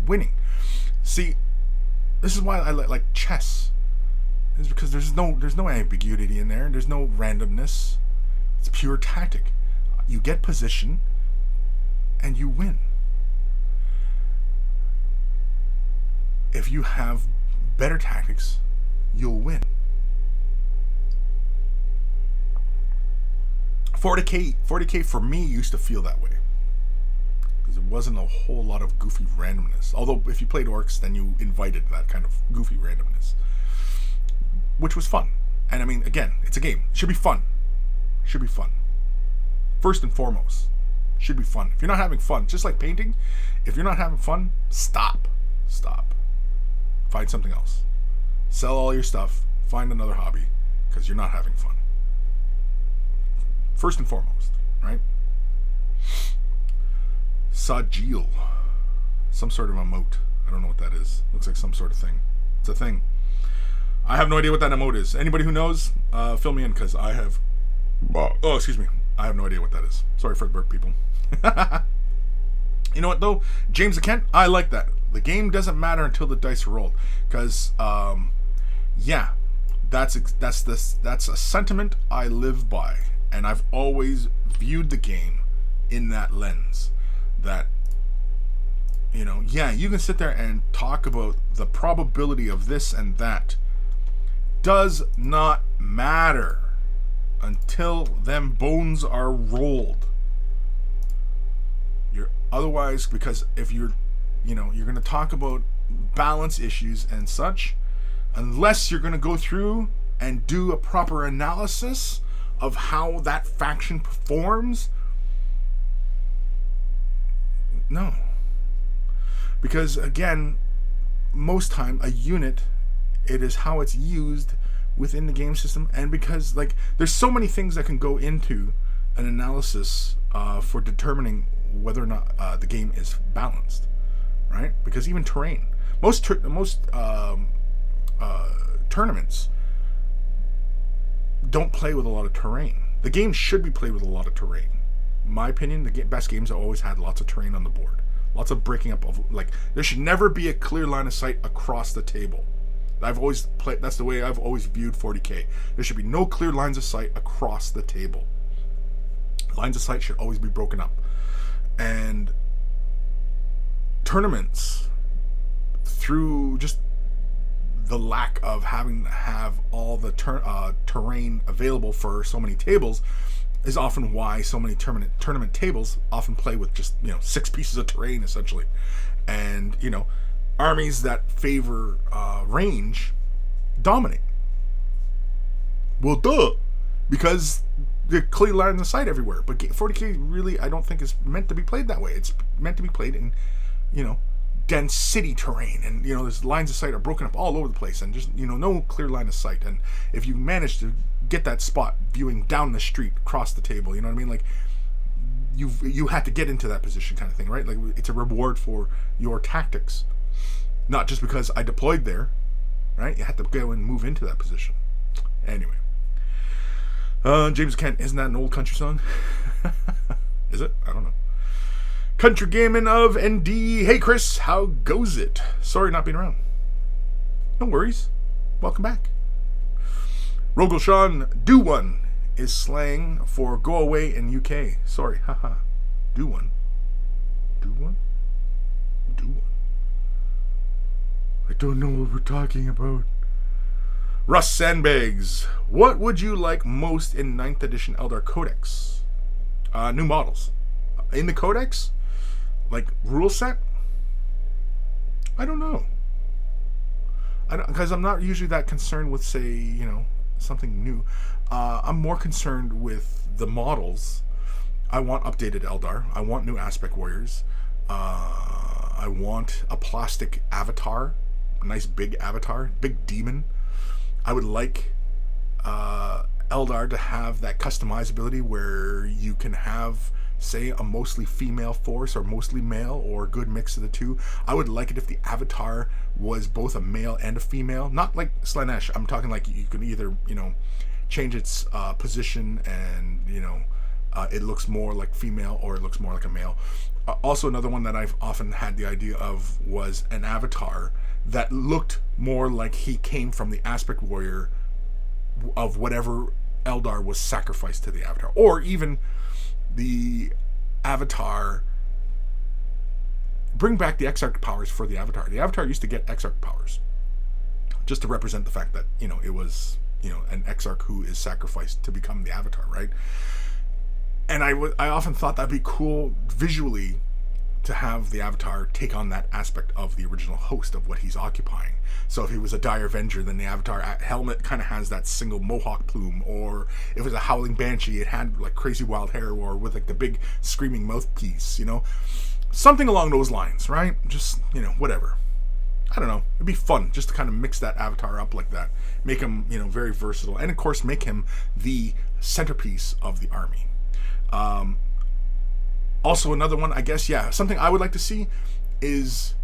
winning. See, this is why I like chess. It's because there's no ambiguity in there. There's no randomness. It's pure tactic. You get position, and you win. If you have better tactics, you'll win. 40K for me used to feel that way. Because there wasn't a whole lot of goofy randomness. Although if you played orcs, then you invited that kind of goofy randomness. Which was fun. And I mean, again, it's a game. It should be fun. Should be fun. First and foremost, should be fun. If you're not having fun, just like painting, if you're not having fun, stop. Stop. Find something else. Sell all your stuff. Find another hobby. Because you're not having fun. First and foremost, right? Sajil. Some sort of emote. I don't know what that is. Looks like some sort of thing. It's a thing. I have no idea what that emote is. Anybody who knows, fill me in, because I have... Oh, excuse me. I have no idea what that is. Sorry for the burp, people. You know what, though? James the Kent, I like that. The game doesn't matter until the dice are rolled. Because, yeah, that's a sentiment I live by. And I've always viewed the game in that lens. That, you know, yeah, you can sit there and talk about the probability of this and that. Does not matter until them bones are rolled. Otherwise, because if you're going to talk about balance issues and such, unless you're going to go through and do a proper analysis of how that faction performs, no. Because again, most time a unit, it is how it's used within the game system, and because like there's so many things that can go into an analysis for determining whether or not the game is balanced, right? Because even terrain, most tournaments don't play with a lot of terrain. The game should be played with a lot of terrain. In my opinion, the best games have always had lots of terrain on the board, lots of breaking up of, like, there should never be a clear line of sight across the table. I've always played. That's the way I've always viewed 40K. There should be no clear lines of sight across the table. Lines of sight should always be broken up. And tournaments, through just the lack of having to have all the terrain available for so many tables, is often why so many tournament tables often play with just 6 pieces of terrain essentially, and armies that favor range dominate. Well, duh, because the clear line of sight everywhere. But 40K really, I don't think is meant to be played that way. It's meant to be played in, dense city terrain, and there's lines of sight are broken up all over the place, and just no clear line of sight. And if you manage to get that spot viewing down the street, across the table, you know what I mean? Like you had to get into that position, kind of thing, right? Like it's a reward for your tactics, not just because I deployed there, right? You had to go and move into that position. Anyway. James Kent, isn't that an old country song? Is it? I don't know. Country Gaming of ND. Hey, Kris, how goes it? Sorry not being around. No worries. Welcome back. Rogel Sean, do one is slang for go away in UK. Sorry, haha. Do one. Do one? Do one. I don't know what we're talking about. Russ Sandbags, what would you like most in 9th edition Eldar Codex? New models. In the Codex? Like, rule set? I don't know. Because I'm not usually that concerned with, say, something new. I'm more concerned with the models. I want updated Eldar. I want new Aspect Warriors. I want a plastic avatar. A nice big avatar. Big demon. I would like Eldar to have that customizability where you can have, say, a mostly female force or mostly male, or a good mix of the two. I would like it if the avatar was both a male and a female. Not like Slanesh. I'm talking like you could either, change its position and, it looks more like female or it looks more like a male. Also, another one that I've often had the idea of was an avatar that looked more like he came from the Aspect Warrior of whatever Eldar was sacrificed to the avatar. Or even the avatar, bring back the Exarch powers for the avatar. The avatar used to get Exarch powers. just to represent the fact that, it was, an exarch who is sacrificed to become the Avatar, right? And I often thought that'd be cool visually to have the Avatar take on that aspect of the original host of what he's occupying. So if he was a Dire Avenger, then the Avatar helmet kind of has that single mohawk plume, or if it was a Howling Banshee, it had like crazy wild hair, or with like the big screaming mouthpiece, something along those lines, right? Just, whatever. I don't know. It'd be fun just to kind of mix that Avatar up like that, make him, very versatile, and of course make him the centerpiece of the army. Also, another one, I guess, something I would like to see is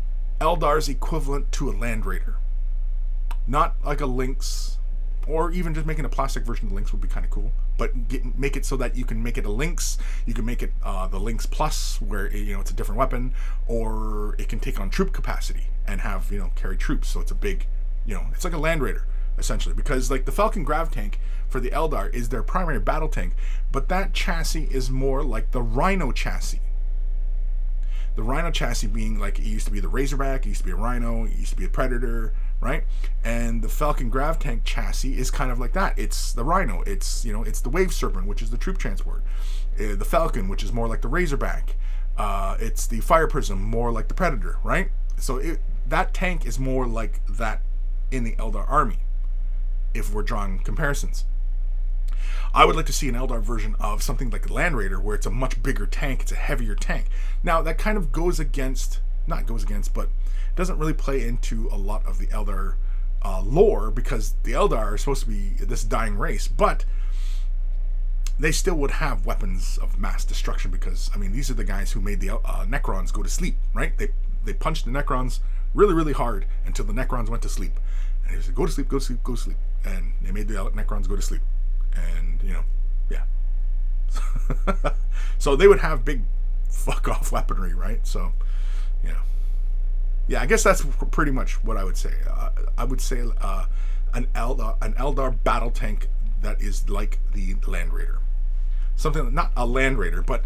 Eldar's equivalent to a Land Raider. Not like a Lynx, or even just making a plastic version of Lynx would be kind of cool. But make it so that you can make it a Lynx, you can make it the Lynx Plus, where it's a different weapon, or it can take on troop capacity and have, carry troops. So it's a big, it's like a Land Raider, essentially. Because like the Falcon Grav tank for the Eldar is their primary battle tank, but that chassis is more like the Rhino chassis. The Rhino chassis being like, it used to be the Razorback, it used to be a Rhino, it used to be a Predator, right? And the Falcon Grav tank chassis is kind of like that. It's the Rhino, it's the Wave Serpent, which is the troop transport. The Falcon, which is more like the Razorback. It's the Fire Prism, more like the Predator, right? So that tank is more like that in the Eldar army, if we're drawing comparisons. I would like to see an Eldar version of something like the Land Raider, where it's a much bigger tank, it's a heavier tank. Now, that kind of but doesn't really play into a lot of the Eldar lore, because the Eldar are supposed to be this dying race, but they still would have weapons of mass destruction, because, these are the guys who made the Necrons go to sleep, right? They punched the Necrons really, really hard until the Necrons went to sleep. And they said, go to sleep, go to sleep, go to sleep. And they made the Necrons go to sleep. And, so they would have big fuck-off weaponry, right? So, I guess that's pretty much what I would say. I would say an Eldar battle tank that is like the Land Raider. Something, not a Land Raider, but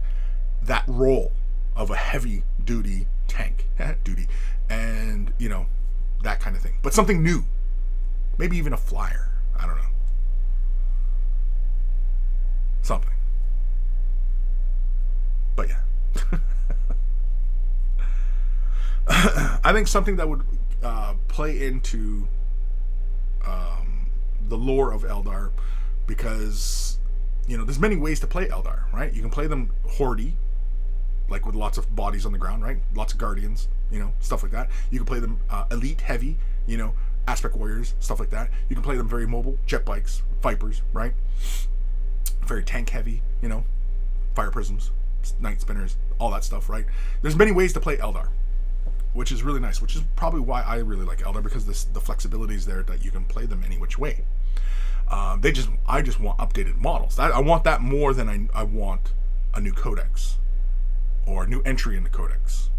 that role of a heavy-duty tank. And, that kind of thing. But something new. Maybe even a flyer. I don't know. Something. But yeah. I think something that would play into the lore of Eldar, because there's many ways to play Eldar, right? You can play them Horde, like with lots of bodies on the ground, right? Lots of guardians, stuff like that. You can play them elite heavy, aspect warriors, stuff like that. You can play them very mobile, jet bikes, Vipers, right? Very tank heavy, fire prisms, night spinners, all that stuff, right? There's many ways to play Eldar, which is really nice, which is probably why I really like Eldar, because the flexibility is there that you can play them any which way. I just want updated models. I want that more than I want a new codex or a new entry in the codex.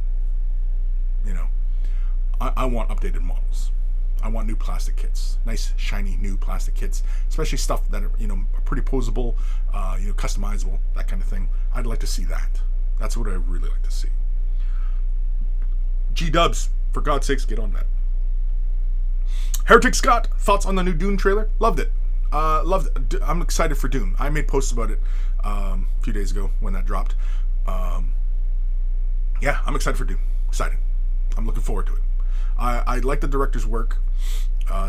I want updated models. I want new plastic kits, nice shiny new plastic kits, especially stuff that are pretty posable, customizable, that kind of thing. I'd like to see that. That's what I really like to see. G-dubs, for God's sakes, get on that. Heretic Scott, thoughts on the new Dune trailer? Loved it. Loved it. I'm excited for Dune. I made posts about it a few days ago when that dropped. I'm excited for Dune. Excited. I'm looking forward to it. I like the director's work.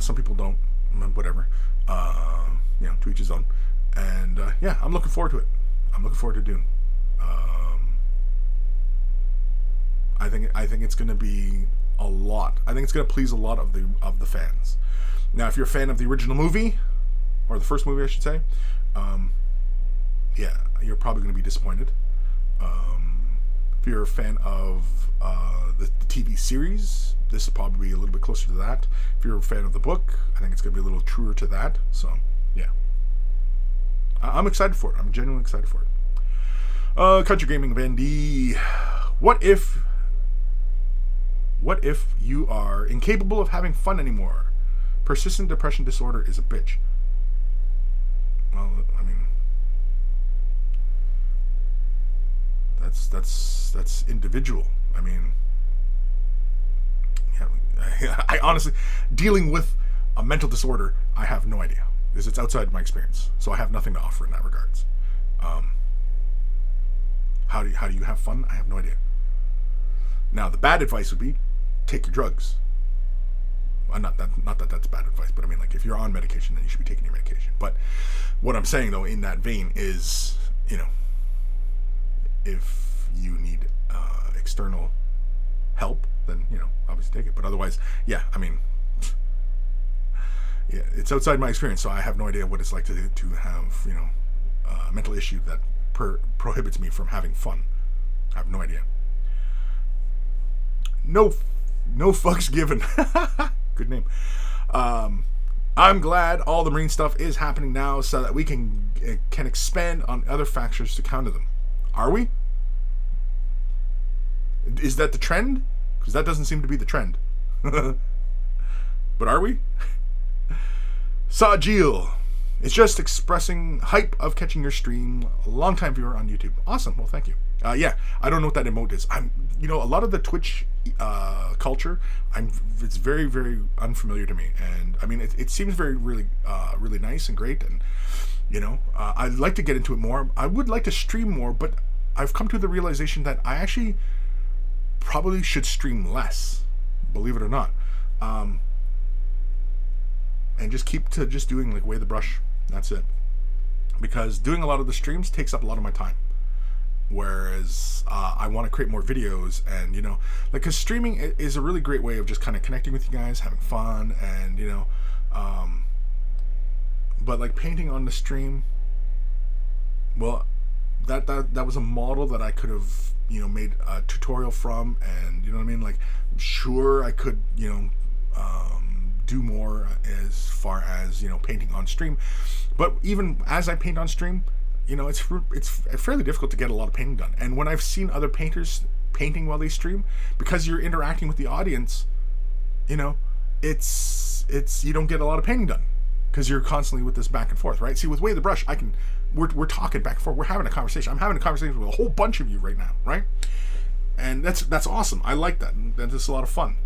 Some people don't. Whatever. To each his own. And I'm looking forward to it. I'm looking forward to Dune. I think it's going to be a lot. I think it's going to please a lot of the fans. Now, if you're a fan of the original movie, or the first movie, I should say, you're probably going to be disappointed. If you're a fan of the TV series, this will probably be a little bit closer to that. If you're a fan of the book, I think it's going to be a little truer to that. So, yeah. I'm excited for it. I'm genuinely excited for it. Country Gaming Van D. What if you are incapable of having fun anymore? Persistent depression disorder is a bitch. Well, that's individual. I honestly, dealing with a mental disorder, I have no idea, because it's outside my experience. So I have nothing to offer in that regards. How do you have fun? I have no idea. Now, the bad advice would be take your drugs. Not that that's bad advice, but I mean, like, if you're on medication, then you should be taking your medication. But what I'm saying, though, in that vein is, if you need external help, then, obviously take it. But otherwise, yeah, I mean, yeah, it's outside my experience, so I have no idea what it's like to have, a mental issue that prohibits me from having fun. I have no idea. No fucks given. Good name. I'm glad all the Marine stuff is happening now so that we can expand on other factors to counter them. Are we? Is that the trend? Because that doesn't seem to be the trend. But are we? Sajil. It's just expressing hype of catching your stream. A long-time viewer on YouTube. Awesome. Well, thank you. Yeah, I don't know what that emote is. A lot of the Twitch culture, it's very, very unfamiliar to me. And I mean, it seems really nice and great. And I'd like to get into it more. I would like to stream more, but I've come to the realization that I actually probably should stream less, believe it or not. And just keep to just doing like Way the Brush. That's it. Because doing a lot of the streams takes up a lot of my time. Whereas I want to create more videos, and because streaming is a really great way of just kind of connecting with you guys, having fun, and but like painting on the stream, well, that was a model that I could have made a tutorial from, and you know what I mean. Like, sure, I could do more as far as painting on stream, but even as I paint on stream, it's fairly difficult to get a lot of painting done. And when I've seen other painters painting while they stream, because you're interacting with the audience, it's you don't get a lot of painting done because you're constantly with this back and forth, right? See, with Way the Brush, we're talking back and forth, we're having a conversation. I'm having a conversation with a whole bunch of you right now, right? And that's awesome. I like that. That's a lot of fun.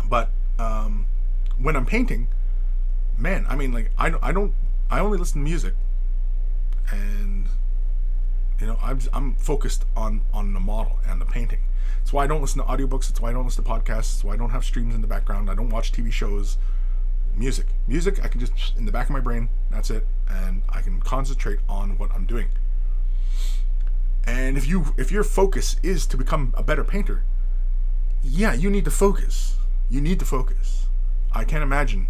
But when I'm painting, man, I mean, like, I only listen to music. And I'm focused on the model and the painting. That's why I don't listen to audiobooks. That's why I don't listen to podcasts. That's why I don't have streams in the background. I don't watch TV shows. Music, I can just in the back of my brain. That's it, and I can concentrate on what I'm doing. And if your focus is to become a better painter, yeah, you need to focus. You need to focus. I can't imagine.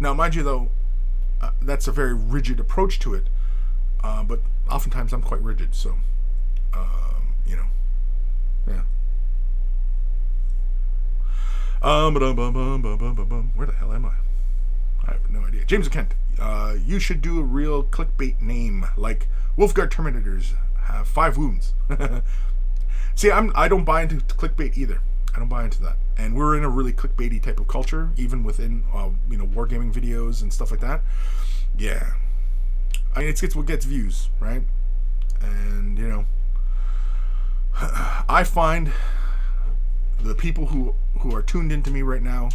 Now, mind you, though. That's a very rigid approach to it, but oftentimes I'm quite rigid, so yeah. Where the hell am I? I have no idea. James Kent, you should do a real clickbait name like Wolfguard Terminators have 5 wounds. See, I don't buy into clickbait either. I don't buy into that. And we're in a really clickbaity type of culture, even within wargaming videos and stuff like that. Yeah, I mean, it's what gets views, right? And I find the people who are tuned into me right now,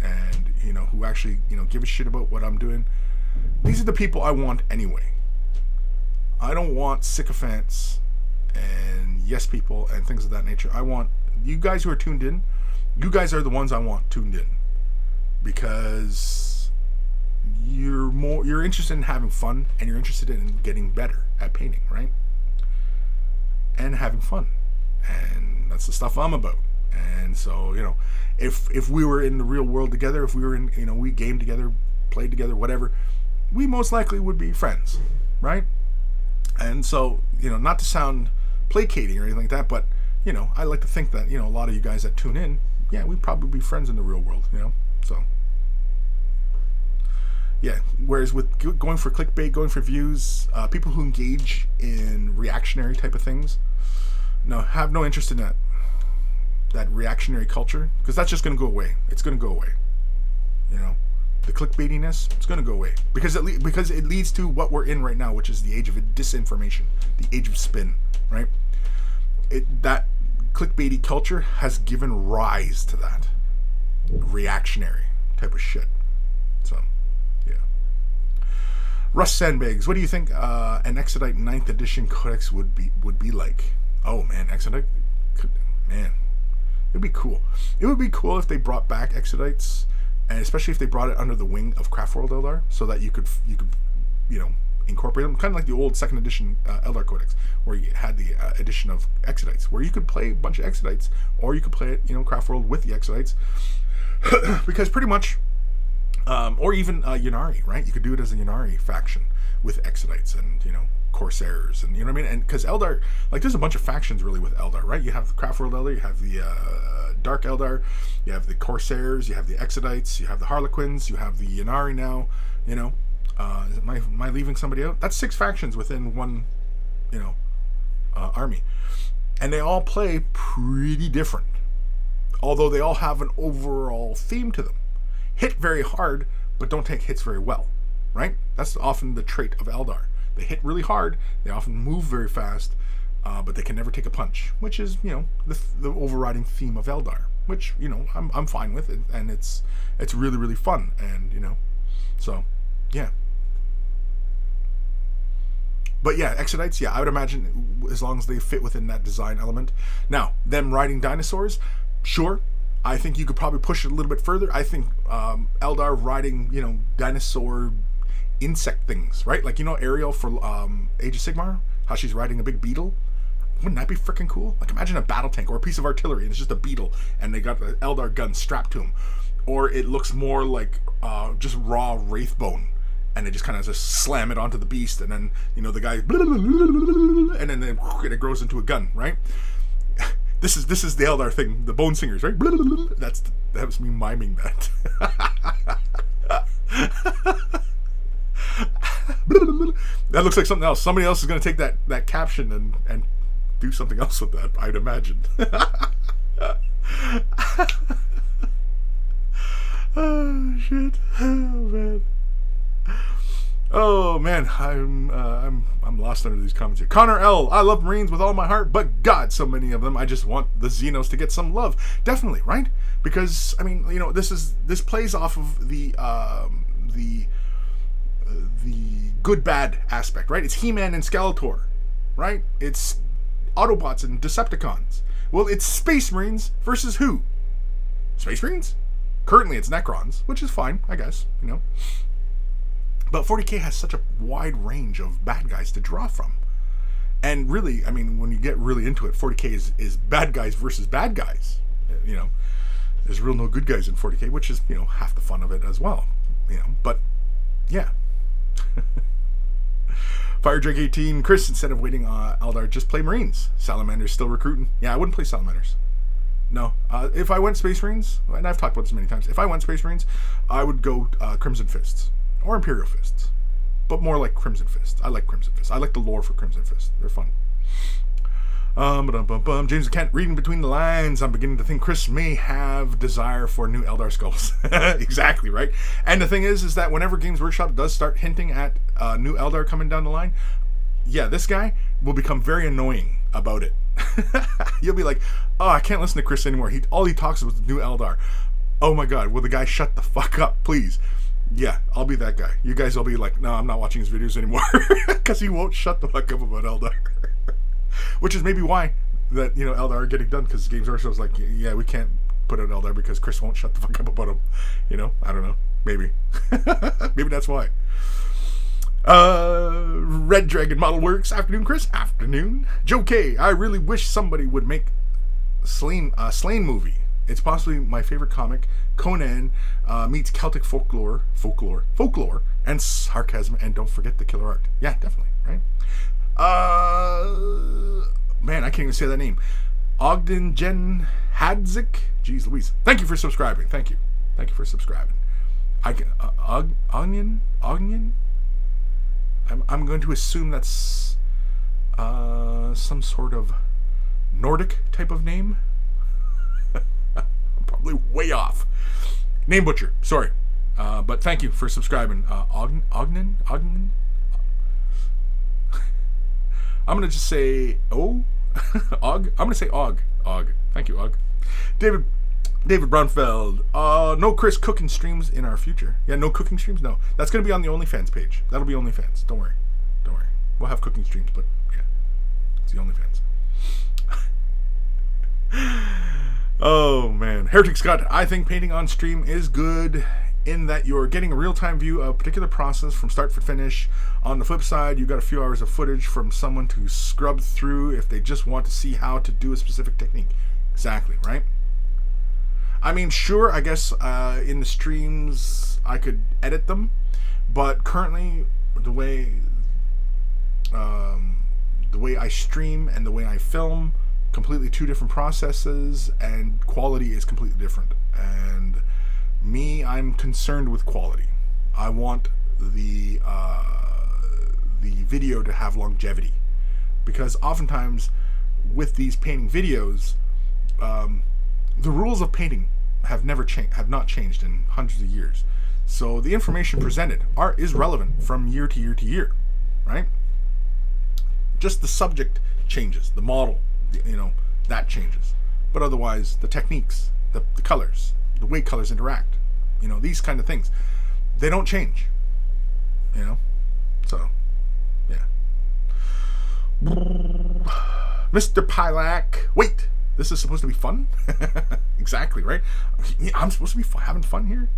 and who actually give a shit about what I'm doing, these are the people I want anyway. I don't want sycophants and yes people and things of that nature. I want you guys who are tuned in. You guys are the ones I want tuned in, because you're interested in having fun, and you're interested in getting better at painting, right? And having fun, and that's the stuff I'm about. And so if we were in the real world together, if we were in we gamed together, played together, whatever, we most likely would be friends, right? And so not to sound placating or anything like that, but I like to think that a lot of you guys that tune in, yeah, we'd probably be friends in the real world, so yeah. Whereas with going for clickbait, going for views, people who engage in reactionary type of things, have no interest in that reactionary culture, because that's just going to go away. It's going to go away. The clickbaitiness, it's going to go away, because it leads to what we're in right now, which is the age of disinformation, the age of spin, right? That clickbaity culture has given rise to that reactionary. type of shit. So, yeah. Russ Sandbags, what do you think an Exodite 9th edition codex would be like? Oh man, Exodite, man, it'd be cool. It would be cool if they brought back Exodites, and especially if they brought it under the wing of Craftworld Eldar, so that you could incorporate them, kind of like the old 2nd edition Eldar Codex, where you had the edition of Exodites, where you could play a bunch of Exodites, or you could play it, Craftworld with the Exodites, because pretty much, or even Ynnari, right? You could do it as a Ynnari faction with Exodites and Corsairs, and you know what I mean. And because Eldar, like, there's a bunch of factions really with Eldar, right? You have the Craftworld Eldar, you have the Dark Eldar, you have the Corsairs, you have the Exodites, you have the Harlequins, you have the Ynnari now. Am I leaving somebody out? That's 6 factions within one, army, and they all play pretty different, although they all have an overall theme to them. Hit very hard, but don't take hits very well, right? That's often the trait of Eldar. They hit really hard, they often move very fast, but they can never take a punch, which is, the overriding theme of Eldar, which, I'm fine with it, and it's really, really fun, and, so, yeah. But yeah, Exodites, yeah, I would imagine as long as they fit within that design element. Now, them riding dinosaurs, sure. I think you could probably push it a little bit further. I think Eldar riding, dinosaur insect things, right? Like, Ariel for Age of Sigmar, how she's riding a big beetle. Wouldn't that be freaking cool? Like, imagine a battle tank or a piece of artillery, and it's just a beetle, and they got the Eldar gun strapped to them. Or it looks more like just raw wraithbone, and they just kind of just slam it onto the beast, and then the guy, and then it grows into a gun, right? This is the Eldar thing, the Bone Singers, right? That was me miming that. That looks like something else. Somebody else is going to take that caption and do something else with that, I'd imagine. Oh shit! Oh man, I'm lost under these comments here. Connor L, I love Marines with all my heart, but God, so many of them. I just want the Xenos to get some love. Definitely, right? Because I mean, this plays off of the good bad aspect, right? It's He-Man and Skeletor, right? It's Autobots and Decepticons. Well, it's Space Marines versus who? Space Marines? Currently, it's Necrons, which is fine, I guess, But 40K has such a wide range of bad guys to draw from. And really, I mean, when you get really into it, 40K is bad guys versus bad guys. There's real no good guys in 40K, which is, half the fun of it as well. But, yeah. Fire Drake 18, Kris, instead of waiting on Eldar, just play Marines. Salamander's still recruiting. Yeah, I wouldn't play Salamanders. No. If I went Space Marines, and I've talked about this many times, if I went Space Marines, I would go Crimson Fists. Or Imperial Fists. But more like Crimson Fists. I like Crimson Fists. I like the lore for Crimson Fists. They're fun. James Kent, reading between the lines, I'm beginning to think Kris may have desire for new Eldar skulls. Exactly, right? And the thing is that whenever Games Workshop does start hinting at new Eldar coming down the line, yeah, this guy will become very annoying about it. You'll be like, oh, I can't listen to Kris anymore. All he talks about is new Eldar. Oh my God, will the guy shut the fuck up, please? Yeah, I'll be that guy. You guys will be like, no, I'm not watching his videos anymore. Because he won't shut the fuck up about Eldar. Which is maybe why that, Eldar are getting done. Because Games Workshop was like, yeah, we can't put out Eldar because Kris won't shut the fuck up about him. I don't know. Maybe. Maybe that's why. Red Dragon Model Works. Afternoon, Kris. Afternoon. Joe K. I really wish somebody would make Slain movie. It's possibly my favorite comic. Conan meets Celtic folklore, and sarcasm, and don't forget the killer art. Yeah, definitely, right? Man, I can't even say that name. Ogden Jen Hadzik. Jeez Louise. Thank you for subscribing. Thank you for subscribing. I can Onion. I'm going to assume that's some sort of Nordic type of name. I'm probably way off. Name butcher. Sorry. But thank you for subscribing. Ogden? I'm going to just say Og. I'm going to say Og. Thank you, Og. David David Brunfeld. No Kris cooking streams in our future. Yeah, no cooking streams? No. That's going to be on the OnlyFans page. That'll be OnlyFans. Don't worry. Don't worry. We'll have cooking streams, but yeah. It's the OnlyFans. Oh, man. Heretic Scott. I think painting on stream is good in that you're getting a real-time view of a particular process from start to finish. On the flip side, you've got a few hours of footage from someone to scrub through if they just want to see how to do a specific technique. Exactly, right? I mean, sure, I guess in the streams I could edit them, but currently the way I stream and the way I film, completely two different processes, and quality is completely different. And me, I'm concerned with quality. I want the video to have longevity, because oftentimes with these painting videos, the rules of painting have not changed in hundreds of years. So the information presented is relevant from year to year to year, right? Just the subject changes, the model, that changes. But otherwise, the techniques, the colors, the way colors interact, these kind of things, they don't change, So, yeah. Mr. Pilak, wait. This is supposed to be fun? Exactly, right? I'm supposed to be having fun here?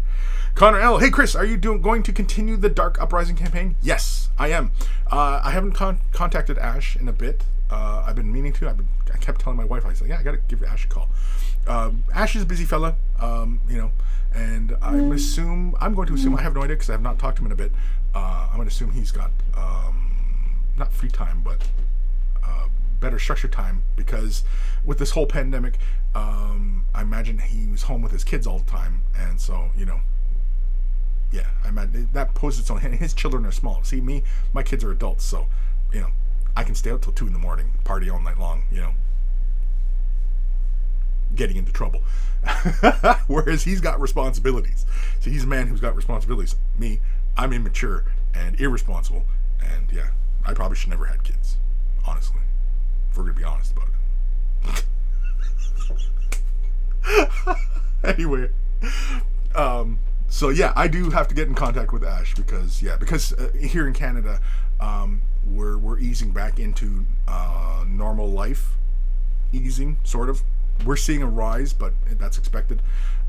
Connor L. Hey, Kris, are you going to continue the Dark Uprising campaign? Yes, I am. I haven't contacted Ash in a bit. I've been meaning to. I kept telling my wife, I said, yeah, I got to give Ash a call. Ash is a busy fella, and I'm going to assume, I have no idea because I have not talked to him in a bit. I'm going to assume he's got, not free time, but better structured time, because with this whole pandemic, I imagine he was home with his kids all the time, and so yeah, I imagine that poses its own. His children are small. See, my kids are adults, so I can stay out till 2 a.m, party all night long, getting into trouble. Whereas he's got responsibilities. So he's a man who's got responsibilities. Me, I'm immature and irresponsible, and yeah, I probably should never had kids, honestly. If we're going to be honest about it. Anyway. So yeah, I do have to get in contact with Ash because here in Canada, we're easing back into normal life. Easing, sort of. We're seeing a rise, but that's expected.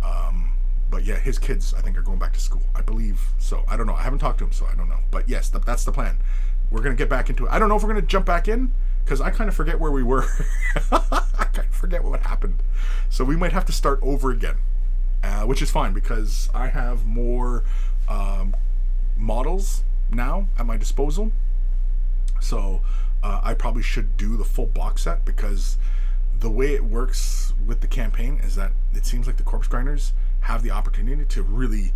But yeah, his kids, I think, are going back to school. I believe so. I don't know. I haven't talked to him, so I don't know. But yes, that's the plan. We're going to get back into it. I don't know if we're going to jump back in, because I kind of forget where we were. I kind of forget what happened. So we might have to start over again, which is fine, because I have more models now at my disposal. So I probably should do the full box set, because the way it works with the campaign is that it seems like the corpse grinders have the opportunity to really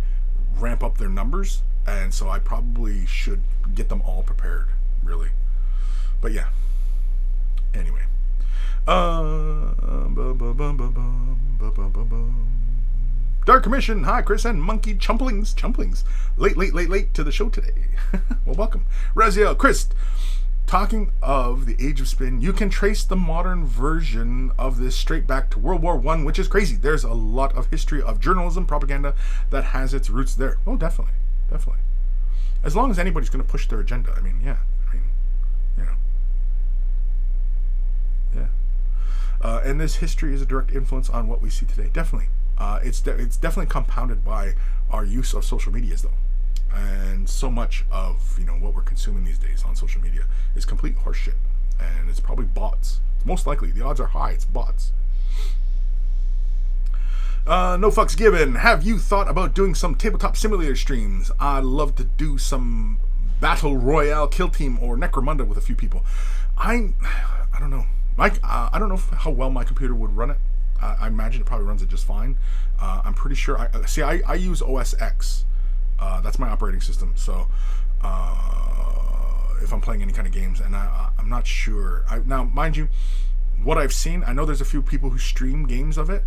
ramp up their numbers, and so I probably should get them all prepared, really. But yeah. Anyway. Dark Commission. Hi, Kris and Monkey Chumplings. Late to the show today. Well, welcome. Raziel, Kris. Talking of the Age of Spin, you can trace the modern version of this straight back to World War I, which is crazy. There's a lot of history of journalism, propaganda that has its roots there. Oh, definitely. As long as anybody's going to push their agenda. I mean, yeah. Yeah. And this history is a direct influence on what we see today. Definitely. It's definitely compounded by our use of social medias, though. And so much of what we're consuming these days on social media is complete horseshit, and it's probably bots. Most likely, the odds are high it's bots. No fucks given. Have you thought about doing some tabletop simulator streams? I'd love to do some battle royale, kill team, or Necromunda with a few people. I don't know. Mike, I don't know how well my computer would run it. I imagine it probably runs it just fine. I'm pretty sure. I use OS X. That's my operating system. So if I'm playing any kind of games, and I'm not sure. Now, mind you, what I've seen, I know there's a few people who stream games of it.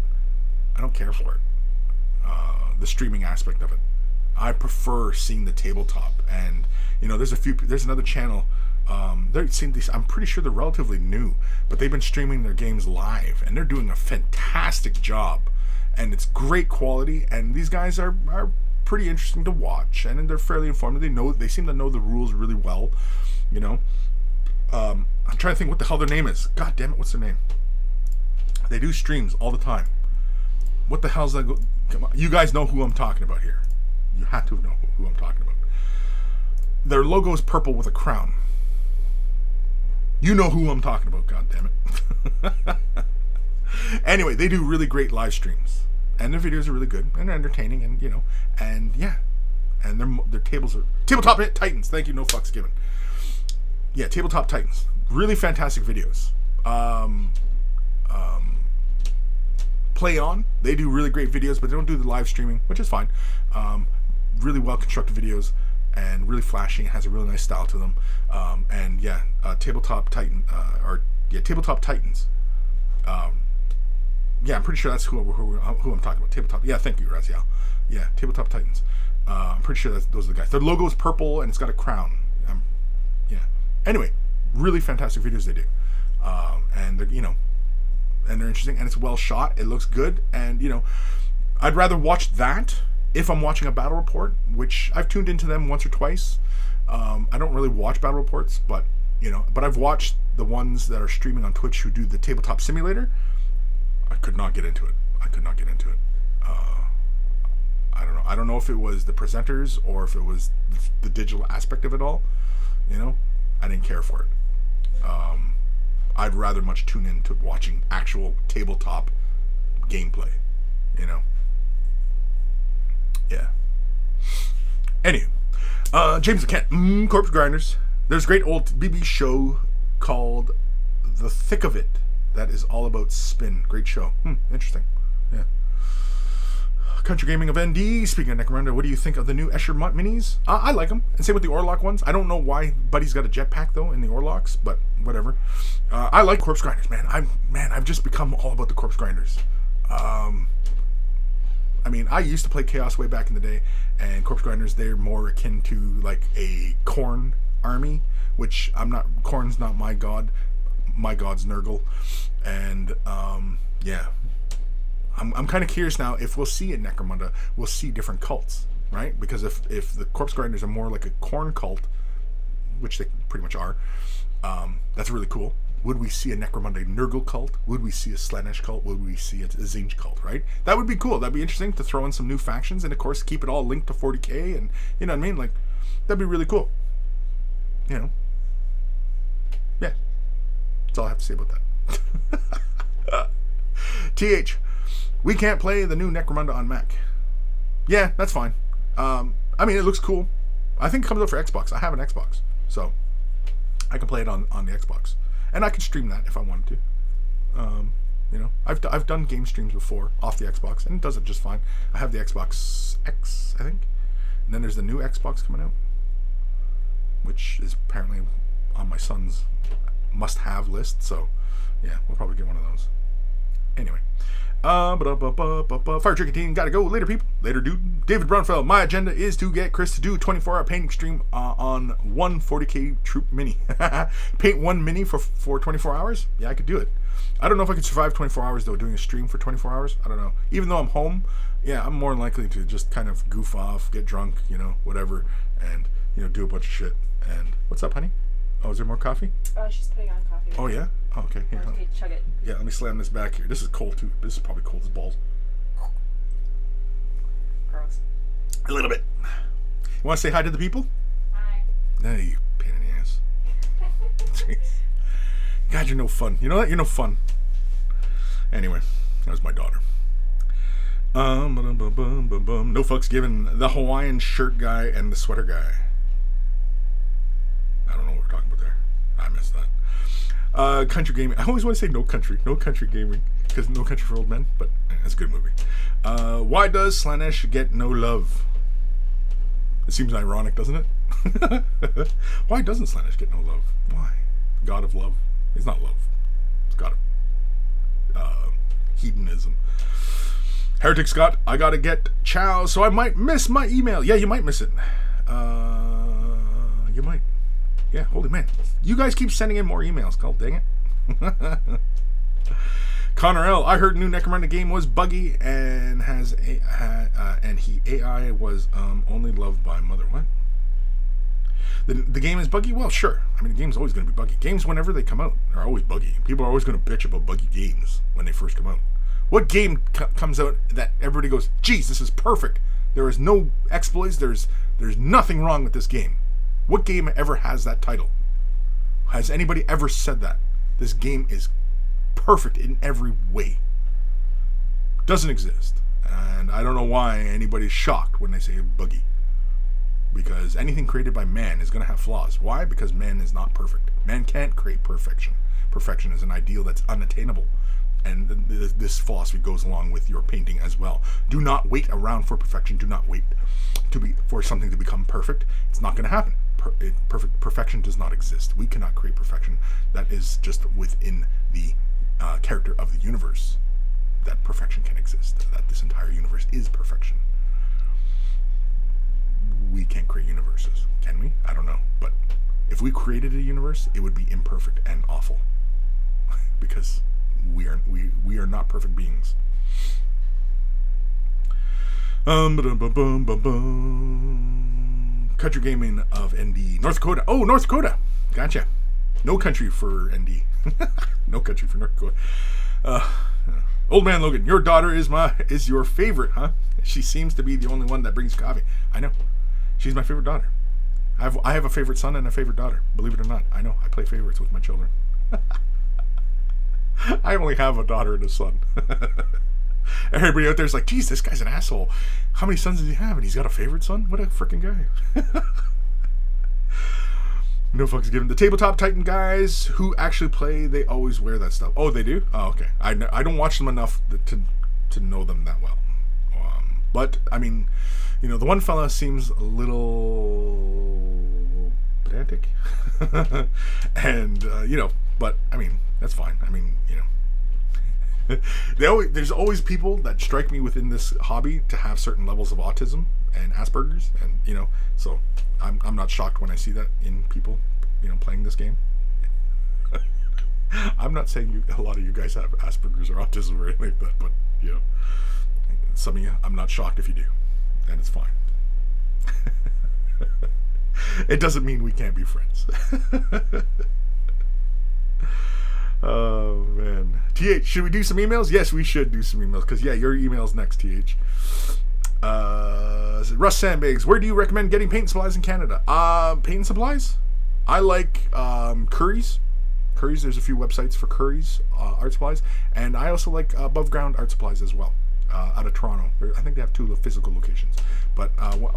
I don't care for it. The streaming aspect of it. I prefer seeing the tabletop. And there's another channel. I'm pretty sure they're relatively new, but they've been streaming their games live, and they're doing a fantastic job. and it's great quality. And these guys are pretty interesting to watch, and they're fairly informative. They seem to know the rules really well. You know, I'm trying to think what the hell their name is. God damn it, what's their name? They do streams all the time. What the hell's that? Come on. You guys know who I'm talking about here. You have to know who I'm talking about. Their logo is purple with a crown. You know who I'm talking about, god damn it. Anyway, they do really great live streams. And their videos are really good and entertaining, and and yeah. And their tables are Tabletop Titans. Thank you, no fucks given. Yeah, Tabletop Titans. Really fantastic videos. Play On. They do really great videos, but they don't do the live streaming, which is fine. Really well constructed videos and really flashy. It has a really nice style to them. And yeah, Tabletop Titan Tabletop Titans. Yeah, I'm pretty sure that's who I'm talking about. Tabletop. Yeah, thank you, Raziel. Yeah, Tabletop Titans. I'm pretty sure those are the guys. Their logo is purple and it's got a crown. Yeah. Anyway, really fantastic videos they do. And they're and they're interesting, and it's well shot. It looks good, and I'd rather watch that if I'm watching a battle report, which I've tuned into them once or twice. I don't really watch battle reports, but I've watched the ones that are streaming on Twitch who do the Tabletop Simulator. I could not get into it. I don't know. I don't know if it was the presenters or if it was the digital aspect of it all. I didn't care for it. I'd rather much tune in to watching actual tabletop gameplay. Yeah. Anywho, James Kent, Corpse Grinders. There's a great old BB show called The Thick of It that is all about spin. Great show. Interesting. Yeah. Country Gaming of ND. Speaking of Necromunda, what do you think of the new Escher minis? I like them. And same with the Orlok ones. I don't know why Buddy's got a jetpack though in the Orloks, but whatever. I like Corpse Grinders, man. I've just become all about the Corpse Grinders. I mean, I used to play Chaos way back in the day, and Corpse Grinders, they're more akin to like a Khorne army, which I'm not. Khorne's not my god. My god's Nurgle, and yeah. I'm kind of curious now if we'll see in Necromunda, we'll see different cults, right? Because if the Corpse Grinders are more like a Khorne cult, which they pretty much are, that's really cool. Would we see a Necromunda Nurgle cult? Would we see a Slaanesh cult? Would we see a Tzeentch cult, right? That would be cool. That'd be interesting to throw in some new factions, and of course keep it all linked to 40k, and you know what I mean? Like, that'd be really cool. Yeah. That's all I have to say about that. TH. We can't play the new Necromunda on Mac. Yeah, that's fine. I mean, it looks cool. I think it comes out for Xbox. I have an Xbox, so I can play it on the Xbox, and I can stream that if I wanted to. I've done game streams before off the Xbox, and it does it just fine. I have the Xbox X, I think, and then there's the new Xbox coming out, which is apparently on my son's must-have list. So, yeah, we'll probably get one of those. Anyway. Fire Trick Team, gotta go. Later, people. Later, dude. David Brunfeld. My agenda is to get Kris to do 24-hour painting stream on one 40k troop mini. Paint one mini for 24 hours? Yeah, I could do it. I don't know if I could survive 24 hours, though, doing a stream for 24 hours. I don't know. Even though I'm home, yeah, I'm more likely to just kind of goof off, get drunk, whatever, and, do a bunch of shit. And what's up, honey? Oh, is there more coffee?
She's putting on coffee.
Oh, yeah? Oh, okay. Here,
okay, chug it.
Yeah, let me slam this back here. This is cold, too. This is probably cold as balls.
Gross.
A little bit. You want to say hi to the people?
Hi.
No, you pain in the ass. Jeez. God, you're no fun. You know that? You're no fun. Anyway, that was my daughter. No fucks given. The Hawaiian shirt guy and the sweater guy. I don't know what we're talking about there. I missed that. Country Gaming. I always want to say No Country Gaming, because No Country for Old Men, but it's a good movie. Why does Slaanesh get no love? It seems ironic, doesn't it? Why doesn't Slaanesh get no love? Why? God of love. It's not love. It's God of hedonism. Heretic Scott, I gotta get chow, so I might miss my email. Yeah, you might miss it. You might. Yeah, holy man. You guys keep sending in more emails. God dang it. Connor L. I heard new Necromunda game was buggy and AI was only loved by mother. What? The game is buggy? Well, sure. I mean, the game's always going to be buggy. Games, whenever they come out, are always buggy. People are always going to bitch about buggy games when they first come out. What game comes out that everybody goes, geez, this is perfect. There is no exploits. There's nothing wrong with this game. What game ever has that title? Has anybody ever said that? This game is perfect in every way. Doesn't exist. And I don't know why anybody's shocked when they say buggy. Because anything created by man is going to have flaws. Why? Because man is not perfect. Man can't create perfection. Perfection is an ideal that's unattainable. And this philosophy goes along with your painting as well. Do not wait around for perfection. Do not wait for something to become perfect. It's not going to happen. Perfection does not exist. We cannot create perfection. That is just within the character of the universe. That perfection can exist. That this entire universe is perfection. We can't create universes, can we? I don't know. But if we created a universe, it would be imperfect and awful. Because we are not perfect beings. Country gaming of ND. North Dakota. Oh, North Dakota. Gotcha. No country for ND. No country for North Dakota. Old man Logan, your daughter is your favorite, huh? She seems to be the only one that brings coffee. I know. She's my favorite daughter. I have a favorite son and a favorite daughter. Believe it or not. I know. I play favorites with my children. I only have a daughter and a son. Everybody out there's like, geez, this guy's an asshole. How many sons does he have? And he's got a favorite son? What a freaking guy. No fucks given. The Tabletop Titan guys who actually play, they always wear that stuff. Oh, they do? Oh, okay. I don't watch them enough to know them that well. But, I mean, you know, the one fella seems a little pedantic. And, you know, but, I mean, that's fine. I mean, you know. There's always people that strike me within this hobby to have certain levels of autism and Asperger's. And, you know, so I'm not shocked when I see that in people, you know, playing this game. I'm not saying a lot of you guys have Asperger's or autism or anything like that, but, you know, some of you, I'm not shocked if you do, and it's fine. It doesn't mean we can't be friends. Oh, man. TH, should we do some emails? Yes, we should do some emails, because, yeah, your email's next, TH. Russ Sandbags, where do you recommend getting paint supplies in Canada? Paint supplies? I like Curry's. Curry's, there's a few websites for Curry's art supplies, and I also like Above Ground art supplies as well, out of Toronto. I think they have 2 physical locations. But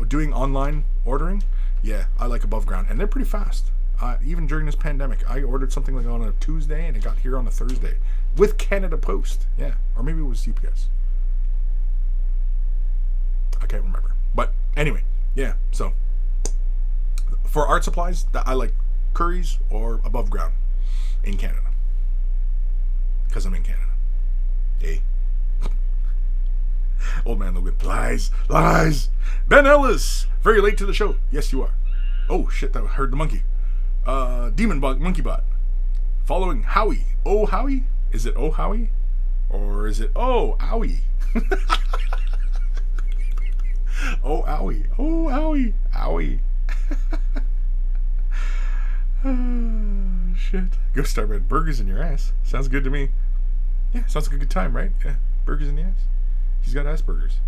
doing online ordering, yeah, I like Above Ground, and they're pretty fast. Even during this pandemic, I ordered something like on a Tuesday, and it got here on a Thursday with Canada Post. Yeah, or maybe it was UPS. I can't remember. But anyway, yeah. So for art supplies, I like Curry's or Above Ground in Canada, because I'm in Canada. Hey. Old man Logan. Lies. Ben Ellis, very late to the show. Yes, you are. Oh shit, that heard the monkey. Demon Bug Monkey Bot. Following Howie. Oh Howie? Is it Oh Howie? Or is it Oh Owie? Oh Owie. Oh Owie. Owie. Oh shit. Go Starman. Burgers in your ass. Sounds good to me. Yeah, sounds like a good time, right? Yeah. Burgers in the ass. He's got Asperger's.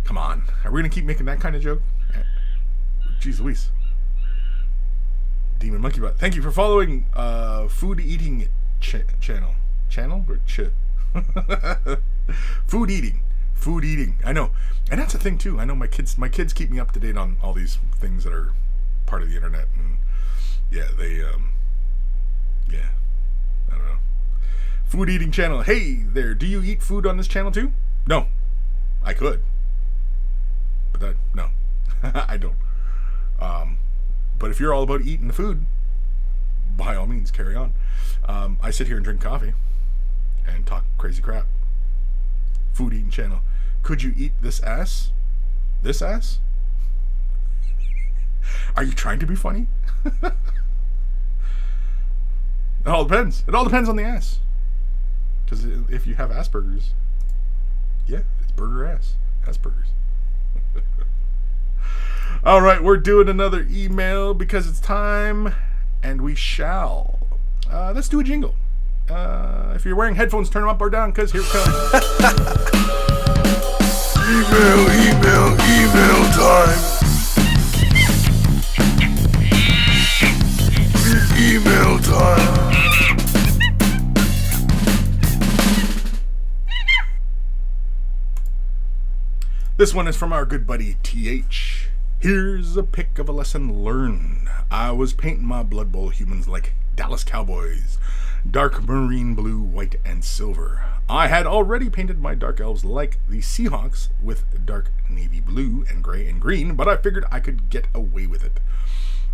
Come on. Are we gonna keep making that kind of joke? Jeez Louise. Demon Monkey Butt. Thank you for following Food Eating Channel. Channel or Food Eating. I know. And that's a thing too. I know my kids keep me up to date on all these things that are part of the internet, and yeah, they yeah. I don't know. Food Eating Channel. Hey there, do you eat food on this channel too? No. I could. But no. I don't. But if you're all about eating the food, by all means, carry on. I sit here and drink coffee and talk crazy crap. Food Eating Channel. Could you eat this ass? This ass? Are you trying to be funny? It all depends. It all depends on the ass. Because if you have Asperger's, yeah, it's burger ass. Asperger's. All right, we're doing another email because it's time, and we shall. Let's do a jingle. If you're wearing headphones, turn them up or down, because here it comes. Email time. Email time. This one is from our good buddy TH. Here's a pic of a lesson learned. I was painting my Blood Bowl humans like Dallas Cowboys. Dark marine blue, white, and silver. I had already painted my dark elves like the Seahawks with dark navy blue and gray and green, but I figured I could get away with it.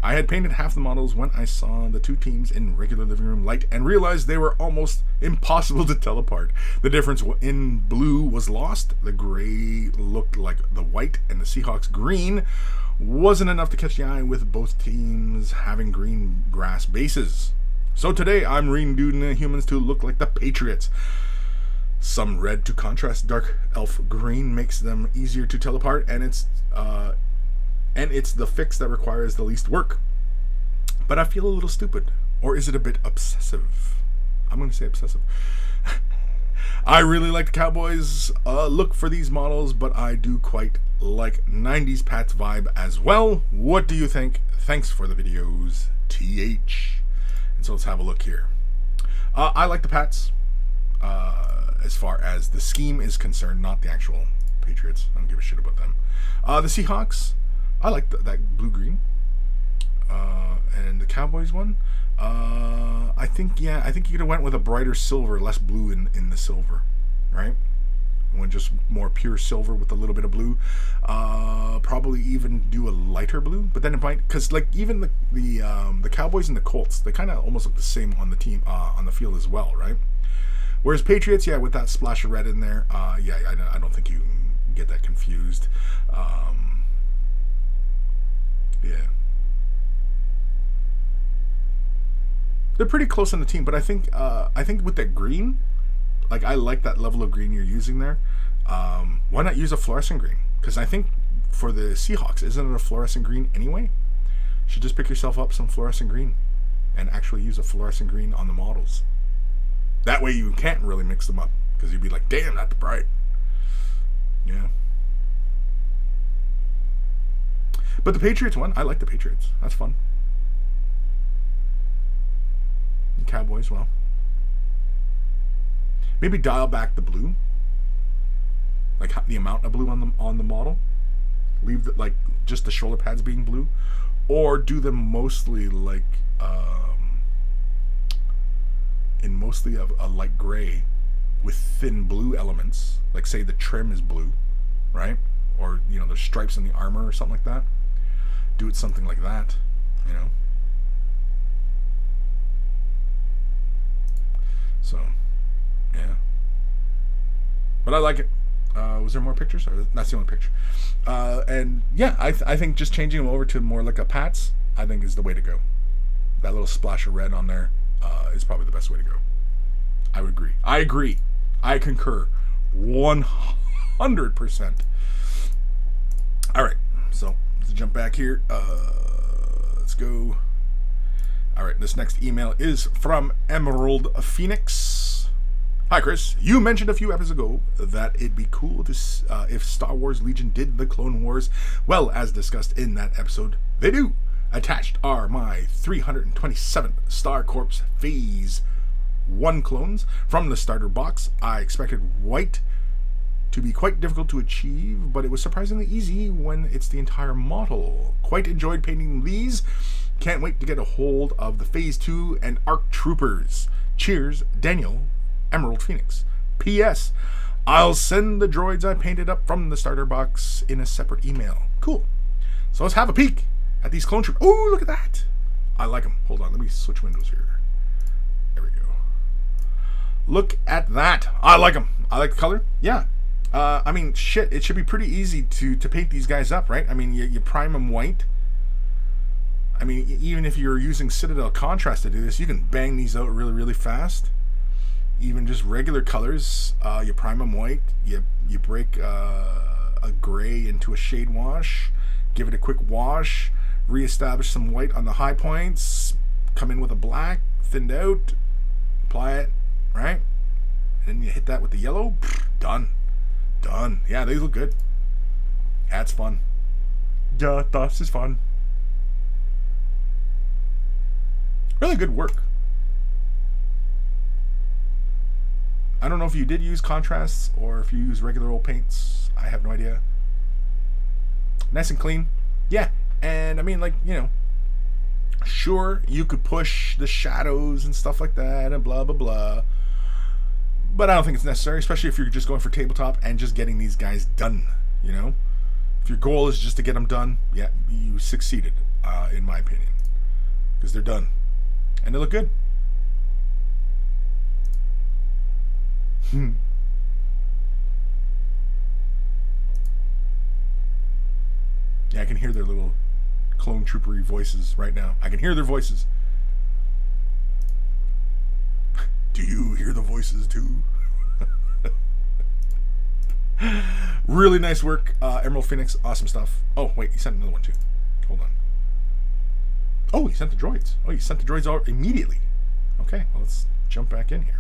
I had painted half the models when I saw the two teams in regular living room light and realized they were almost impossible to tell apart. The difference in blue was lost. The gray looked like the white, and the Seahawks green wasn't enough to catch the eye with both teams having green grass bases. So today I'm redoing the humans to look like the Patriots. Some red to contrast dark elf green makes them easier to tell apart, and it's the fix that requires the least work. But I feel a little stupid. Or is it a bit obsessive? I'm going to say obsessive. I really like the Cowboys look for these models, but I do quite like 90s Pats vibe as well. What do you think? Thanks for the videos, TH. And so let's have a look here. I like the Pats as far as the scheme is concerned, not the actual Patriots. I don't give a shit about them. The Seahawks, I like that blue-green. And the Cowboys one, I think you could have went with a brighter silver, less blue in the silver, right? Went just more pure silver with a little bit of blue. Probably even do a lighter blue, but then it might, because like even the Cowboys and the Colts, they kind of almost look the same on the team on the field as well, right? Whereas Patriots, yeah, with that splash of red in there, I don't think you can get that confused. Yeah. They're pretty close on the team, but I think with that green, like I like that level of green you're using there. Why not use a fluorescent green? Because I think for the Seahawks, isn't it a fluorescent green anyway? You should just pick yourself up some fluorescent green and actually use a fluorescent green on the models. That way you can't really mix them up, because you'd be like, damn, that's bright. Yeah. But the Patriots one, I like the Patriots. That's fun. And Cowboys, well, maybe dial back the blue, like the amount of blue on the model. Leave like just the shoulder pads being blue, or do them mostly like in mostly of a light gray with thin blue elements. Like say the trim is blue, right? Or there's stripes in the armor or something like that. Do it something like that, So, yeah. But I like it. Was there more pictures? Or that's the only picture. And yeah, I think just changing them over to more like a Pats, I think is the way to go. That little splash of red on there is probably the best way to go. I would agree. I agree. I concur. 100%. All right. So let's jump back here. Let's go. All right. This next email is from Emerald Phoenix. Hi, Kris. You mentioned a few episodes ago that it'd be cool to if Star Wars Legion did the Clone Wars. Well, as discussed in that episode, they do. Attached are my 327th Star Corps Phase 1 clones from the starter box. I expected white to be quite difficult to achieve, but it was surprisingly easy when it's the entire model. Quite enjoyed painting these. Can't wait to get a hold of the Phase 2 and ARC Troopers. Cheers, Daniel, Emerald Phoenix. P.S. I'll send the droids I painted up from the starter box in a separate email. Cool. So let's have a peek at these clone troopers. Oh, look at that. I like them. Hold on, let me switch windows here. There we go. Look at that. I like them. I like the color. Yeah. I mean, shit, it should be pretty easy to paint these guys up, right? I mean, you prime them white. I mean, even if you're using Citadel contrast to do this, you can bang these out really, really fast. even just regular colors. You prime them white. You break a gray into a shade wash. Give it a quick wash. Reestablish some white on the high points. Come in with a black, thinned out. Apply it, right? And then you hit that with the yellow. Done. Done. Yeah, these look good. That's fun. Yeah, this is fun. Really good work. I don't know if you did use contrasts or if you use regular old paints. I have no idea. Nice and clean. Yeah, and I mean, like, you know, sure, you could push the shadows and stuff like that and blah, blah, blah. But I don't think it's necessary, especially if you're just going for tabletop and just getting these guys done, you know? If your goal is just to get them done, yeah, you succeeded, in my opinion. Because they're done. And they look good. Yeah, I can hear their little clone troopery voices right now. I can hear their voices. Do you hear the voices too? Really nice work, Emerald Phoenix. Awesome stuff. Oh, wait, he sent another one too. Hold on. Oh, he sent the droids. Oh, he sent the droids out immediately. Okay, well, let's jump back in here.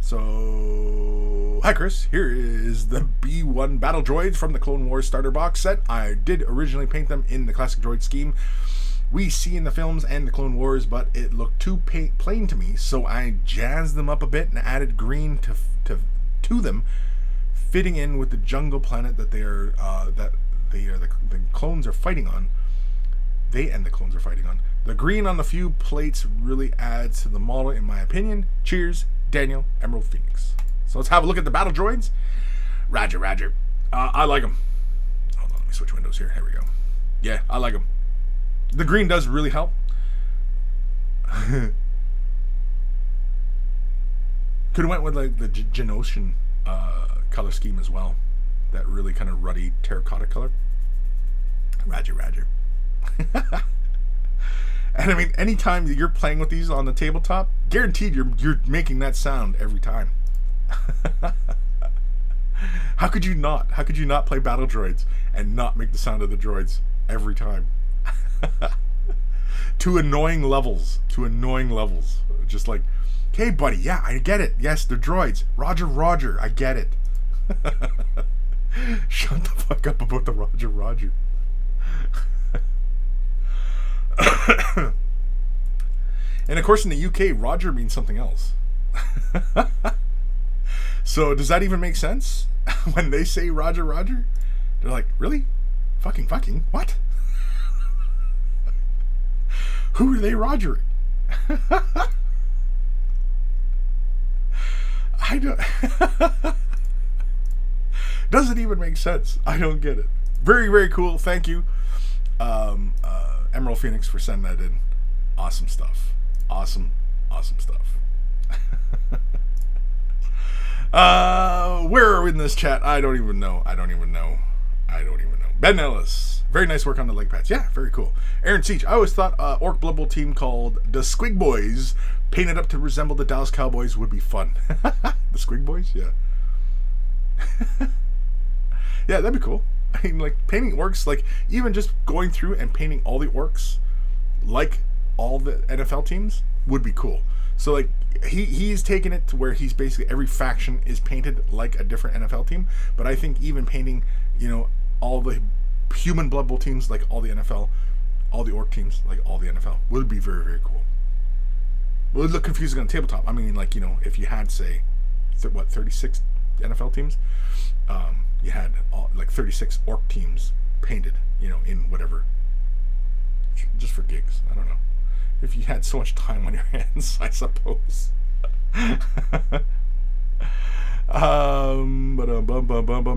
So, hi Kris, here is the B1 Battle Droids from the Clone Wars starter box set. I did originally paint them in the classic droid scheme we see in the films and the Clone Wars, but it looked too plain to me, so I jazzed them up a bit and added green to them, fitting in with the jungle planet that the clones are fighting on. They and the clones are fighting on. The green on the few plates really adds to the model, in my opinion. Cheers, Daniel, Emerald Phoenix. So let's have a look at the battle droids. Roger, roger. I like them. Hold on, let me switch windows here. Here we go. Yeah, I like them. The green does really help. Could have went with like the Genosian color scheme as well. That really kind of ruddy terracotta color. Roger, roger. And I mean, anytime you're playing with these on the tabletop, guaranteed you're making that sound every time. How could you not? How could you not play battle droids and not make the sound of the droids every time? To annoying levels. To annoying levels. Just like, hey buddy, yeah, I get it. Yes, they're droids. Roger, roger, I get it. Shut the fuck up about the roger, roger. And of course in the UK, Roger means something else. So does that even make sense? When they say Roger, Roger, they're like, really? Fucking, what? Who are they rogering? I don't... Doesn't even make sense. I don't get it. Very, very cool. Thank you, Emerald Phoenix, for sending that in. Awesome stuff. Awesome stuff. Where are we in this chat? I don't even know. Ben Ellis. Very nice work on the leg pads. Yeah, very cool. Aaron Siege. I always thought Orc Blood Bowl team called the Squig Boys, painted up to resemble the Dallas Cowboys, would be fun. The Squig Boys? Yeah. Yeah, that'd be cool. I mean, like, painting orcs, like, even just going through and painting all the orcs like all the NFL teams would be cool. So, like, he's taken it to where he's basically, every faction is painted like a different NFL team. But I think even painting, you know, all the human Blood Bowl teams like all the NFL, all the orc teams like all the NFL would be very, very cool. It would look confusing on tabletop. I mean, like, you know, if you had, say, 36 NFL teams, you had like 36 orc teams painted, you know, in whatever, just for gigs. I don't know. If you had so much time on your hands, I suppose.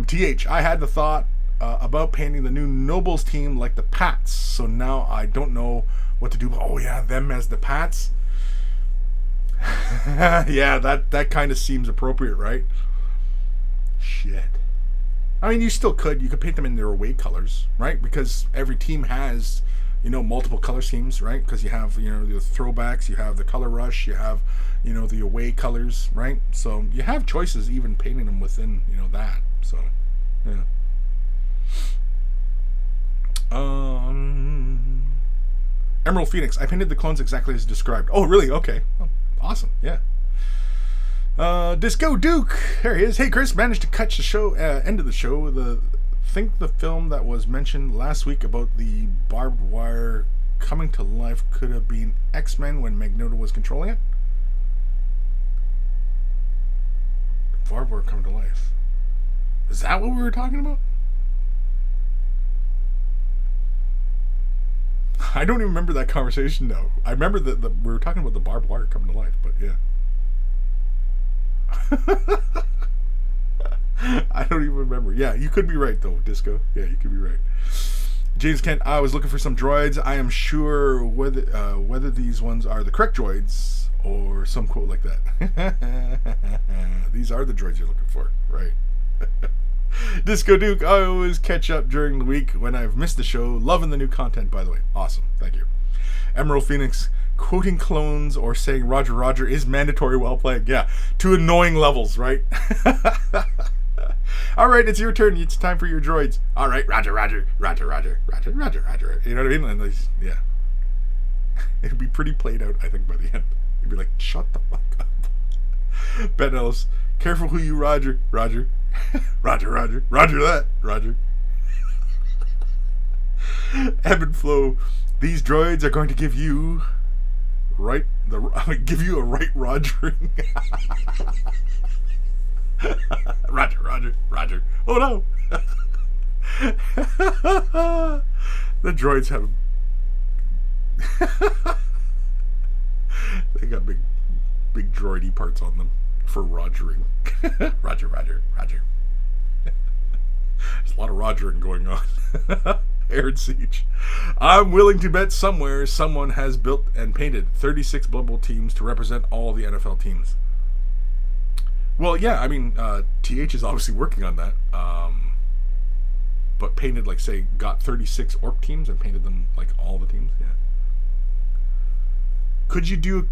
TH, I had the thought about painting the new Nobles team like the Pats, so now I don't know what to do. Oh yeah, them as the Pats. Yeah, that kind of seems appropriate, right? Shit. I mean, you still could. You could paint them in their away colors, right? Because every team has multiple color schemes, right? Because you have, the throwbacks, you have the color rush, you have, the away colors, right? So you have choices even painting them within, that. So, yeah. Emerald Phoenix. I painted the clones exactly as described. Oh, really? Okay. Oh, awesome. Yeah. Disco Duke. There he is. Hey, Kris. Managed to catch the show. End of the show. Think the film that was mentioned last week about the barbed wire coming to life could have been X-Men when Magneto was controlling it. Barbed wire coming to life. Is that what we were talking about? I don't even remember that conversation though. I remember that we were talking about the barbed wire coming to life, but yeah. I don't even remember. Yeah, you could be right though, Disco. Yeah, you could be right. James Kent, I was looking for some droids. I am sure whether these ones are the correct droids or some quote like that. These are the droids you're looking for, right? Disco Duke, I always catch up during the week when I've missed the show. Loving the new content, by the way. Awesome. Thank you. Emerald Phoenix, quoting clones or saying Roger Roger is mandatory while playing. Yeah, to annoying levels, right? All right, it's your turn. It's time for your droids. All right, Roger Roger, Roger Roger, Roger Roger Roger. You know what I mean? And yeah. It'd be pretty played out, I think, by the end. You'd be like, shut the fuck up. Ben Ellis, careful who you Roger. Roger. Roger, Roger, Roger that, Roger. Evan Belleau, these droids are going to give you a right Rogering. Roger, Roger, Roger. Oh no. The droids have they got big droidy parts on them for Rogering. Roger, Roger, Roger. There's a lot of Rogering going on. Aaron Siege. I'm willing to bet somewhere someone has built and painted 36 Blood Bowl teams to represent all the NFL teams. Well, yeah, I mean, TH is obviously working on that. But painted, like, say, got 36 Orc teams and painted them, like, all the teams? Yeah. Could you do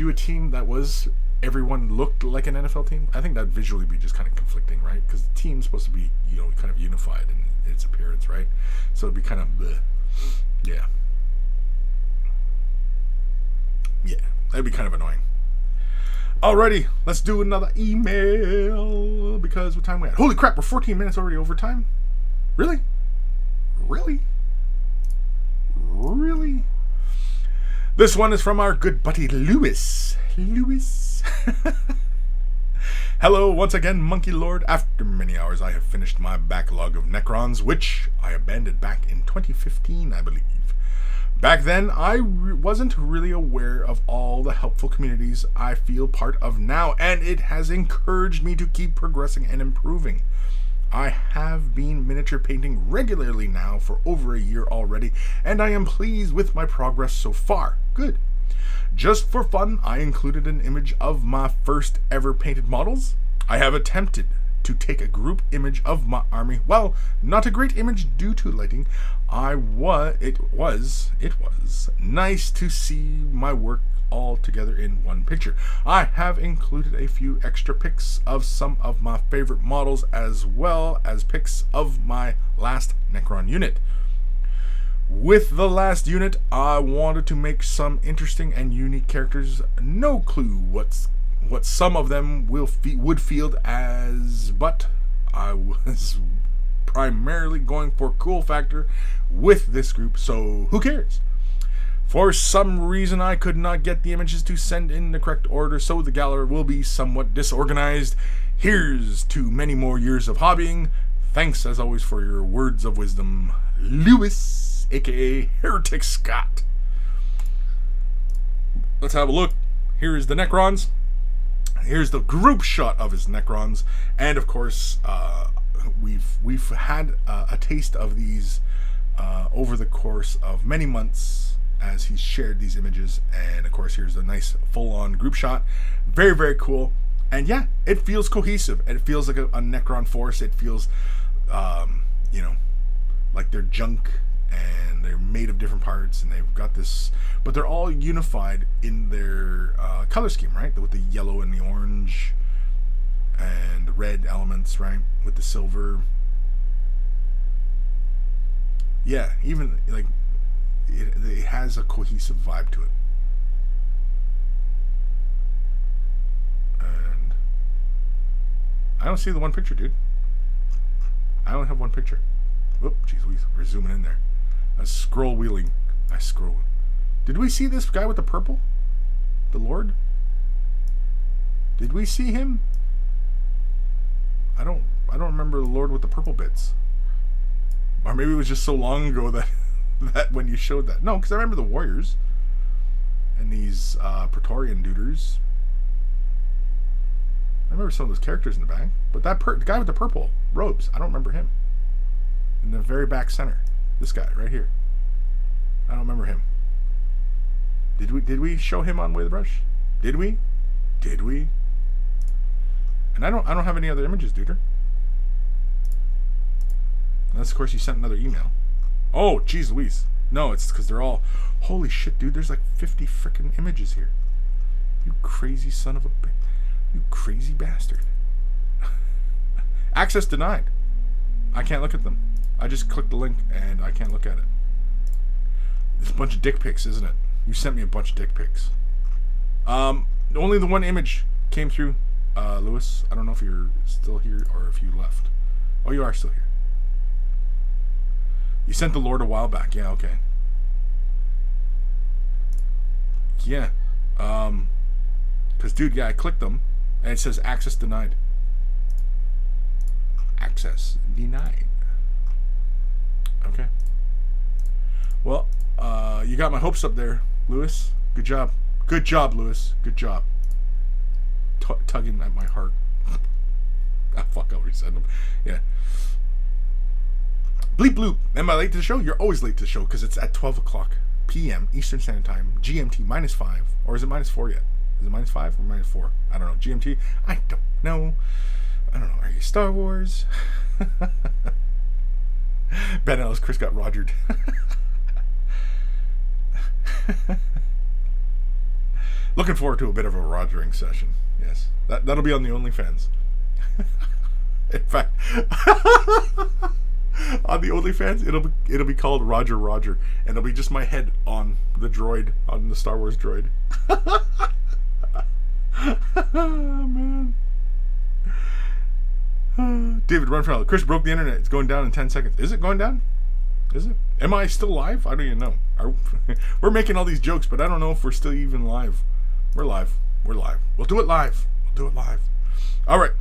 a team that was everyone looked like an NFL team? I think that'd visually be just kind of conflicting, right? Because the team's supposed to be, kind of unified in its appearance, right? So it'd be kind of bleh. Yeah. Yeah, that'd be kind of annoying. Alrighty, let's do another email, because what time we at? Holy crap, we're 14 minutes already over time? Really? Really? Really? This one is from our good buddy Lewis. Lewis. Hello, once again, Monkey Lord. After many hours, I have finished my backlog of Necrons, which I abandoned back in 2015, I believe. Back then, I wasn't really aware of all the helpful communities I feel part of now, and it has encouraged me to keep progressing and improving. I have been miniature painting regularly now for over a year already, and I am pleased with my progress so far. Good. Just for fun, I included an image of my first ever painted models. I have attempted to take a group image of my army. Well, not a great image due to lighting. It was nice to see my work all together in one picture. I have included a few extra pics of some of my favorite models, as well as pics of my last Necron unit. With the last unit, I wanted to make some interesting and unique characters. No clue what some of them would field as, but I was primarily going for cool factor with this group, so who cares? For some reason, I could not get the images to send in the correct order, so the gallery will be somewhat disorganized. Here's to many more years of hobbying. Thanks, as always, for your words of wisdom, Lewis, aka Heretic Scott. Let's have a look. Here's the Necrons. Here's the group shot of his Necrons, and of course, we've had a taste of these over the course of many months as he's shared these images. And of course, here's a nice full-on group shot. Very, very cool. And yeah, it feels cohesive. And it feels like a Necron force. It feels, like they're junk and and they're made of different parts, and they've got this, but they're all unified in their color scheme, right? With the yellow and the orange and the red elements, right? With the silver. Yeah, even like it has a cohesive vibe to it. And I don't see the one picture, dude. I only have one picture. Whoop, jeez, we're zooming in there. I scroll wheeling. I scroll. Did we see this guy with the purple? The Lord? Did we see him? I don't remember the Lord with the purple bits. Or maybe it was just so long ago that when you showed that. No, because I remember the warriors and these Praetorian duders. I remember some of those characters in the back, but the guy with the purple robes, I don't remember him. In the very back center, this guy right here. I don't remember him. Did we show him on Way the Brush? Did we? Did we? And I don't have any other images, dude. Unless of course you sent another email. Oh, geez Louise. No, it's because they're all, holy shit, dude. There's like 50 freaking images here. You crazy son of a bitch. You crazy bastard. Access denied. I can't look at them. I just clicked the link and I can't look at it. It's a bunch of dick pics, isn't it? You sent me a bunch of dick pics. Only the one image came through, Lewis. I don't know if you're still here or if you left. Oh, you are still here. You sent the Lord a while back. Yeah, okay. Yeah. Because, dude, yeah, I clicked them. And it says access denied. Access denied. Okay. Well, you got my hopes up there, Lewis. Good job. Good job, Lewis. Good job. Tugging at my heart. Ah, fuck, I'll resend them. Yeah. Bleep bloop. Am I late to the show? You're always late to the show because it's at 12 o'clock p.m. Eastern Standard Time. GMT -5. Or is it -4 yet? Is it -5 or -4? I don't know. GMT? I don't know. I don't know. Are you Star Wars? Ben Ellis, Kris got rogered. Looking forward to a bit of a rogering session. Yes. That'll be on the OnlyFans. In fact, on the OnlyFans, it'll be called Roger, and it'll be just my head on the droid, on the Star Wars droid. Man. David Runfellow, Kris broke the internet. It's going down in 10 seconds. Is it going down? Is it? Am I still live? I don't even know. We're making all these jokes, but I don't know if we're still even live. We're live. We're live. We'll do it live. All right.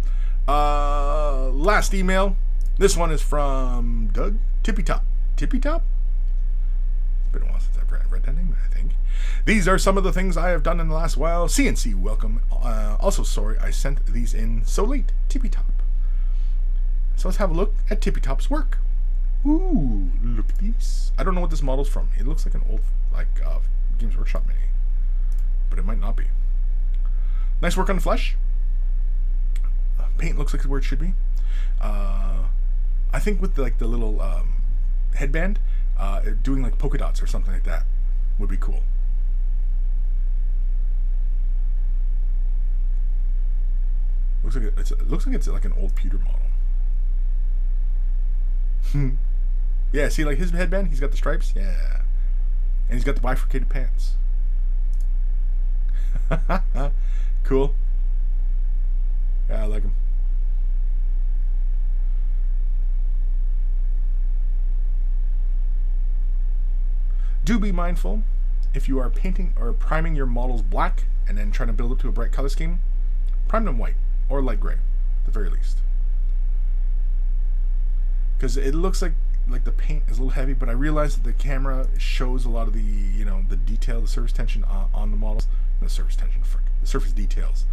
Last email. This one is from Doug Tippy Top. Tippy Top? It's been a while since I've read that name, I think. These are some of the things I have done in the last while. CNC, welcome. Also, sorry I sent these in so late. Tippy Top. So let's have a look at Tippy Top's work. Ooh, look at these. I don't know what this model's from. It looks like an old, Games Workshop mini. But it might not be. Nice work on the flesh. Paint looks like where it should be. I think with the little headband, doing like polka dots or something like that would be cool. Looks like it's like an old pewter model. Yeah, see, like his headband, he's got the stripes. Yeah, and he's got the bifurcated pants. Cool. Yeah, I like him. Do be mindful if you are painting or priming your models black and then trying to build up to a bright color scheme. Prime them white or light gray, at the very least. Because it looks like the paint is a little heavy, but I realize that the camera shows a lot of the the detail, the surface tension on the models. The surface tension, the surface details.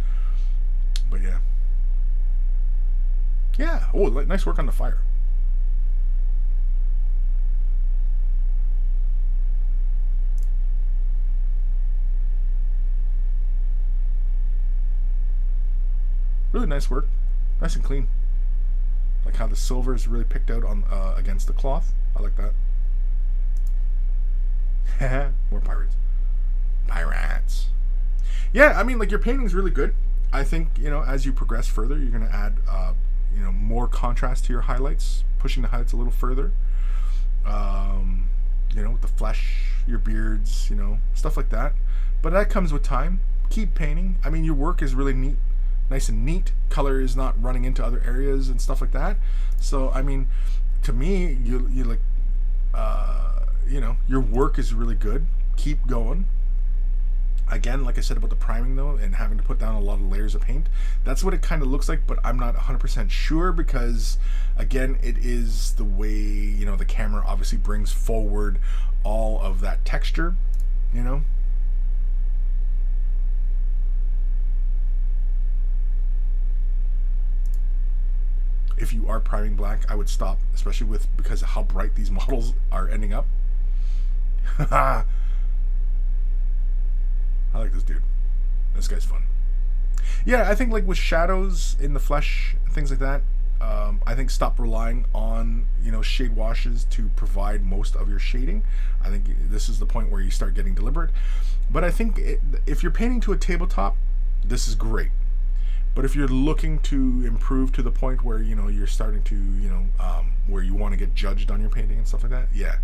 But yeah. Yeah. Oh, nice work on the fire. Really nice work. Nice and clean. Like how the silver is really picked out on against the cloth. I like that. More pirates. Pirates. Yeah, I mean, like, your painting's really good. I think, you know, as you progress further, you're going to add, you know, more contrast to your highlights, pushing the highlights a little further. You know, with the flesh, your beards, you know, stuff like that. But that comes with time. Keep painting. I mean, your work is really neat, nice and neat. Color is not running into other areas and stuff like that. So, I mean, to me, you like, you know, your work is really good. Keep going. Again, like I said about the priming though, and having to put down a lot of layers of paint, that's what it kind of looks like, but I'm not 100% sure because, again, it is the way, you know, the camera obviously brings forward all of that texture, you know. If you are priming black, I would stop, especially because of how bright these models are ending up. I like this dude. This guy's fun. Yeah, I think like with shadows in the flesh, things like that, I think stop relying on, you know, shade washes to provide most of your shading. I think this is the point where you start getting deliberate. But I think if you're painting to a tabletop, this is great. But if you're looking to improve to the point where, you know, you're starting to, you know, where you want to get judged on your painting and stuff like that, yeah,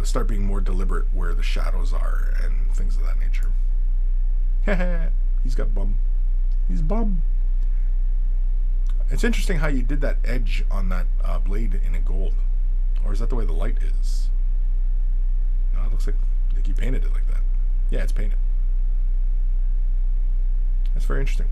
start being more deliberate where the shadows are and things of that nature. He's got bum. He's bum. It's interesting how you did that edge on that blade in a gold. Or is that the way the light is? No, it looks like you painted it like that. Yeah, it's painted. That's very interesting.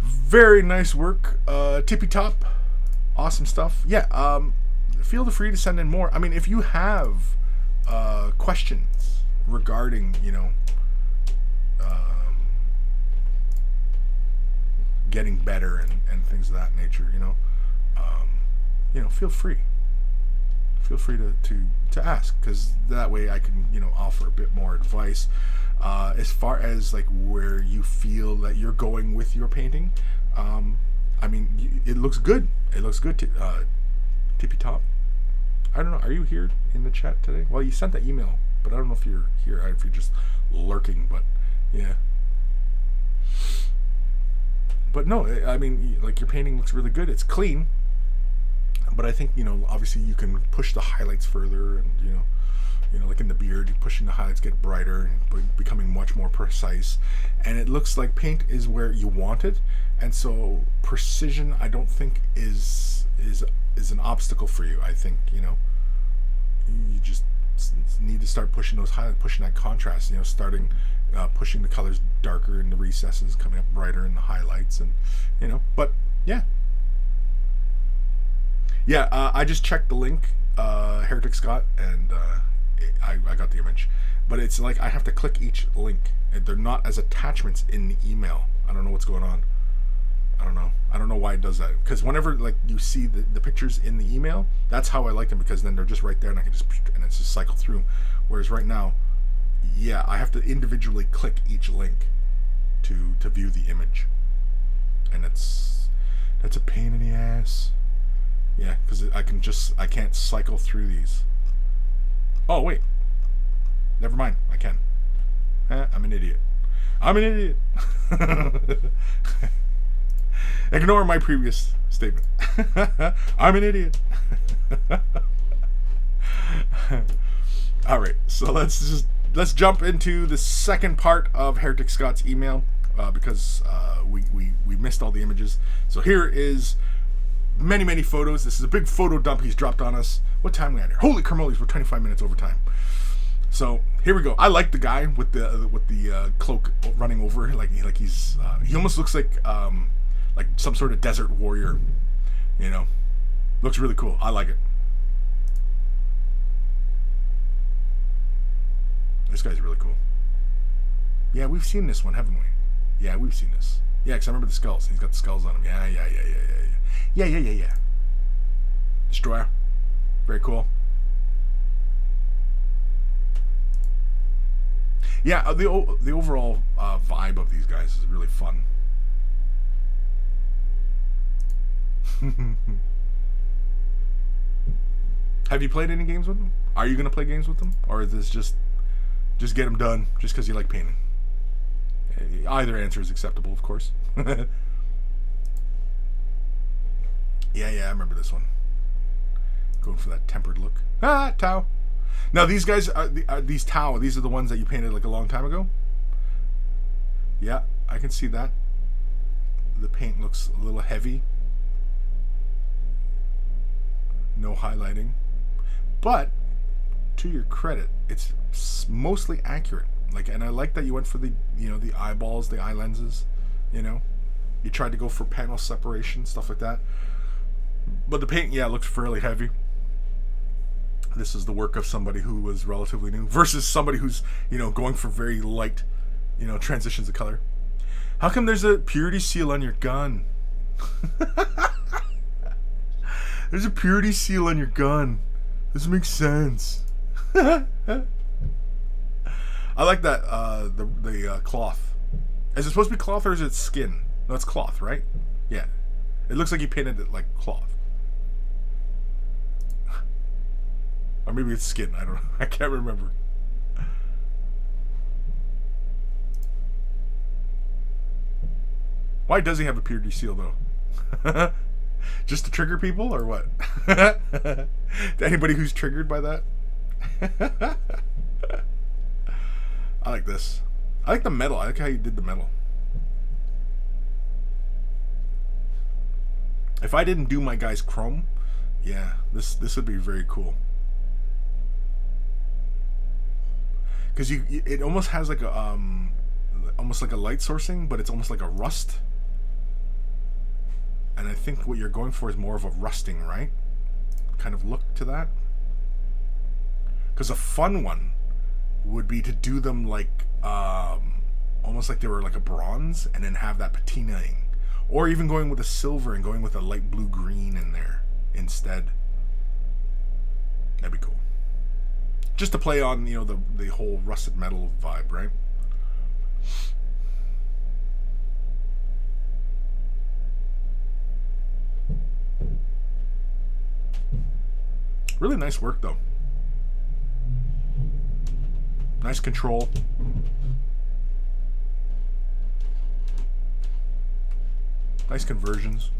Very nice work, tippy top, awesome stuff. Yeah, feel free to send in more. I mean, if you have questions regarding, you know, getting better and things of that nature, you know, feel free to ask, because that way I can, you know, offer a bit more advice as far as like where you feel that you're going with your painting. I mean, it looks good. It looks good. Tippy top. I don't know. Are you here in the chat today? Well, you sent that email, but I don't know if you're here, if you're just lurking. But yeah. But no, I mean, like, your painting looks really good. It's clean. But I think, you know, obviously you can push the highlights further, and you know, like in the beard, pushing the highlights get brighter, becoming much more precise. And it looks like paint is where you want it, and so precision, I don't think is an obstacle for you. I think, you know, you just need to start pushing those highlights, pushing that contrast. You know, starting pushing the colors darker in the recesses, coming up brighter in the highlights, and you know. But yeah. Yeah, I just checked the link, Heretic Scott, and I got the image. But it's like I have to click each link. They're not as attachments in the email. I don't know what's going on. I don't know why it does that. Because whenever like you see the pictures in the email, that's how I like them, because then they're just right there and I can just, and it's just cycle through. Whereas right now, yeah, I have to individually click each link to view the image. And that's a pain in the ass. Yeah, because I can't cycle through these. Oh, wait. Never mind. I can. I'm an idiot. I'm an idiot. Ignore my previous statement. I'm an idiot. All right, so let's jump into the second part of Heretic Scott's email, because we missed all the images. So here is many photos. This is a big photo dump he's dropped on us. What time we at here? Holy cramoles, we're 25 minutes over time. So here we go. I like the guy with the cloak running over, like he's he almost looks like some sort of desert warrior, you know. Looks really cool. I like it. This guy's really cool. Yeah, we've seen this one, haven't we? Yeah, we've seen this. Yeah, because I remember the skulls. He's got the skulls on him. Yeah. Destroyer. Very cool. Yeah, the overall vibe of these guys is really fun. Have you played any games with them? Are you going to play games with them? Or is this just get them done just because you like painting? Either answer is acceptable, of course. Yeah, I remember this one. Going for that tempered look. Ah, Tau. Now, these guys, these Tau, these are the ones that you painted like a long time ago? Yeah, I can see that. The paint looks a little heavy. No highlighting. But, to your credit, it's mostly accurate. Like, and I like that you went for the, the eyeballs, the eye lenses, You tried to go for panel separation, stuff like that. But the paint, yeah, looks fairly heavy. This is the work of somebody who was relatively new versus somebody who's, going for very light, transitions of color. How come there's a purity seal on your gun? There's a purity seal on your gun. This makes sense. I like that, the cloth. Is it supposed to be cloth or is it skin? No, it's cloth, right? Yeah. It looks like you painted it like cloth. Or maybe it's skin. I don't know. I can't remember. Why does he have a purity seal, though? Just to trigger people, or what? Anybody who's triggered by that? I like this. I like the metal. I like how you did the metal. If I didn't do my guy's chrome, yeah, this would be very cool. Because it almost has like a almost like a light sourcing, but it's almost like a rust. And I think what you're going for is more of a rusting, right? Kind of look to that. Because a fun one would be to do them like almost like they were like a bronze, and then have that patinaing. Or even going with a silver and going with a light blue green in there instead. That'd be cool. Just to play on, the whole rusted metal vibe, right? Really nice work, though. Nice control. Nice conversions.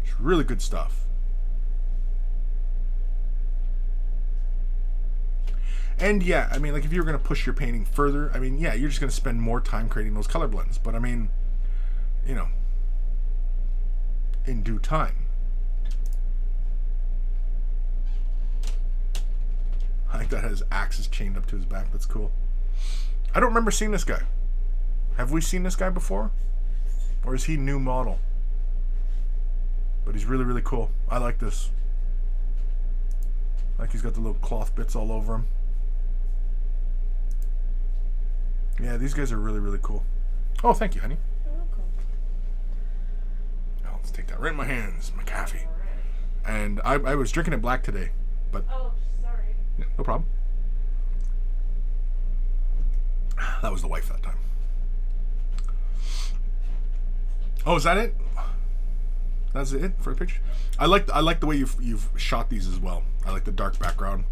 It's really good stuff. And yeah, I mean, like, if you're going to push your painting further, I mean, yeah, you're just going to spend more time creating those color blends. But I mean, in due time. I think that has axes chained up to his back. That's cool. I don't remember seeing this guy. Have we seen this guy before? Or is he new model? But he's really, really cool. I like this. Like he's got the little cloth bits all over him. Yeah, these guys are really, really cool. Oh, thank you, honey.
You're welcome.
Oh, let's take that right in my hands. My coffee. And I was drinking it black today. But
Oh, sorry.
yeah, no problem. That was the wife that time. Oh, is that it? That's it for a picture. I like the way you've shot these as well. I like the dark background,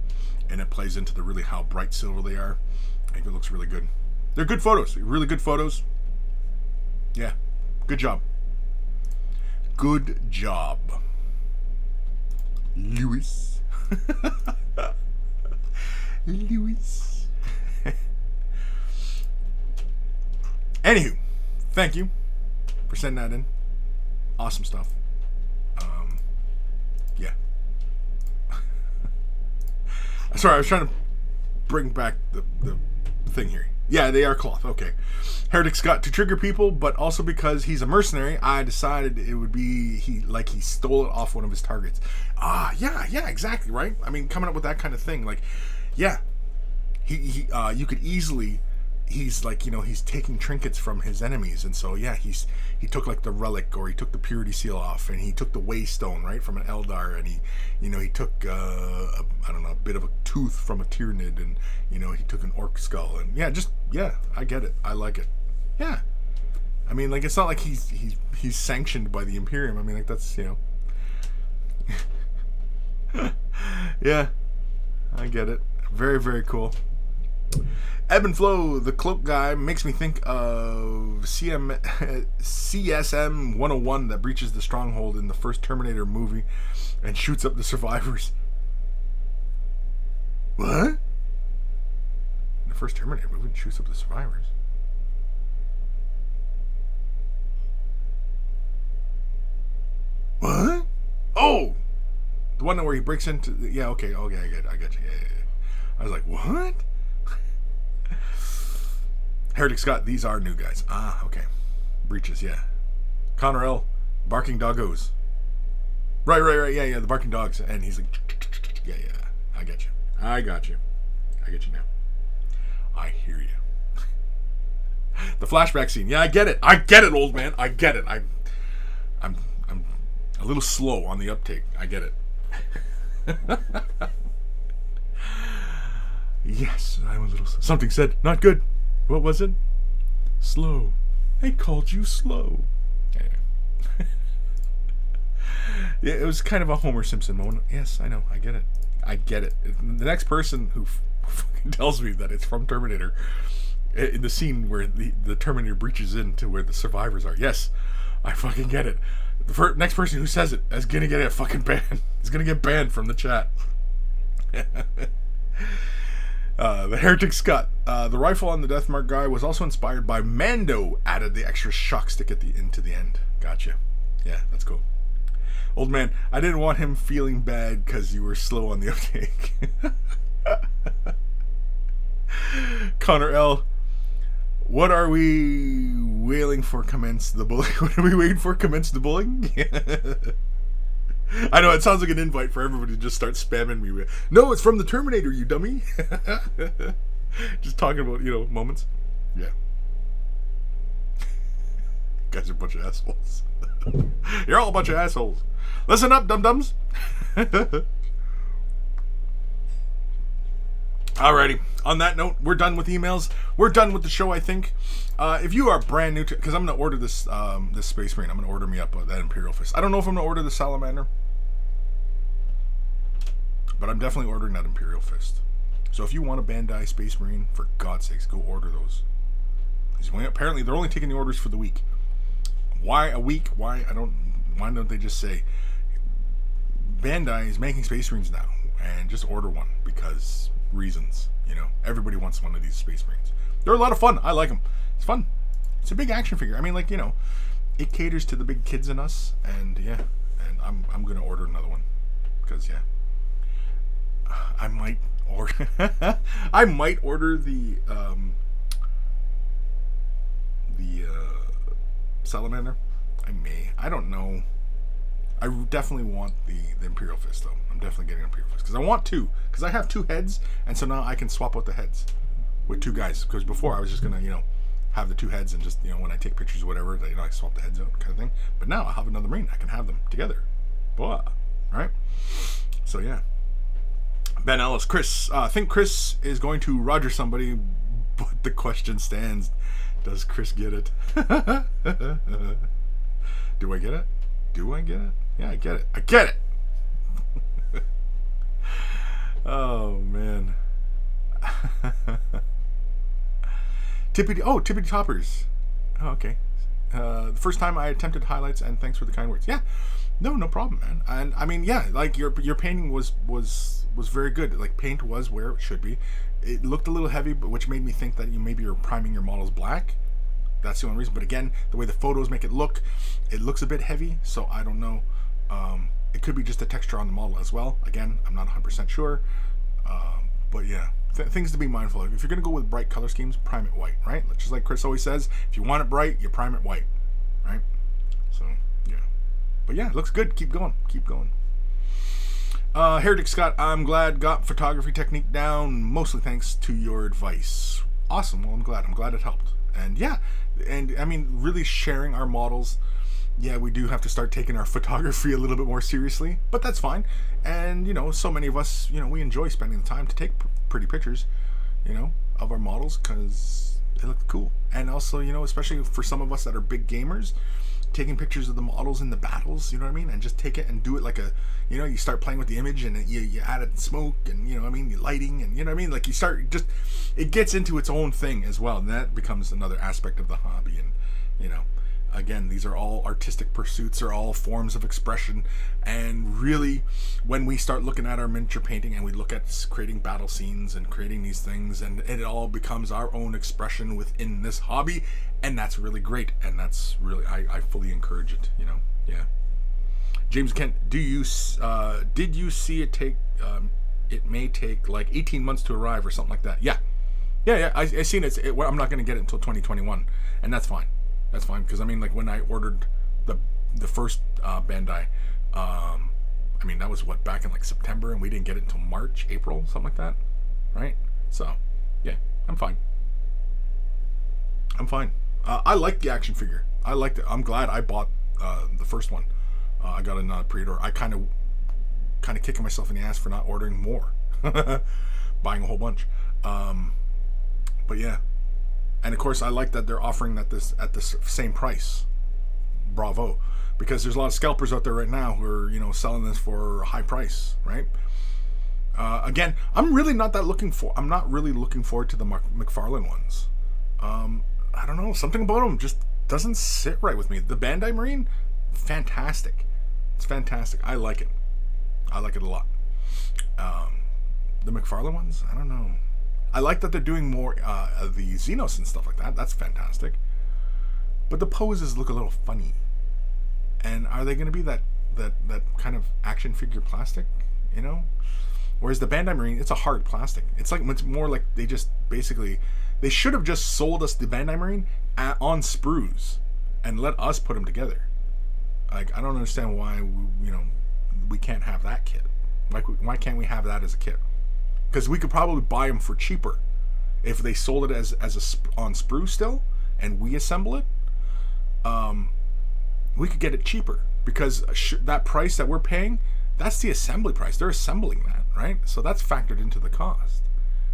and it plays into the really how bright silver they are. I think it looks really good. They're good photos. Really good photos. Yeah, good job. Good job, Lewis. Lewis. Anywho, thank you for sending that in. Awesome stuff. Yeah. Sorry, I was trying to bring back the thing here. Yeah, they are cloth. Okay. Heretic's got to trigger people, but also because he's a mercenary, I decided it would be he stole it off one of his targets. Yeah, exactly, right? I mean, coming up with that kind of thing, like, yeah, he you could easily he's like, he's taking trinkets from his enemies, and so yeah, he took like the relic, or he took the purity seal off, and he took the waystone, right, from an Eldar, and he took I don't know, a bit of a tooth from a Tyrannid, and he took an orc skull, and yeah, I get it, I like it, yeah. I mean, like, it's not like he's sanctioned by the Imperium. I mean, like, that's yeah, I get it. Very, very cool. Evan Belleau, the cloak guy, makes me think of CSM 101 that breaches the stronghold in the first Terminator movie and shoots up the survivors. What? The first Terminator movie and shoots up the survivors? What? Oh! The one where he breaks into... Yeah, okay, I get you. Yeah. I was like, what? Heretic Scott, these are new guys. Ah, okay. Breaches, yeah. Connor L, barking doggos. Right, yeah, the barking dogs. And he's like, yeah, I got you. I got you now. I hear you. The flashback scene. Yeah, I get it, old man. I get it. I'm a little slow on the uptake. I get it. Yes, I'm a little slow. Something said, not good. What was it? Slow. They called you slow. Anyway. Yeah, it was kind of a Homer Simpson moment. Yes, I know. I get it. The next person who fucking tells me that it's from Terminator, in the scene where the Terminator breaches into where the survivors are. Yes, I fucking get it. The next person who says it is gonna get a fucking ban. He's gonna get banned from the chat. The Heretic Scott. The rifle on the Deathmark guy was also inspired by Mando. Added the extra shock stick into the end. Gotcha. Yeah, that's cool. Old man, I didn't want him feeling bad because you were slow on the uptake. Connor L. What are we waiting for? Commence the bullying. What are we waiting for? Commence the bullying? I know, it sounds like an invite for everybody to just start spamming me with, no, it's from the Terminator, you dummy. Just talking about, moments. Yeah. You guys are a bunch of assholes. You're all a bunch of assholes. Listen up, dum-dums. Alrighty. On that note, we're done with emails. We're done with the show, I think. If you are brand new to... Because I'm going to order this Space Marine. I'm going to order me up that Imperial Fist. I don't know if I'm going to order the Salamander. But I'm definitely ordering that Imperial Fist. So if you want a Bandai Space Marine, for God's sakes, go order those. Apparently, they're only taking the orders for the week. Why a week? Why don't they just say... Bandai is making Space Marines now. And just order one. Because... reasons, everybody wants one of these Space Marines. They're a lot of fun. I like them. It's fun. It's a big action figure. I mean, like, it caters to the big kids in us, and yeah, and I'm gonna order another one because yeah, I might order the Salamander. I don't know. I definitely want the Imperial Fist, though. I'm definitely getting an Imperial Fist. Because I want two. Because I have two heads, and so now I can swap out the heads with two guys. Because before, I was just going to, have the two heads, and just, when I take pictures or whatever, I swap the heads out kind of thing. But now I have another Marine. I can have them together. Blah. Right? So, yeah. Ben Ellis. Kris. I think Kris is going to Roger somebody, but the question stands, does Kris get it? Do I get it? Do I get it? Yeah, I get it. I get it! Oh, man. Tippity Toppers. Oh, okay. The first time I attempted highlights, and thanks for the kind words. Yeah. No problem, man. And, I mean, yeah, like, your painting was very good. Like, paint was where it should be. It looked a little heavy, but which made me think that maybe you're priming your models black. That's the only reason. But again, the way the photos make it looks a bit heavy, so I don't know. It could be just a texture on the model as well. Again, I'm not 100% sure. But yeah, things to be mindful of. If you're going to go with bright color schemes, prime it white, right? Just like Kris always says, if you want it bright, you prime it white, right? So, yeah. But yeah, it looks good. Keep going. Keep going. Heretic Scott, I'm glad got photography technique down, mostly thanks to your advice. Awesome. Well, I'm glad it helped. And yeah, and I mean, really sharing our models. Yeah, we do have to start taking our photography a little bit more seriously, but that's fine. And so many of us, we enjoy spending the time to take pretty pictures, of our models because they look cool. And also, especially for some of us that are big gamers, taking pictures of the models in the battles, and just take it and do it like a, you start playing with the image and you added smoke and, lighting and, like you start just, it gets into its own thing as well. And that becomes another aspect of the hobby. And, again, these are all artistic pursuits, are all forms of expression. And really, when we start looking at our miniature painting and we look at creating battle scenes and creating these things, and it all becomes our own expression within this hobby. And that's really great. And that's really, I fully encourage it, yeah. James Kent, did you see it take, it may take like 18 months to arrive or something like that? Yeah, I seen it. I'm not going to get it until 2021. And that's fine. That's fine, because I mean, like when I ordered the first Bandai, I mean that was back in like September, and we didn't get it until March, April, something like that, right? So, yeah, I'm fine. I like the action figure. I liked it. I'm glad I bought the first one. I got a pre-order. I kind of kicking myself in the ass for not ordering more, buying a whole bunch. But yeah. And of course, I like that they're offering that at the same price. Bravo, because there's a lot of scalpers out there right now who are selling this for a high price, right? Again, I'm not really looking forward to the McFarlane ones. I don't know, something about them just doesn't sit right with me. The Bandai Marine, fantastic. It's fantastic. I like it. I like it a lot. The McFarlane ones, I don't know. I like that they're doing more of the Xenos and stuff like that. That's fantastic. But the poses look a little funny. And are they going to be that kind of action figure plastic? Whereas the Bandai Marine, it's a hard plastic. It's more like they should have just sold us the Bandai Marine on sprues and let us put them together. Like, I don't understand why we can't have that kit. Like, why can't we have that as a kit? Because we could probably buy them for cheaper if they sold it as on sprue still, and we assemble it. We could get it cheaper because that price that we're paying, that's the assembly price. They're assembling that, right? So that's factored into the cost.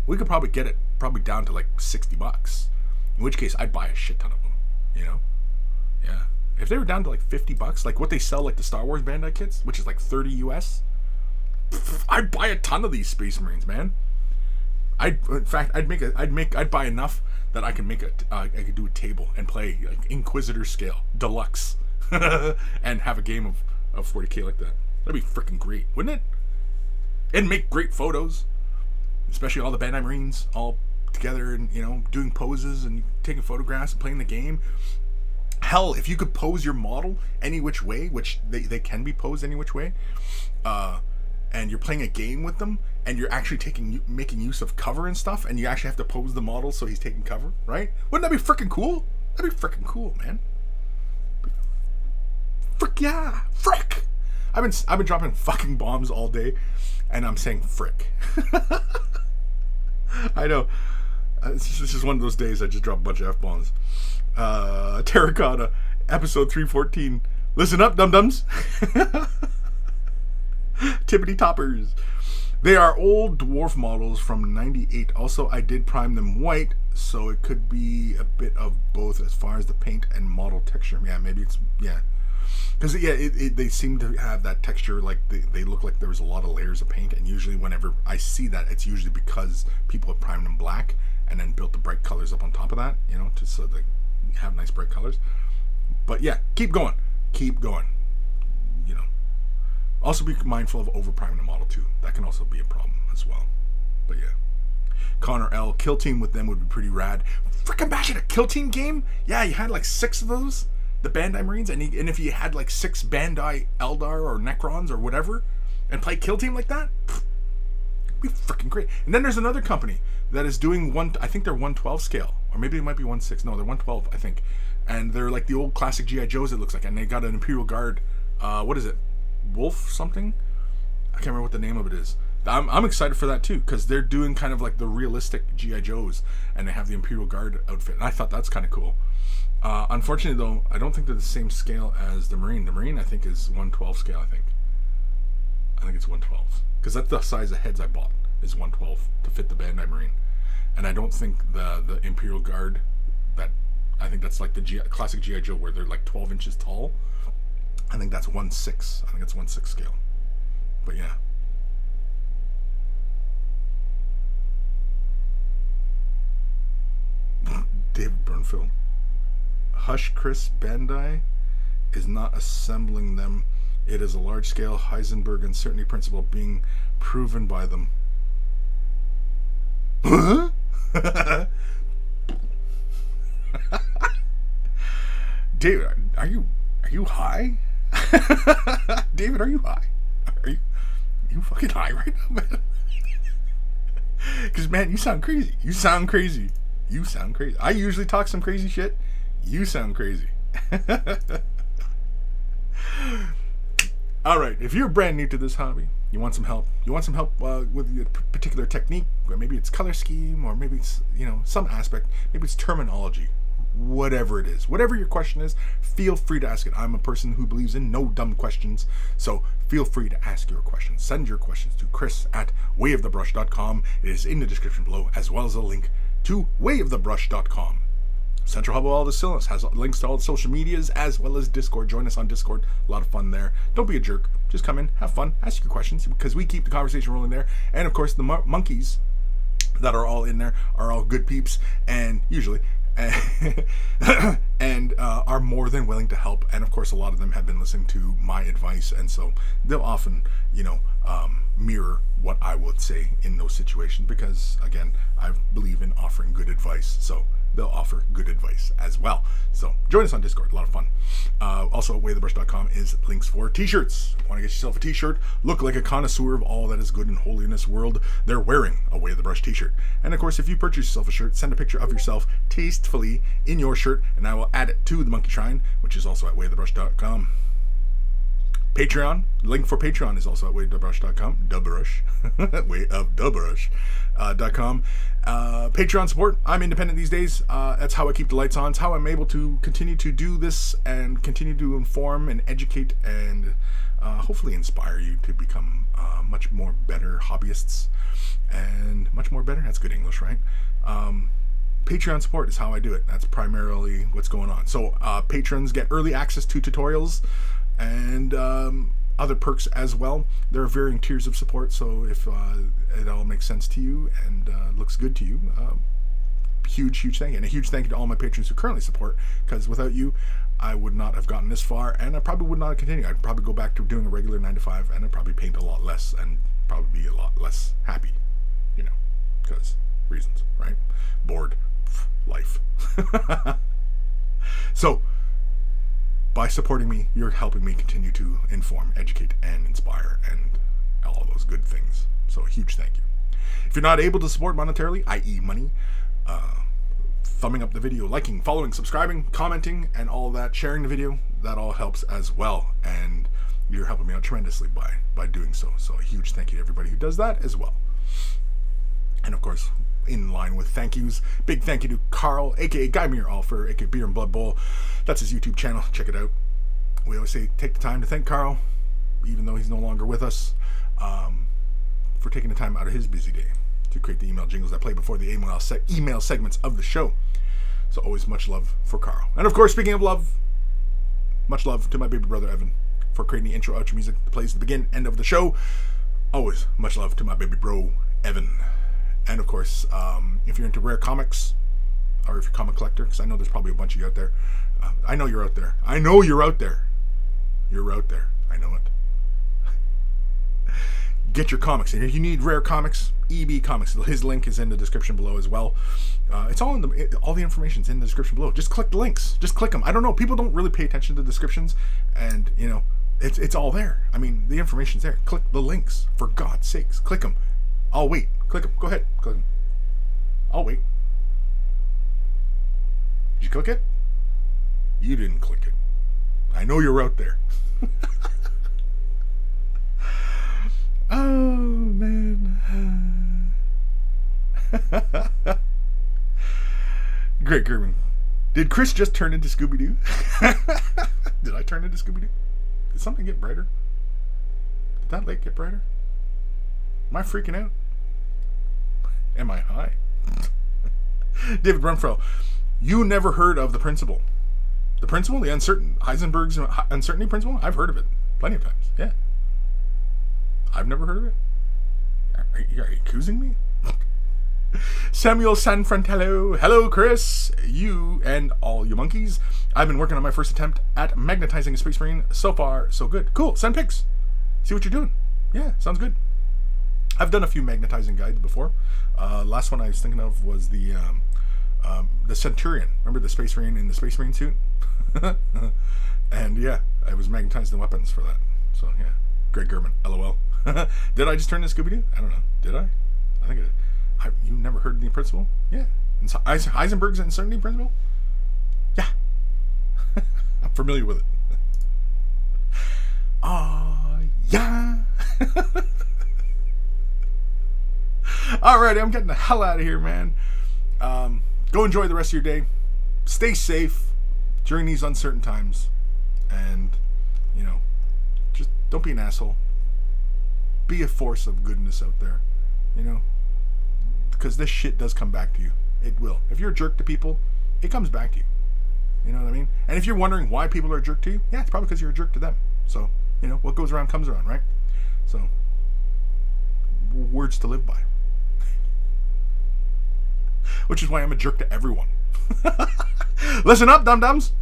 We could probably get it down to like $60. In which case, I'd buy a shit ton of them. Yeah. If they were down to like $50, like what they sell, like the Star Wars Bandai kits, which is like $30 US. I'd buy a ton of these Space Marines, man. I'd buy enough that I can I could do a table and play like Inquisitor scale deluxe, and have a game of 40K like that. That'd be freaking great, wouldn't it? It'd make great photos, especially all the Bandai Marines all together and doing poses and taking photographs and playing the game. Hell, if you could pose your model any which way, which they can be posed any which way, and you're playing a game with them, and you're actually making use of cover and stuff, and you actually have to pose the model so he's taking cover, right? Wouldn't that be freaking cool? That'd be freaking cool, man. Frick yeah, frick! I've been dropping fucking bombs all day, and I'm saying frick. I know. This is one of those days I just drop a bunch of F-bombs. Terracotta, episode 314. Listen up, dum-dums. Tippity toppers. They are old dwarf models from 98. Also, I did prime them white, so it could be a bit of both as far as the paint and model texture. Yeah, maybe it's, yeah. Because, yeah, they seem to have that texture, like they look like there was a lot of layers of paint, and usually whenever I see that, it's usually because people have primed them black and then built the bright colors up on top of that, so they have nice bright colors. But yeah, keep going. Also be mindful of over priming the model too. That can also be a problem as well. But yeah. Connor L, kill team with them would be pretty rad. Freaking bash at a kill team game? Yeah, you had like 6 of those, the Bandai Marines, and if you had like 6 Bandai Eldar or Necrons or whatever, and play kill team like that, it'd be freaking great. And then there's another company that is doing I think they're 112 scale, or maybe it might be 16. No, they're 112, I think. And they're like the old classic G.I. Joes, it looks like, and they got an Imperial Guard, what is it? Wolf something? I can't remember what the name of it is. I'm excited for that too, because they're doing kind of like the realistic GI Joes, and they have the Imperial Guard outfit, and I thought that's kind of cool. Unfortunately, though, I don't think they're the same scale as the Marine. The Marine, I think, is 112 scale. I think it's 112, because that's the size of heads I bought, is 112 to fit the Bandai Marine, and I don't think the Imperial Guard, that I think that's like the classic GI Joe where they're like 12 inches tall. I think that's 1/6. I think it's 1/6 scale. But yeah. David Burnfield. Hush, Kris, Bandai is not assembling them. It is a large-scale Heisenberg uncertainty principle being proven by them. Huh? David, are you high? David, are you high? Are you fucking high right now, man? Because, man, you sound crazy. You sound crazy. I usually talk some crazy shit. You sound crazy. All right, if you're brand new to this hobby, you want some help with your particular technique, or maybe it's color scheme, or maybe it's, some aspect, maybe it's terminology, whatever it is, whatever your question is, feel free to ask it. I'm a person who believes in no dumb questions, so feel free to ask your questions. Send your questions to Kris@wayofthebrush.com. It is in the description below, as well as a link to wayofthebrush.com. Central hub of all the silliness has links to all the social medias, as well as Discord. Join us on Discord. A lot of fun there. Don't be a jerk. Just come in, have fun, ask your questions, because we keep the conversation rolling there. And of course, the monkeys that are all in there are all good peeps, and usually and are more than willing to help. And of course, a lot of them have been listening to my advice, and so they'll often mirror what I would say in those situations, because again, I believe in offering good advice, so they'll offer good advice as well. So join us on Discord, a lot of fun. Also at wayofthebrush.com is links for t-shirts. Want to get yourself a t-shirt, look like a connoisseur of all that is good and holy in this world, they're wearing a Way of the Brush t-shirt. And of course, if you purchase yourself a shirt, send a picture of yourself tastefully in your shirt, and I will add it to the Monkey Shrine, which is also at wayofthebrush.com. Patreon, link for Patreon is also at wayofthebrush.com. Dubrush. wayofthebrush.com. Patreon support. I'm independent these days. That's how I keep the lights on. It's how I'm able to continue to do this and continue to inform and educate and hopefully inspire you to become much more better hobbyists and much more better. That's good English, right? Patreon support is how I do it. That's primarily what's going on. So patrons get early access to tutorials and other perks as well. There are varying tiers of support, so if it all makes sense to you and looks good to you, huge thank you. And a huge thank you to all my patrons who currently support, because without you, I would not have gotten this far, and I probably would not continue. I'd probably go back to doing a regular 9 to 5, and I'd probably paint a lot less and probably be a lot less happy, because reasons, right? Bored, life. So, by supporting me, you're helping me continue to inform, educate, and inspire, and all those good things. So a huge thank you. If you're not able to support monetarily, i.e. money, thumbing up the video, liking, following, subscribing, commenting, and all that, sharing the video, that all helps as well. And you're helping me out tremendously by doing so. So a huge thank you to everybody who does that as well. And of course, in line with thank yous, big thank you to Carl, aka Guy Muir Alfer, aka Beer and Blood Bowl. That's his YouTube channel. Check it out. We always say take the time to thank Carl, even though he's no longer with us, for taking the time out of his busy day to create the email jingles that play before the email segments of the show. So always much love for Carl. And of course, speaking of love, much love to my baby brother Evan for creating the intro outro music that plays at the begin end of the show. Always much love to my baby bro Evan. And of course, if you're into rare comics, or if you're a comic collector, because I know there's probably a bunch of you out there. I know you're out there. I know you're out there. You're out there. I know it. Get your comics. And if you need rare comics, EB Comics. His link is in the description below as well. It's all all the information's in the description below. Just click the links. Just click them. I don't know. People don't really pay attention to the descriptions, and it's all there. I mean, the information's there. Click the links, for God's sakes. Click them. I'll wait. Click them. Go ahead. Click them. I'll wait. Did you click it? You didn't click it. I know you're out there. Oh, man. Great German. Did Kris just turn into Scooby-Doo? Did I turn into Scooby-Doo? Did something get brighter? Did that light get brighter? Am I freaking out? Am I high? David Brunfro, you never heard of the principle. The principle? The Heisenberg's uncertainty principle? I've heard of it plenty of times. Yeah. I've never heard of it. Are you accusing me? Samuel Sanfrantello. Hello, Kris. You and all you monkeys. I've been working on my first attempt at magnetizing a Space Marine. So far, so good. Cool. Send pics. See what you're doing. Yeah, sounds good. I've done a few magnetizing guides before. Last one I was thinking of was the Centurion. Remember the Space Marine in the Space Marine suit? And yeah, I was magnetizing the weapons for that. So yeah, Greg German, LOL. Did I just turn to Scooby-Doo? I don't know. Did I? I think you never heard of the principle? Yeah. And so Heisenberg's uncertainty principle? Yeah. I'm familiar with it. Yeah. Alright, I'm getting the hell out of here, man. Go enjoy the rest of your day. Stay safe during these uncertain times. And, just don't be an asshole. Be a force of goodness out there. Because this shit does come back to you. It will. If you're a jerk to people, it comes back to you. You know what I mean? And if you're wondering why people are a jerk to you, yeah, it's probably because you're a jerk to them. So, what goes around comes around, right? So, words to live by. Which is why I'm a jerk to everyone. Listen up, dum-dums.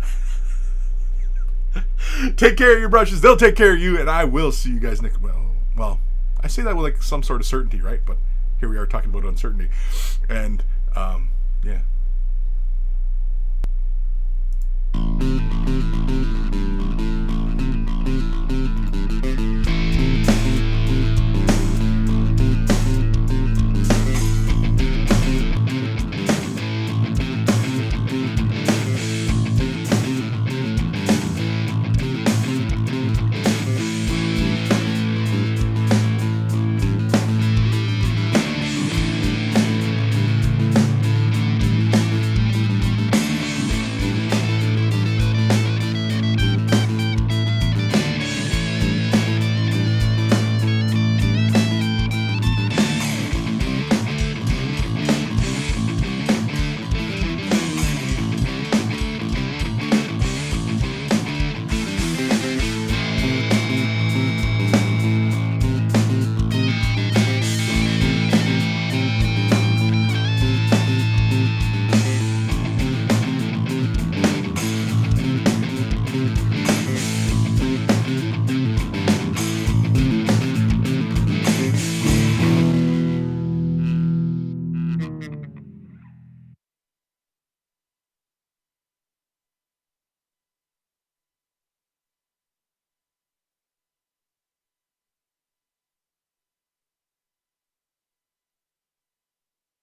Take care of your brushes. They'll take care of you, and I will see you guys next. Well, I say that with like some sort of certainty, right? But here we are talking about uncertainty, and yeah.